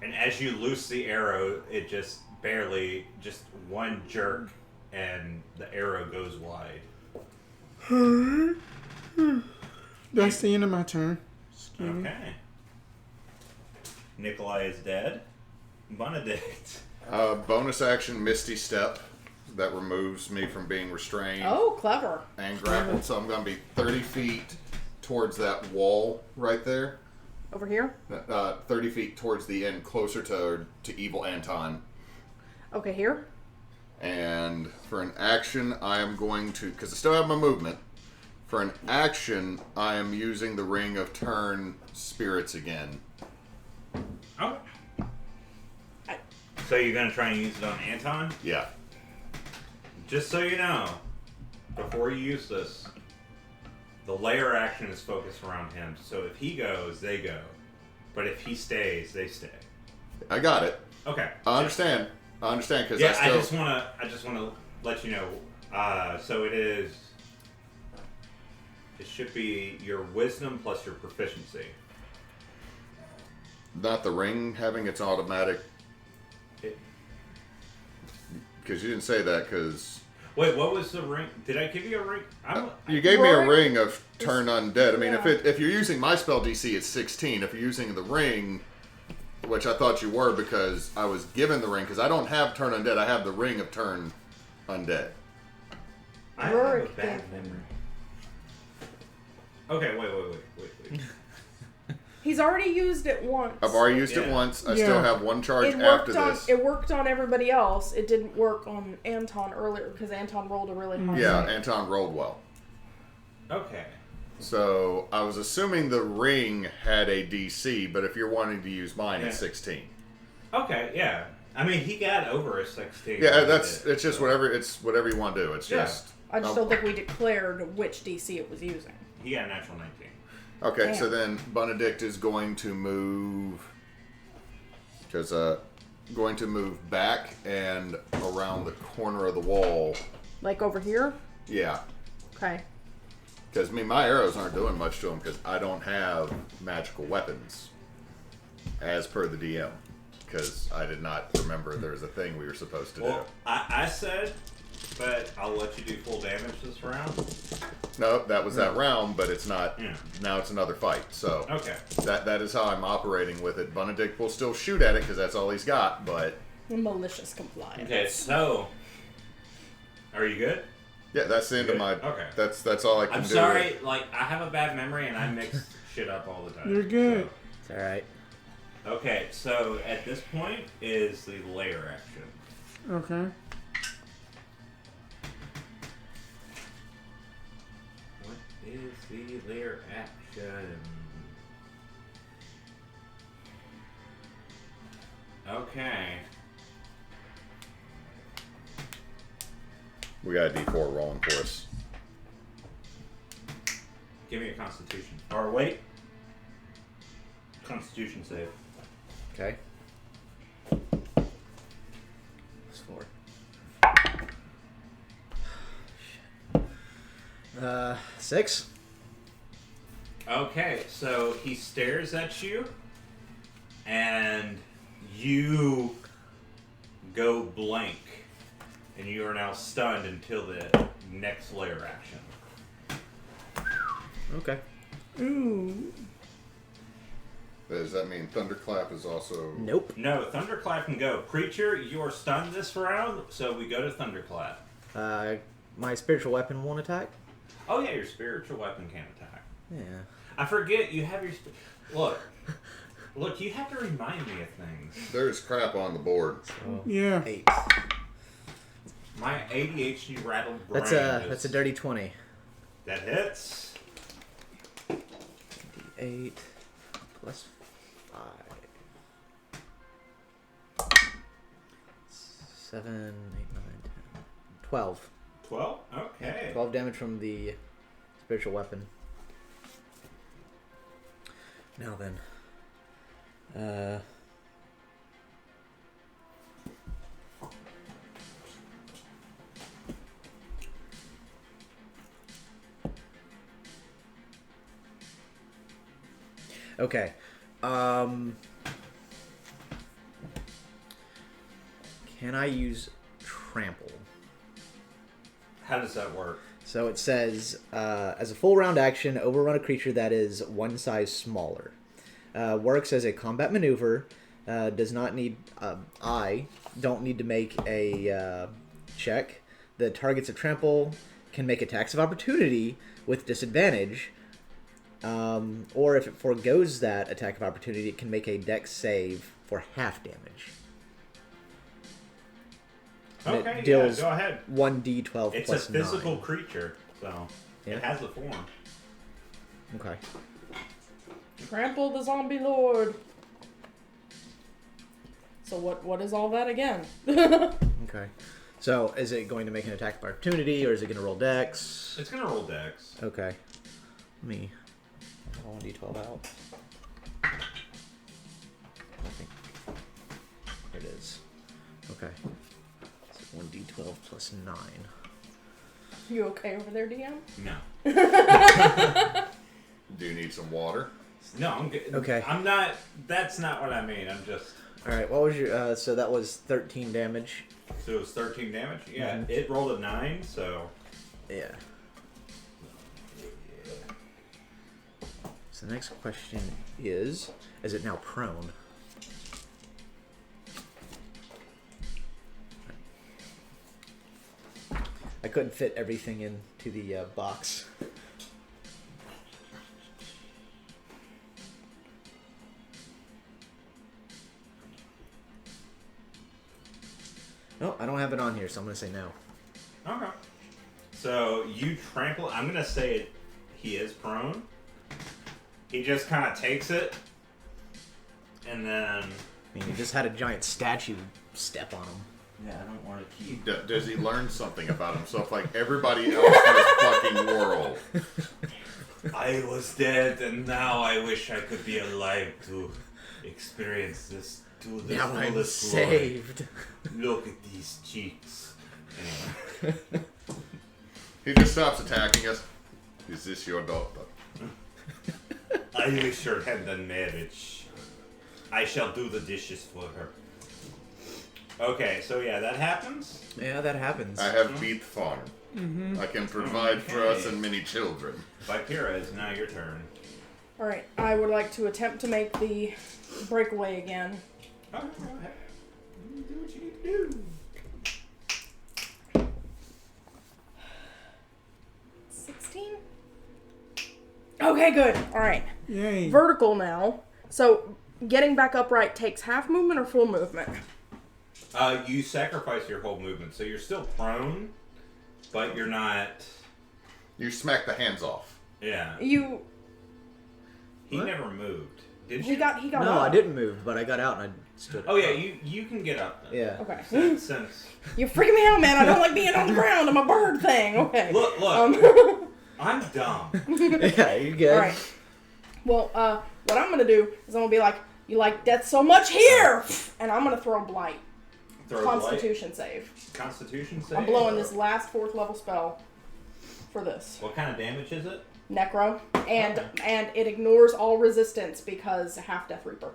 And as you loose the arrow, it just barely, just one jerk, and the arrow goes wide. That's the end of my turn. Okay. Nikolai is dead. Bunedict. Bonus action Misty Step. That removes me from being restrained Oh, clever. and grappled. So I'm going to be 30 feet towards that wall right there. Over here? 30 feet towards the end, closer to Evil Anton. Okay, here? And for an action, I am going to, because I still have my movement, for an action, I am using the Ring of Turn Spirits again. Oh. So you're going to try and use it on Anton? Yeah. Just so you know, before you use this, the layer action is focused around him. So if he goes, they go. But if he stays, they stay. I got it. Okay. I understand because Yeah, I I still... just want to let you know. So it should be your wisdom plus your proficiency. Not the ring having its automatic... Because you didn't say that because... Wait, what was the ring? Did I give you a ring? You gave me a ring of Turn Undead. I mean, Yeah. if you're using my spell DC, it's 16. If you're using the ring, which I thought you were because I was given the ring, because I don't have Turn Undead, I have the ring of Turn Undead. I have a Rorik bad gave memory. Okay, wait. He's already used it once. I've already used it Yeah. once. I Yeah. still have one charge It after worked on this. it worked on everybody else. It didn't work on Anton earlier because Anton rolled a really high. Yeah, save. Anton rolled well. Okay. So I was assuming the ring had a DC, but if you're wanting to use mine, it's Yeah. 16. Okay, yeah. I mean, he got over a 16. Yeah, it's just whatever you want to do. It's Yeah. just I just don't think we declared which DC it was using. He got a natural 19. okay. So Damn. then Bunedict is going to move going to move back and around the corner of the wall. Like over here? Yeah, Okay. because my arrows aren't doing much to him because I don't have magical weapons, as per the DM. Because I did not remember there was a thing we were supposed to Well, I said, but I'll let you do full damage this round. do. No, that was that round, but it's not. Yeah. Now it's another fight. So Okay. that is how I'm operating with it. Bunedict will still shoot at it because that's all he's got. But Malicious compliance. Okay, so. Are you good? yeah, that's the end of my. Okay. That's all I can I'm do. sorry, like, I have a bad memory and I mix shit up all the time. You're good. It's alright. So. Okay, so at this point is the layer action. Okay. What is the layer action? Okay. We got a D4 rolling for us. Give me a constitution. Or wait. Constitution save. Okay. Plus 4. 6. Okay, so he stares at you, and you go blank, and you are now stunned until the next layer action. Okay. Ooh. Does that mean Thunderclap is also... Nope. No, Thunderclap can go. Preacher, you are stunned this round, so we go to Thunderclap. My spiritual weapon won't attack? Oh yeah, your spiritual weapon can attack. Yeah. I forget, you have your... Look, you have to remind me of things. There's crap on the board. So, Yeah. 8. My ADHD rattled brain. That's a dirty 20. That hits. 8 plus 5. 7, 8, 9, 10. 12. 12? Okay. 12 damage from the spiritual weapon. Now then. Okay. Can I use trample? How does that work? So it says, as a full round action, overrun a creature that is one size smaller. Works as a combat maneuver. Does not need. I don't need to make a check. The targets of trample can make attacks of opportunity with disadvantage. Or if it forgoes that attack of opportunity, it can make a dex save for half damage. And Okay, it deals yeah, go ahead. 1d12 It's plus a physical 9. creature, so Yeah. it has a form. Okay. Trample the zombie lord. So what is all that again? Okay. So is it going to make an attack of opportunity, or is it going to roll dex? It's gonna roll dex. Okay. Let me roll 1d12 out. I think. There it is. Okay. So 1d12 plus 9. You okay over there, DM? No. Do you need some water? No, I'm good. Okay. I'm not. That's not what I mean. I'm just. Alright, what was your. So that was 13 damage. So it was 13 damage? Yeah, Mhm. it rolled a 9, so. Yeah. So the next question is it now prone? I couldn't fit everything into the box. No, I don't have it on here, so I'm going to say no. Okay. So you trample. I'm gonna say he is prone. He just kind of takes it, and then. I mean, he just had a giant statue step on him. Yeah, I don't want to keep. Does he learn something about himself like everybody else in this fucking world? I was dead, and now I wish I could be alive to experience this. To this Now I'm fullest glory. saved. Look at these cheeks. Anyway. He just stops attacking us. Is this your daughter? I wish her hand in marriage. I shall do the dishes for her. Okay, so yeah, that happens. Yeah, that happens. I have beef farm. I can provide for us Okay. and many children. Vipera, it's now your turn. Alright, I would like to attempt to make the breakaway again. Okay, go ahead. You do what you need to do. 16? Okay, good. Alright. Yay. Vertical now. So, getting back upright takes half movement or full movement? You sacrifice your whole movement, so you're still prone, but you're not. You smack the hands off. Yeah. He What? Never moved. Did you? got No, up. I didn't move, but I got out and I stood Oh yeah, up. you can get up. Then. Yeah. Okay. Since You're freaking me out, man. I don't like being on the ground. I'm a bird thing. Okay. look, I'm dumb. Yeah, you're good. Alright. Well, what I'm gonna do is I'm gonna be like, you like death so much here! And I'm gonna throw blight. Throw Constitution save. Constitution save. I'm blowing this last 4th level spell. for this. What kind of damage is it? Necro. And it ignores all resistance because half Death Reaper.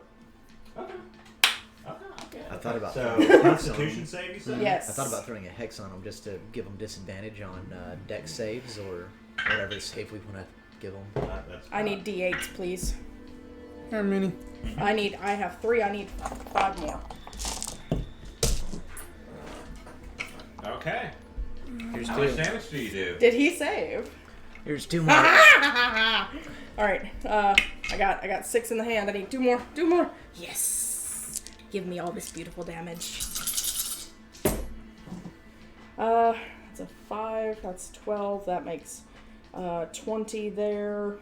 Okay. I thought about So, Constitution save, you said? Yes. I thought about throwing a hex on them just to give them disadvantage on dex saves or whatever save we want to give them. That's I need D8s, please. How many? I have 3. I need 5 more. Okay. Here's How 2. much damage do you do? Did he save? Here's 2 more. All right. I got 6 in the hand. I need 2 more. 2 more. Yes. Give me all this beautiful damage. That's a 5. That's 12. That makes 20 there.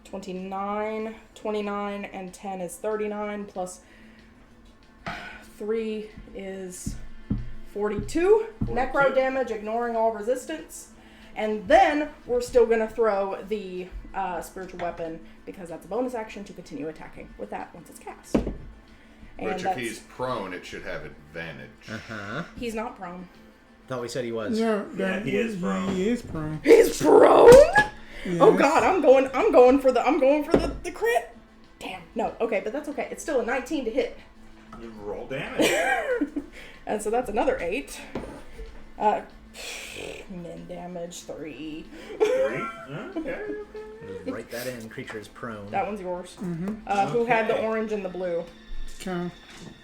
29. 29 and 10 is 39. Plus 3 is 42. Necro damage, ignoring all resistance. And then we're still going to throw the spiritual weapon because that's a bonus action to continue attacking with that once it's cast. And Which, if he's prone, it should have advantage. he's not prone. Thought we said he was. Yeah, he is prone. He is prone. He's prone? Yes. Oh God, I'm going for the crit. Damn. No. Okay, but that's okay. It's still a 19 to hit. You roll damage. And so that's another 8. Min damage 3. 3? Okay. Just write that in. Creature is prone. That one's yours. Who had the Okay. orange and the blue? Okay.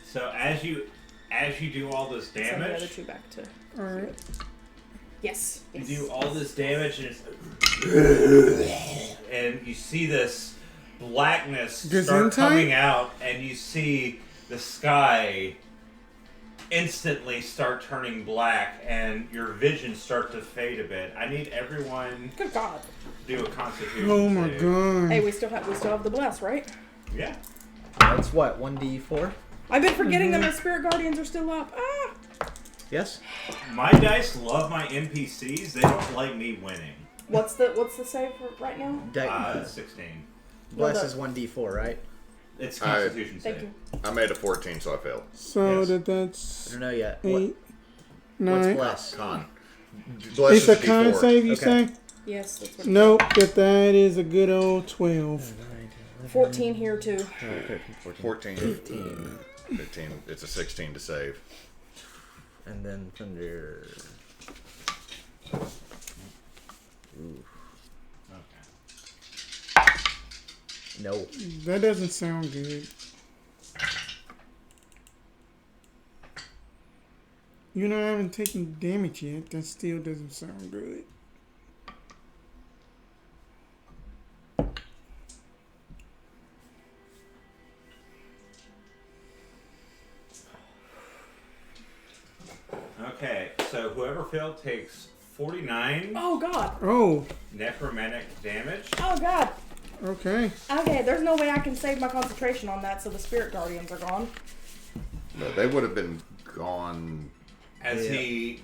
So as you do all this Send the other damage, 2 back to. All right. Yes. you Yes. do all this damage, and and you see this blackness start Gesundheit? coming out, and you see the sky instantly start turning black, and your vision start to fade a bit. I need everyone Good God. to do a Constitution Oh my save. god. Hey, we still have the bless, right? Yeah. That's what, 1d4? I've been forgetting that my spirit guardians are still up. Ah. Yes? My dice love my NPCs. They don't like me winning. What's the save for right now? 16. Bless No, is 1d4, right? It's Constitution Thank save. you. I made a 14, so I failed. So Yes. that's I don't know yet. 8, What's 9. bless? Con. Bless It's a is con D4. save, you Okay. say? Yes, that's what. Nope, but that is a good old 12. 14 here too. 14. 15. It's a 16 to save. And then thunder. Ooh. Okay. No. That doesn't sound good. You know, I haven't taken damage yet. That still doesn't sound good. Okay, so whoever failed takes 49 Oh God. Oh, necromantic damage. Oh God. okay. Okay, there's no way I can save my concentration on that, so the spirit guardians are gone. No, they would have been gone. As he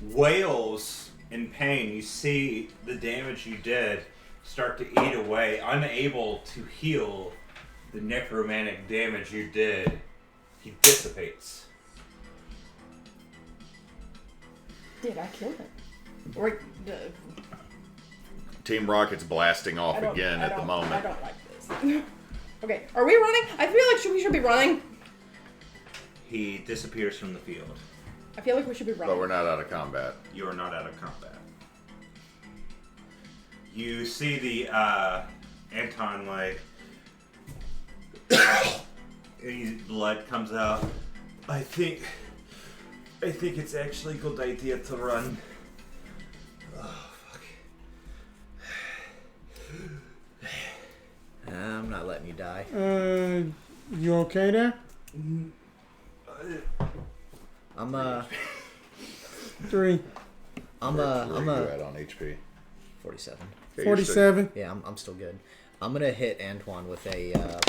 wails in pain, you see the damage you did start to eat away, unable to heal the necromantic damage you did. He dissipates. Did I kill him? Or, Team Rocket's blasting off again at the I moment. don't like this. Okay, are we running? I feel like we should be running. He disappears from the field. I feel like we should be running. But we're not out of combat. You are not out of combat. You see the Anton like blood comes out. I think it's actually a good idea to run. Oh fuck. I'm not letting you die. You okay there? I'm 3. Where are you at on HP? 47. Yeah, you're 47. Yeah, I'm still good. I'm gonna hit Antoine with a.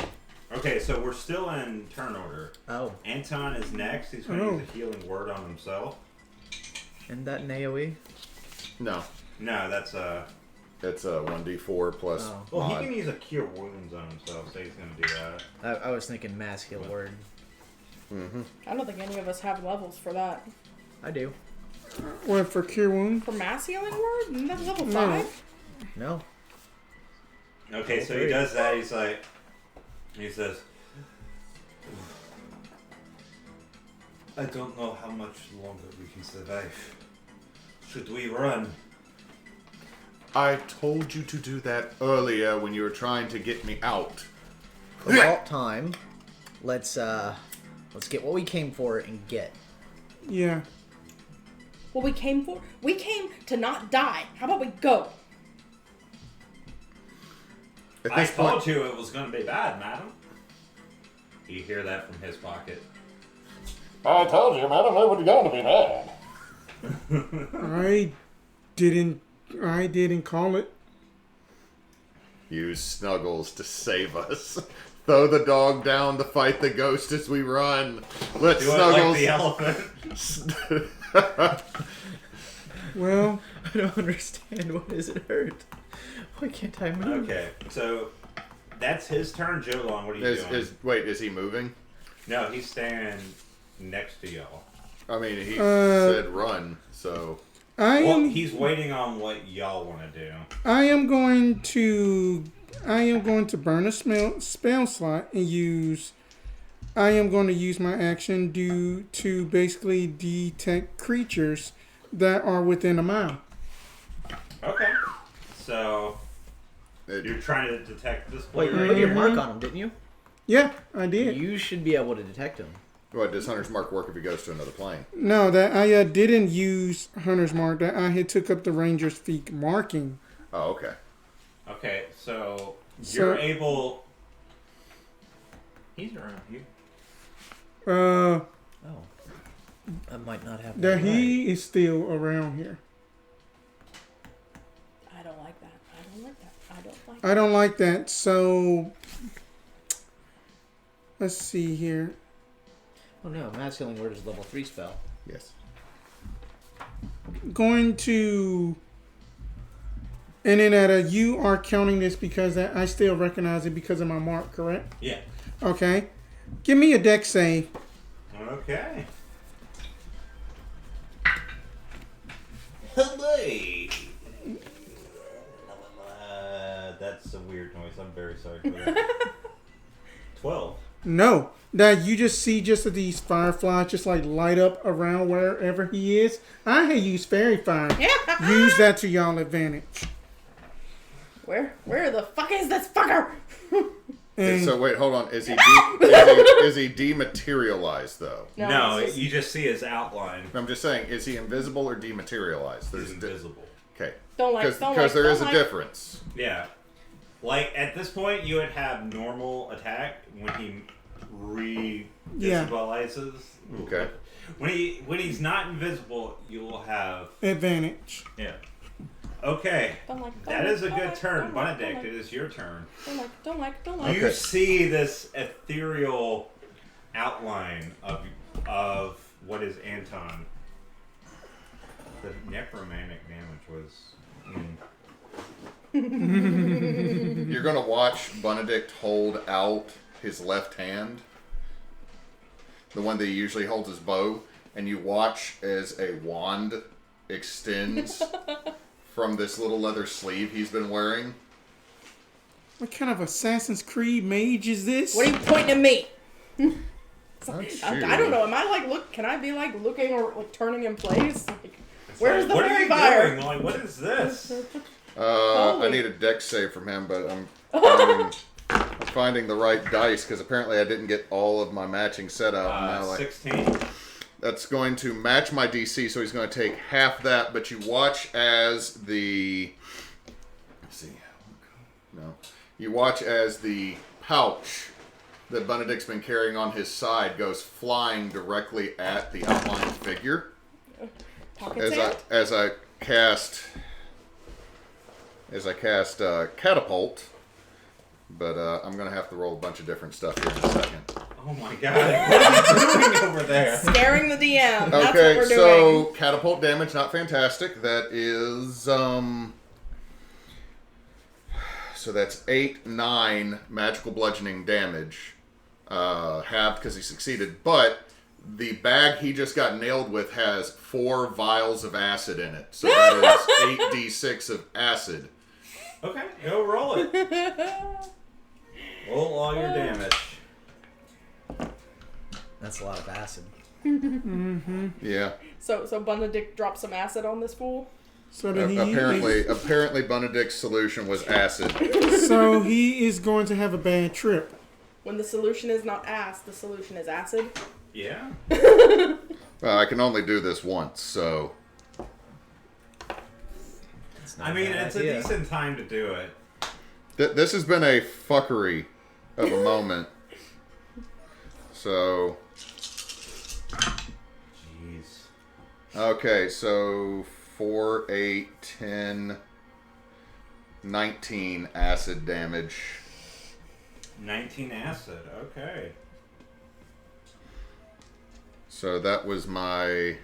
Okay, so we're still in turn order. Oh, Anton is next. He's going to use a healing word on himself. isn't that an AoE? No, No, that's it's a 1d4 plus Oh. well, mod. he can use a cure wounds on himself, so he's going to do that. I was thinking mass heal word. I don't think any of us have levels for that. I do. What, for cure wound? For mass healing word? Isn't that level No. 5? No. Okay, so he does that. He's like, he says, I don't know how much longer we can survive. Should we run? I told you to do that earlier when you were trying to get me out. About time. Let's get what we came for and get. Yeah. What we came for? We came to not die. How about we go? At I this point, told you it was going to be bad, madam. You hear that from his pocket. I told you, madam, it was going to be bad. I didn't call it. Use Snuggles to save us. Throw the dog down to fight the ghost as we run. Let Do it Snuggles. like the elephant. Well, I don't understand. What does it hurt? Why can't I move? Okay, so that's his turn. Jolan, what are you doing? Wait, is he moving? No, he's standing next to y'all. I mean, he said run, so. Well, he's waiting on what y'all want to do. I am going to burn a spell slot and use. I am going to use my action to basically detect creatures that are within a mile. Okay. So you're trying to detect this Wait, player. you put your mark on him, didn't you? Yeah, I did. You should be able to detect him. What, does Hunter's Mark work if he goes to another plane? No, that I didn't use Hunter's Mark. That I had took up the Ranger's Feet marking. Oh, okay. Okay, so you're able. He's around you. Oh. I might not have That right. he is still around here. I don't like that. I don't like that. I don't like I don't like that. So let's see here. Oh no, Mass Healing Word is level 3 spell. Yes. Going to. And then you are counting this because I still recognize it because of my mark, correct? Yeah. Okay. Give me a dex save. Okay. Hello. That's a weird noise. I'm very sorry for that. 12. No. That you just see these fireflies just like light up around wherever he is. I had used fairy fire. Use that to y'all advantage. Where the fuck is this fucker? And So wait, hold on. Is he is he dematerialized though? No, it's just- you just see his outline. I'm just saying, is he invisible or dematerialized? He's invisible. Okay. Don't like. Because there is a difference. Yeah. Like, at this point, you would have normal attack when he re-visibilizes. Okay. When he's not invisible, you will have... advantage. Yeah. Okay. That is a good turn. Bunedict, Don't it is your turn. like. You see this ethereal outline of what is Anton. The necromantic damage was... You're going to watch Bunedict hold out his left hand, the one that he usually holds his bow, and you watch as a wand extends from this little leather sleeve he's been wearing. What kind of Assassin's Creed mage is this? What are you pointing at me? That's I don't know. Am I like Can I be like looking or like turning in place? Like, where's Like, the what are fairy you fire? doing? Like, what is this? I need a dex save from him, but I'm finding the right dice because apparently I didn't get all of my matching set out. Now, 16. That's going to match my DC, so he's going to take half that. But you watch as the... Let's see. No. You watch as the pouch that Bunedict's been carrying on his side goes flying directly at the outlined figure. Pocket sand? As I cast catapult, but I'm gonna have to roll a bunch of different stuff here in a second. Oh my god. What are you doing over there? Scaring the DM. That's what Okay, we're so doing. catapult damage, not fantastic. That is so that's 8, 9 magical bludgeoning damage, halved because he succeeded. But the bag he just got nailed with has 4 vials of acid in it. So that is 8d6 of acid. Okay, go roll it. Roll all your damage. That's a lot of acid. Yeah. So Bunedict dropped some acid on this fool. So that Apparently Bunedict's solution was acid. So he is going to have a bad trip. When the solution is not ass, the solution is acid. Yeah. Well, I can only do this once, so... I mean, it's a decent time to do it. This has been a fuckery of a moment. So... Jeez. Okay, so 4, 8, 10, 19 acid damage. 19 acid, okay. So that was my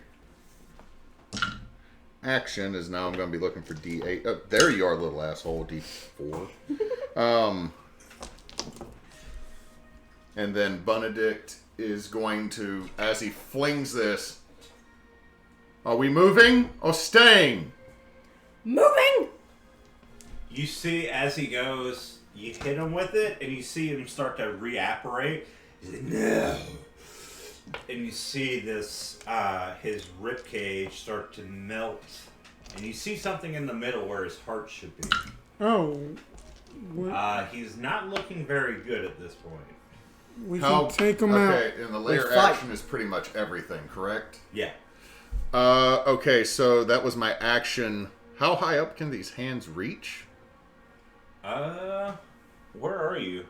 action, is now I'm going to be looking for D8. Oh, there you are, little asshole, D4. And then Bunedict is going to, as he flings this, are we moving or staying? Moving! You see, as he goes, you hit him with it, and you see him start to reapparate. He's like, no! And you see this, his rib cage start to melt. And you see something in the middle where his heart should be. Oh. He's not looking very good at this point. We can take him out. Okay, and the layer action is pretty much everything, correct? Yeah. Okay, so that was my action. How high up can these hands reach? Where are you?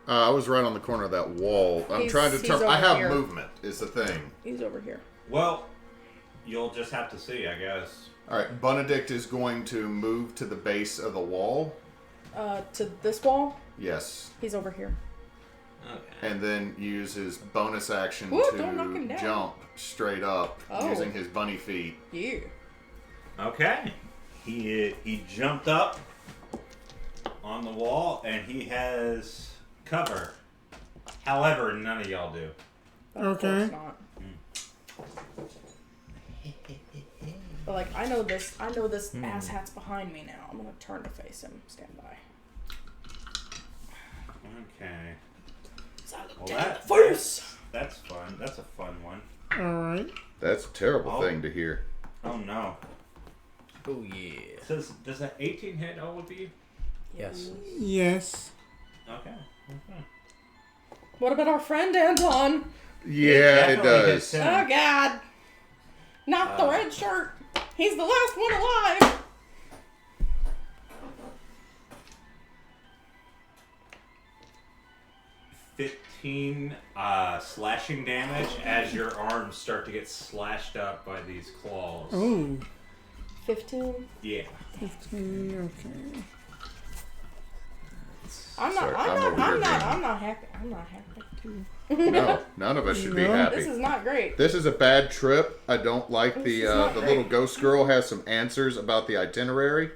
I was right on the corner of that wall. I'm trying to tell. I have movement, is the thing. He's over here. Well, you'll just have to see, I guess. Alright, Bunedict is going to move to the base of the wall. To this wall? Yes. He's over here. Okay. And then use his bonus action Don't knock him to down. jump straight up using his bunny feet. Yeah. Okay. He jumped up on the wall, and he has cover. However, none of y'all do. Of course not. But like, I know this asshat's behind me now. I'm gonna turn to face him. Stand by. Okay. Well, that's fun. That's a fun one. Alright. That's a terrible thing to hear. Oh no. Oh yeah. Does that 18 hit all of you? Yes. Yes. Okay. What about our friend Anton? Yeah, it does. Oh God! Not the red shirt. He's the last one alive. Slashing damage as your arms start to get slashed up by these claws. Oh. 15. Yeah. 15, okay. I'm not happy. I'm not happy. No, none of us should be happy. This is not great. This is a bad trip. I don't like the little ghost girl has some answers about the itinerary.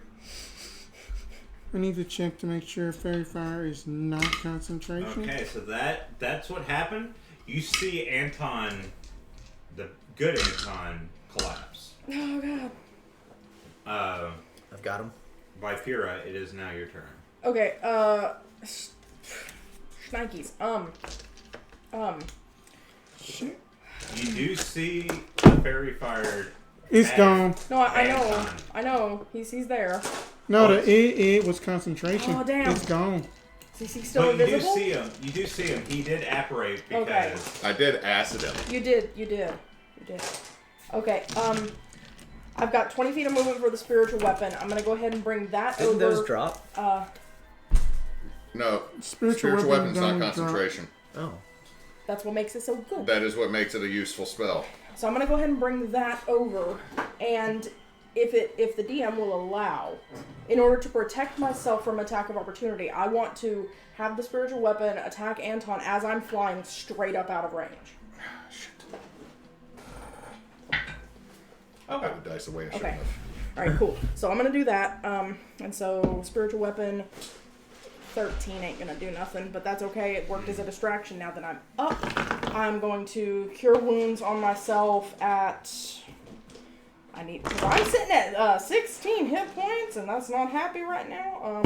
I need to check to make sure fairy fire is not concentration. Okay, so that's what happened. You see Anton, the good Anton, collapse. Oh God. I've got him. Vipera, it is now your turn. Okay, Schnikes. You do see the fairy fire. It's gone. No, I know. He's there. No, it was concentration. Oh damn. It's gone. Is he still But invisible? You do see him. He did apparate because. Okay. I did acid him. You did. Okay, I've got 20 feet of movement for the spiritual weapon. I'm gonna go ahead and bring that Didn't over. those drop? No, Spiritual weapon's weapon not concentration. Oh. That's what makes it so good. That is what makes it a useful spell. So I'm gonna go ahead and bring that over, and if the DM will allow, in order to protect myself from attack of opportunity, I want to have the spiritual weapon attack Anton as I'm flying straight up out of range. Okay. The dice away. I shouldn't have. All right, cool. So I'm gonna do that. And so spiritual weapon 13 ain't gonna do nothing, but that's okay. It worked as a distraction now that I'm up. I'm going to cure wounds on myself at. Because I'm sitting at 16 hit points, and that's not happy right now. Well,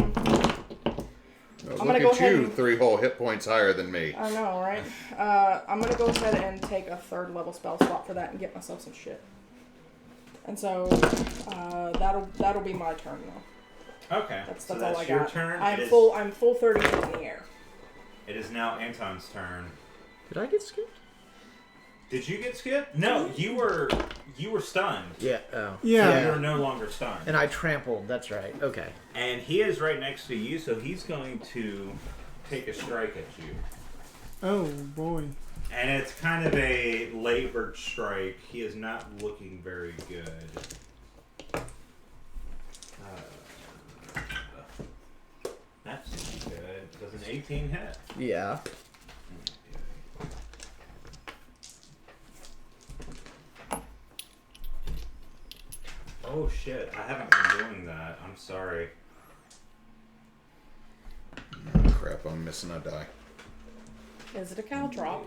I'm gonna look go at ahead you, and- 3 whole hit points higher than me. I know, right? I'm gonna go ahead and take a 3rd level spell slot for that and get myself some shit. And so that'll be my turn though. Okay. That's so all that's I your got. turn. I'm full 30 feet in the air. It is now Anton's turn. Did I get skipped? Did you get skipped? No, you were stunned. Yeah. Oh. Yeah. You're no longer stunned. And I trampled. That's right. Okay. And he is right next to you, so he's going to take a strike at you. Oh boy. And it's kind of a labored strike. He is not looking very good. That's good. Does an 18 hit? Yeah. Oh shit, I haven't been doing that. I'm sorry. Crap, I'm missing a die. Is it a caltrop?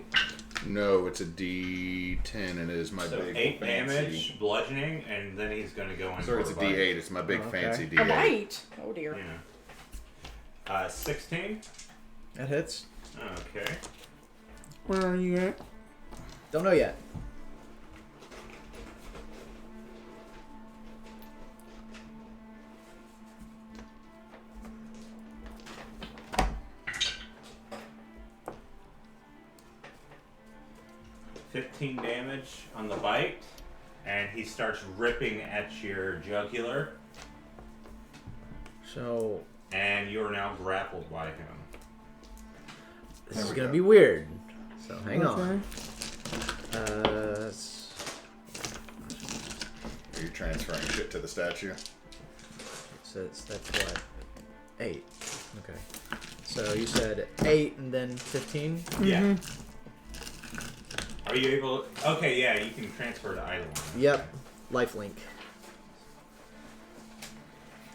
No, it's a D10 and it is my So big 8 fancy. damage, bludgeoning, and then he's going to go in Sorry, for it's a a bite. D8. It's my big Okay. fancy A D8. bite? Oh dear. Yeah. 16. That hits. Okay. Where are you at? Don't know yet. $15 damage on the bite, and he starts ripping at your jugular, So and you are now grappled by him. this is gonna be weird. So hang on. Okay. Are you transferring shit to the statue? So that's what? 8. Okay. So you said 8 and then 15? Yeah. Are you able? Okay, yeah, you can transfer to Eidolon. Yep. Lifelink.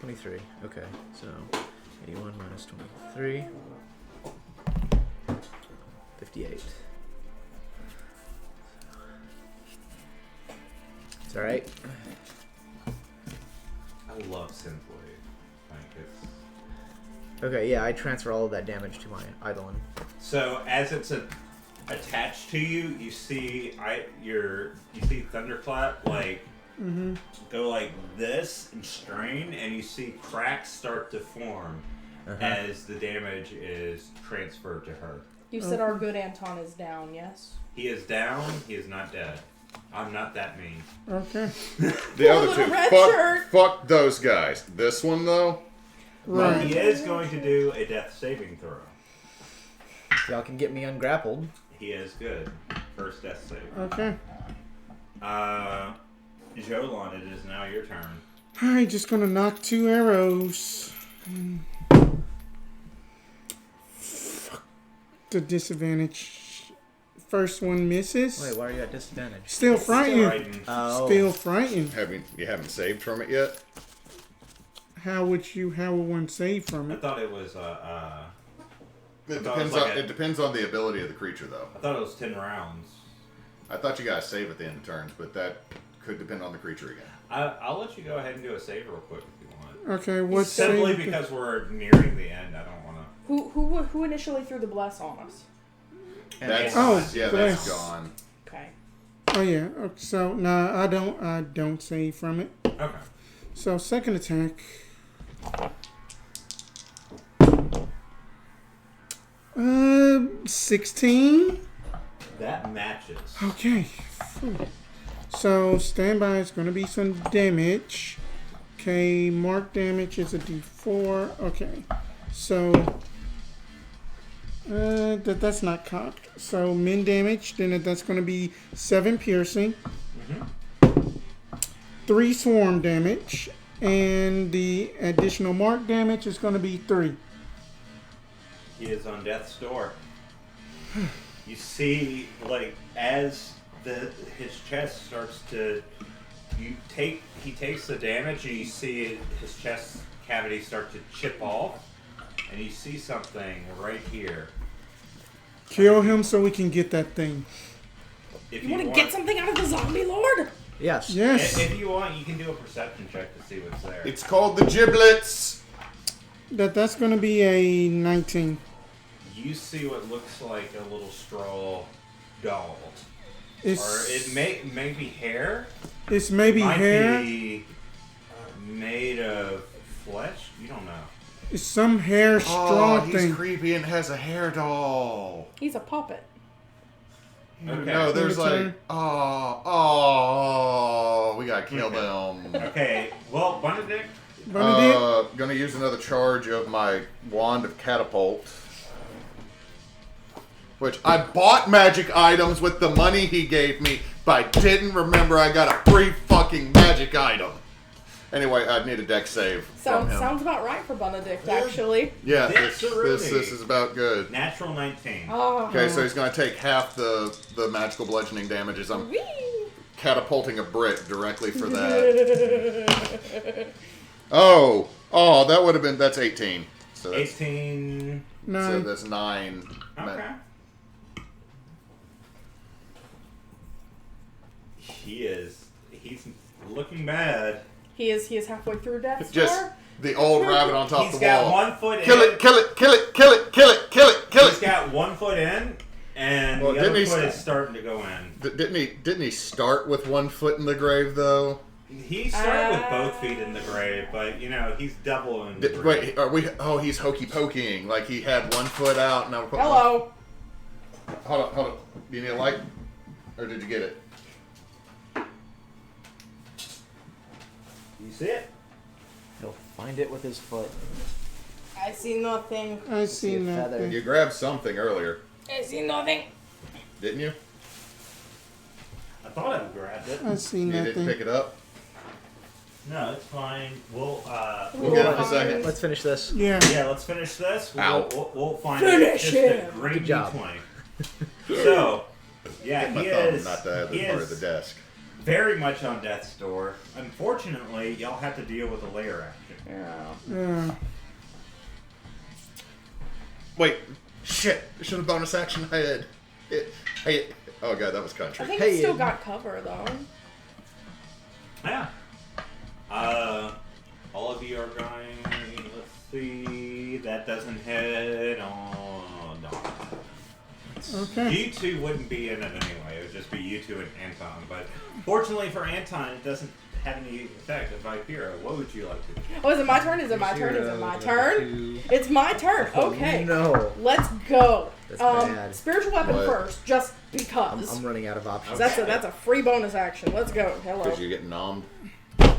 23. Okay. So 81 minus 23. 58. It's alright. I love Synthwave. Like it's. Okay, yeah, I transfer all of that damage to my Eidolon. So as it's attached to you, you see Thunderclap like go like this and strain, and you see cracks start to form as the damage is transferred to her. You said our good Anton is down, yes? He is down. He is not dead. I'm not that mean. Okay. The other little two. red shirt. Fuck those guys. This one, though, But Right. he is going to do a death saving throw. Y'all can get me ungrappled. He is good. First death save. Okay. Jolan, it is now your turn. Alright, just gonna knock 2 arrows. Fuck the disadvantage. First one misses. Wait, why are you at disadvantage? Still frightened. Frightened. Oh. Still frightened. you haven't saved from it yet? How would one save from I it? thought it was It thought it was depends, like on, it depends on the ability of the creature, though. I thought it was 10 rounds. I thought you guys save at the end of turns, but that could depend on the creature again. I'll let you go ahead and do a save real quick if you want. Okay, what Simply save? because we're nearing the end, I don't want to. Who initially threw the bless on us? That's Oh, yeah, bless. that's gone. Okay. Oh yeah. So nah, I don't save from it. Okay. So second attack. 16. That matches. Okay. So standby is going to be some damage. Okay, mark damage is a D4. Okay, so that's not cocked. So min damage, then that's going to be 7 piercing, 3 swarm damage, and the additional mark damage is going to be 3. He is on death's door. You see, like, as his chest starts to, he takes the damage, and you see his chest cavity start to chip off, and you see something right here. Kill him so we can get that thing. If You want to get something out of the zombie lord? Yes. Yes. If you want, you can do a perception check to see what's there. It's called the giblets. That's going to be a 19. You see what looks like a little straw doll. It's, Or it may be hair. it's maybe Might hair. be made of flesh. You don't know. It's some hair straw he's thing. creepy and has a hair doll. He's a puppet. Okay. No, there's Turn. like, we gotta kill them. Okay. Well, Bunedict. Bunedict? Gonna use another charge of my wand of catapult. Which I bought magic items with the money he gave me, but I didn't remember I got a free fucking magic item. Anyway, I need a dex save from him. Sounds about right for Bunedict, actually. Yeah, That's this is about good. Natural 19. Oh. Okay, so he's gonna take half the magical bludgeoning damage as I'm Whee! catapulting a brick directly for that. Oh, that would have been, that's 18. So that's, 18. so 9. that's 9. Okay. He's looking bad. He is halfway through death's Just door. the old rabbit on top of He's the got wall. 1 foot in. Kill it, kill it, kill it, kill it, kill it, kill it, kill He's it. got 1 foot in, and Well, the other didn't he foot st- is starting to go in. Didn't he start with 1 foot in the grave though? He started with both feet in the grave, but he's double in the grave. Wait, are we? Oh, he's hokey pokeying. Like he had 1 foot out. Now Hello. Hold on. Do you need a light, or did you get it? You see it? He'll find it with his foot. I see nothing. I See see a feather. nothing. You grabbed something earlier, I see nothing. didn't you? I thought I grabbed it. I see You didn't nothing. pick it up. No, it's fine. We'll We'll get it in a second. Let's finish this. Yeah. yeah, let's finish this. Ow. We'll find Finish just a him. green Good job. D20. So, yeah, My he thumb, is. not the other he part is of the desk. very much on death's door. Unfortunately, y'all have to deal with a layer action. Yeah. Yeah. Wait, shit! I should have bonus action. I had it. Oh god, that was I country. think Hey, he's still got cover though. Yeah. All of you are going. Let's see. That doesn't hit. Oh no. Okay. You two wouldn't be in it anyway. It would just be you two and Anton. But fortunately for Anton, it doesn't have any effect of Vipera. What would you like to do? Oh, is it my turn? Is it my turn? Is it my turn? It's my turn. Okay. No. Let's go. That's bad. Spiritual weapon What? first, just because. I'm running out of options. That's a free bonus action. Let's go. Hello. Because you get nommed. She's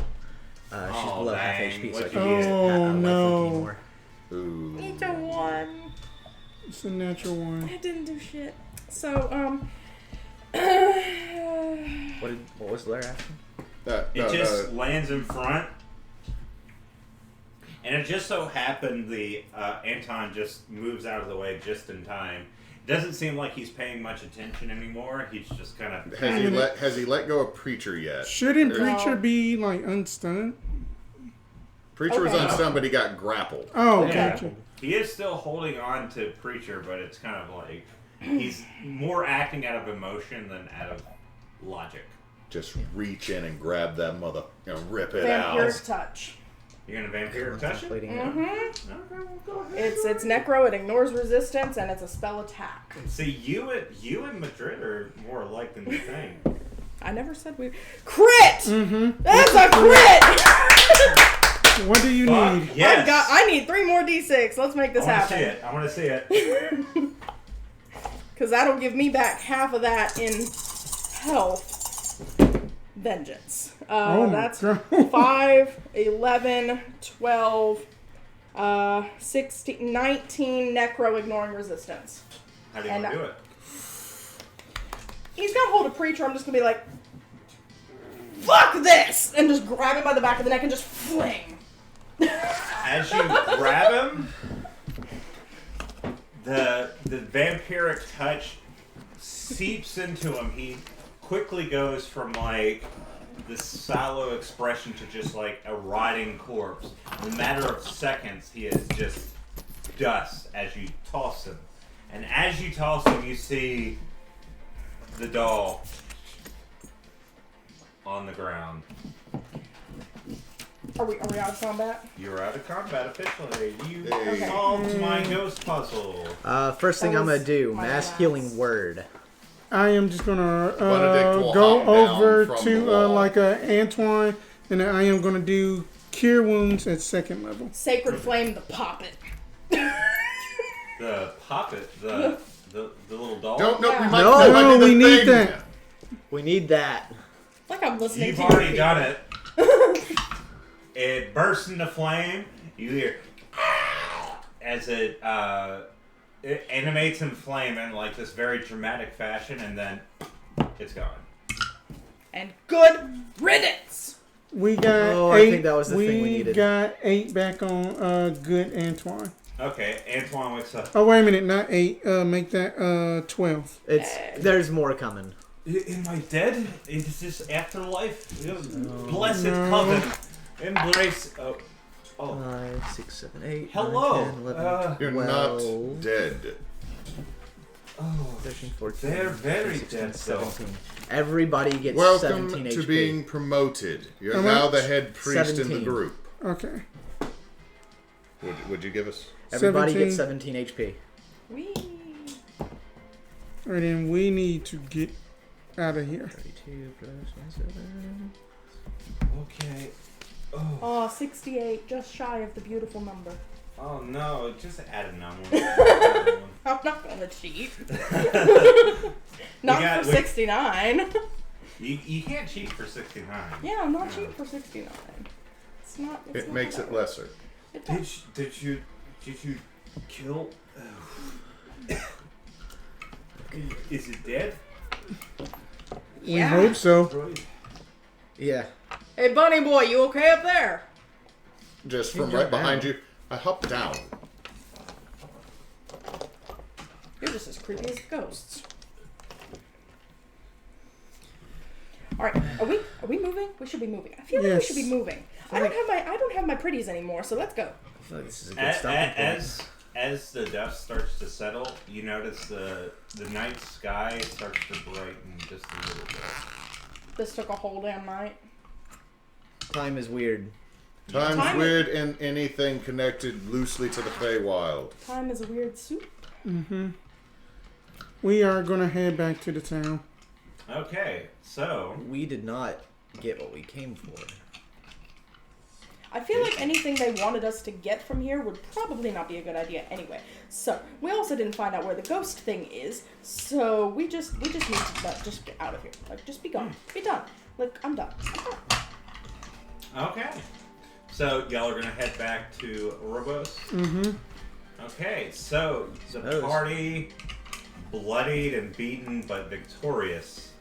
Oh, below half dang. HP, so I What'd can you use get? a Oh, life no. anymore. Ooh. It's a 1. It's a natural one. I didn't do shit. So, What was the layer action? It just lands in front. And it just so happened the Anton just moves out of the way just in time. It doesn't seem like he's paying much attention anymore. He's just kind of... Has he let go of Preacher yet? Shouldn't Or- Preacher be like unstunned? Preacher was Okay. unstunned, but he got grappled. Oh, Yeah. gotcha. He is still holding on to Preacher, but it's kind of like... He's more acting out of emotion than out of logic. Just reach in and grab that mother, rip it Vampire's out. Touch. You're going to vampire touch it? Contemplating it. Mm-hmm. Okay, well, go ahead. It's necro. It ignores resistance, and it's a spell attack. See, you and Madrid are more alike than you think. I never said we crit. Mm-hmm. That's a crit. What do you Fuck, need? yes. I need 3 more d6. Let's make this I happen. want to see it. Because that'll give me back half of that in health. Vengeance. Oh my That's God. 5, 11, 12, 16, 19 necro ignoring resistance. How do you And want to do it? He's got hold of Preacher. I'm just going to be like, fuck this! And just grab him by the back of the neck and just fling. As you grab him, the vampiric touch seeps into him. He quickly goes from like this sallow expression to just like a rotting corpse. In a matter of seconds, he is just dust as you toss him. And as you toss him, you see the doll on the ground. Are we out of combat? You're out of combat officially. You Hey. solved my ghost puzzle. First thing That I'm gonna was do, my mass last. healing word. I am just gonna Bunedict will go hop down over from to the wall. like Antoine, and then I am gonna do cure wounds at 2nd level. Sacred Flame the Poppet. The poppet, the little doll. Don't know. Yeah. We might, No, that might be the we need thing. that. We need that. Like I'm listening You've to already you done it. It bursts into flame. You hear as it animates in flame in like this very dramatic fashion, and then it's gone. And good riddance. We got Oh, I 8. think that was the thing we needed. got 8 back on good Antoine. Okay, Antoine wakes up. Oh wait a minute, not 8. Make that 12. There's more coming. Am I dead? Is this afterlife? Blessed No. coven. Embrace. Oh. 5, 6, 7, 8. Hello. 9, 10, 11, You're 12, not dead. Oh. 13, 14. They're very 16, dead, though. 17. Everybody gets Welcome 17 to HP. being promoted. You're How now much? the head priest in 17. the group. Okay. Would you give us? Everybody 17. gets 17 HP. Wee. Alright, then we need to get out of here. 32 plus 27. Okay. Oh. Oh, 68, just shy of the beautiful number. Oh no! Just add a number. I'm not gonna cheat. We Not got- for 69. You can't cheat for 69. Yeah, I'm not cheating for 69. It's not. It's It not makes it that way. lesser. It Did does. you kill? Is it dead? We Yeah. hope so. Right. Yeah. Hey, bunny boy, you okay up there? Just You from jump right behind down. you, I hopped down. You're just as creepy as the ghosts. All right, are we moving? We should be moving. I feel like we Yes. should be moving. I don't have my pretties anymore, so let's go. I feel like this is a good stopping point. As the dust starts to settle, you notice the night sky starts to brighten just a little bit. This took a whole damn night. Time is weird. Time's Time- weird in anything connected loosely to the Feywild. Time is a weird soup. We are gonna head back to the town. Okay, so We did not get what we came for. I feel like anything they wanted us to get from here would probably not be a good idea anyway. So we also didn't find out where the ghost thing is. So we just need to just get out of here. Like, just be gone. Be done. Like, I'm done. okay, so y'all are gonna head back to Ouroboros. Okay, so the Suppose. party, bloodied and beaten but victorious,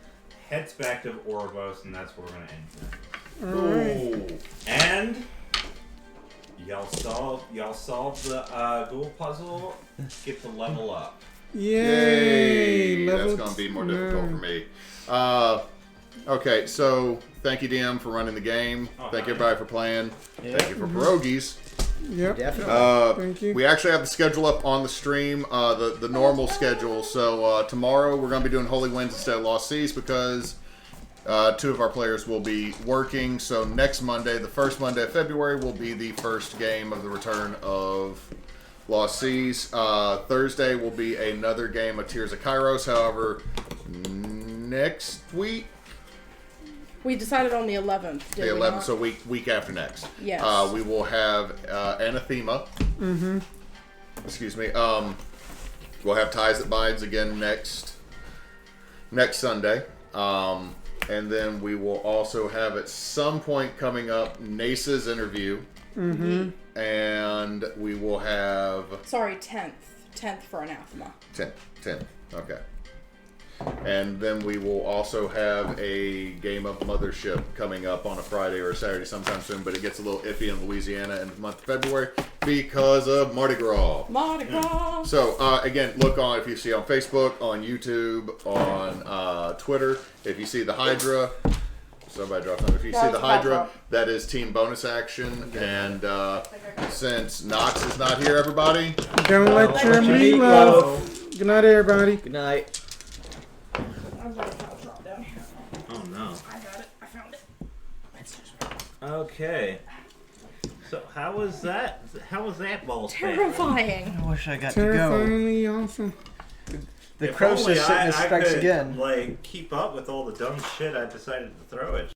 heads back to Ouroboros, and that's where we're gonna end tonight. Ooh. And y'all solve the ghoul puzzle. Get to level up. Yay! That's Level going to be more 9. difficult for me. Okay, so thank you, DM, for running the game. Oh, Thank hi. everybody for playing. Yeah. Thank you for pierogies. Yep. Definitely. Thank you. We actually have the schedule up on the stream, the normal schedule. So tomorrow we're going to be doing Holy Winds instead of Lost Seas because 2 of our players will be working. So next Monday, the first Monday of February, will be the first game of the return of Lost Seas. Thursday will be another game of Tears of Kairos. However, next week, We decided on the 11th. Did the we 11th, not? so week after next. Yes. We will have Anathema. Excuse me. We'll have Ties That Binds again next Sunday. And then we will also have at some point coming up Neysa's interview. And we will have Sorry, 10th. 10th for Anathema. 10. Okay. And then we will also have a game of Mothership coming up on a Friday or a Saturday sometime soon, but it gets a little iffy in Louisiana in the month of February because of Mardi Gras. Mardi Gras. So, again, look on, if you see on Facebook, on YouTube, on Twitter, if you see the Hydra, somebody dropped on. If you That see was the the Hydra, Hydra. that is team bonus action. And since Knox is not here, everybody, Don't let your let your meatloaf Good night, everybody. Good night. I've got a file drop down here. Oh no. I got it. I found it. Okay. So how was that? How was that ball? Terrifying. I wish I got Terrifyingly awesome. The If crow's only just sitting I there strikes could, again. Like keep up with all the dumb shit I decided to throw at